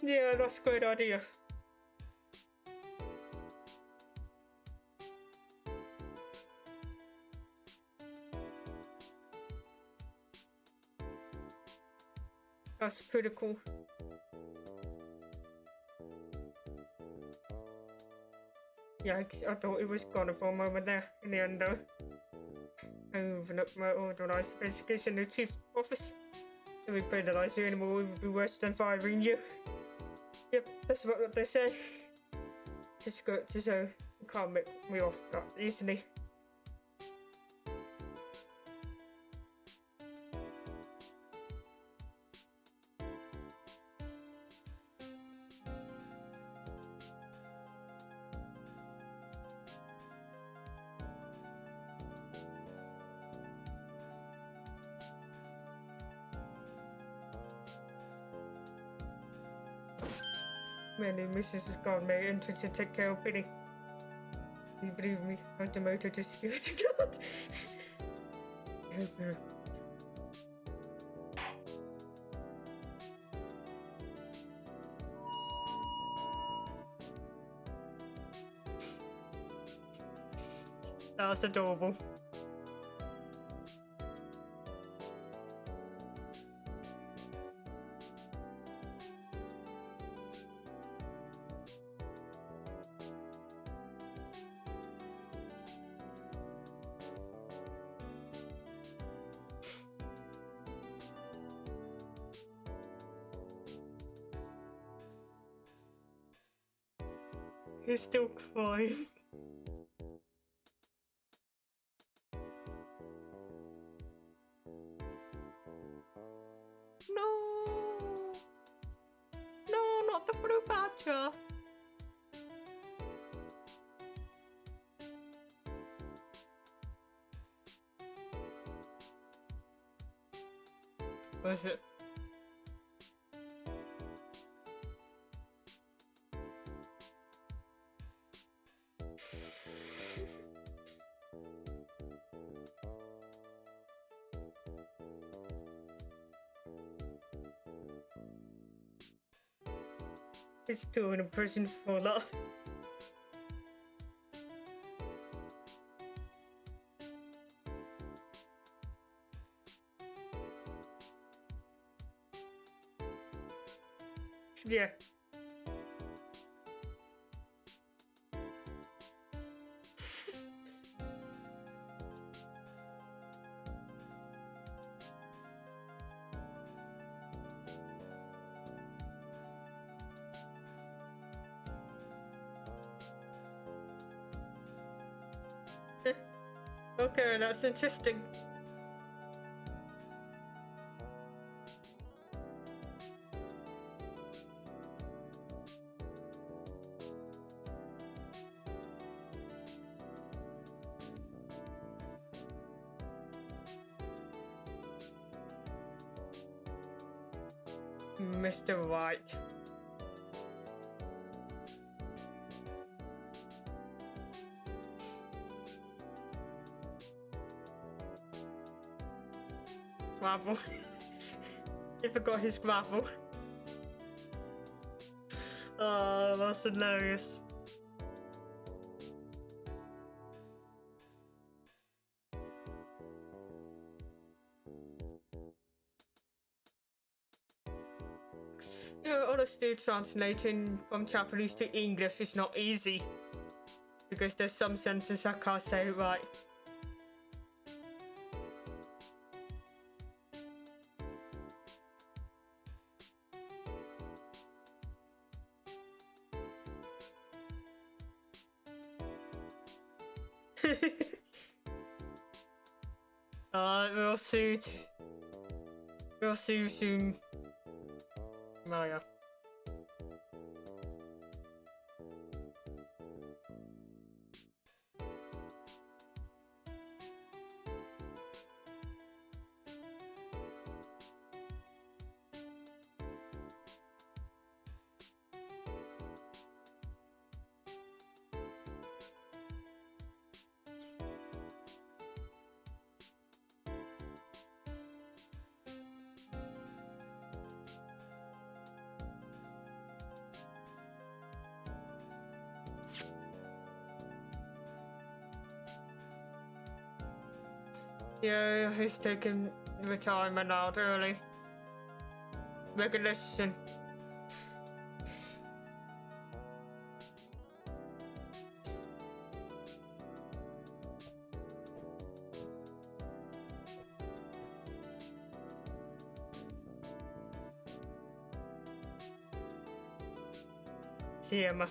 Yeah, that's a great idea. That's pretty cool. Yeah, I thought it was gone for a moment there. In the end, though, I overlooked my authorized investigation in the chief office. If we penalize you anymore, it would be worse than firing you. Yep, that's what they say. Just so you can't make me off that easily. Many missions has got me interested to take care of Billy. You believe me, I'm demoted to security guard. That's adorable. He's still crying. No! No, not the blue badger! What is it? He's still in a prison for that. Yeah. Okay, that's interesting. Mr. Wright. Gravel. He forgot his gravel. Oh, that's hilarious. Yeah, honestly, translating from Japanese to English is not easy. Because there's some sentences I can't say right. We'll see. We'll see you soon, Maya. Yeah, he's taking retirement out early. Recognition. See Emma.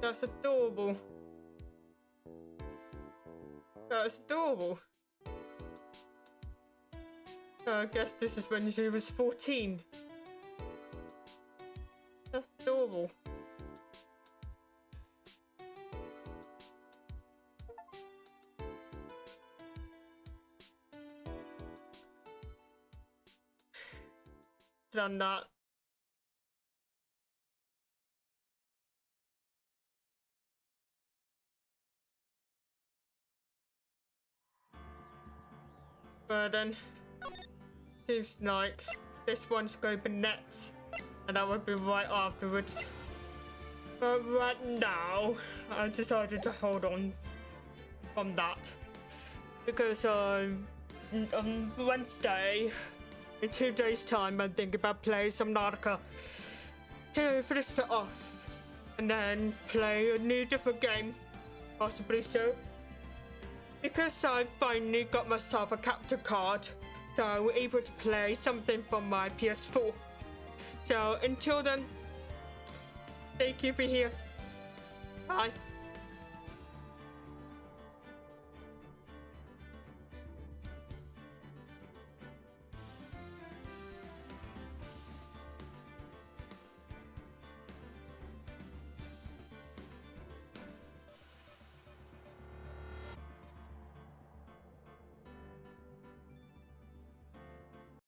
That's adorable. That's adorable. I guess this is when she was 14. That's adorable. Done that. But then, seems like this one's going to be next, and that would be right afterwards. But right now, I decided to hold on from that because on Wednesday, in 2 days' time, I'm thinking about playing some Nautica to finish it off, and then play a new different game, possibly so. Because I finally got myself a capture card, so I was able to play something from my PS4. So until then, thank you for here. Bye.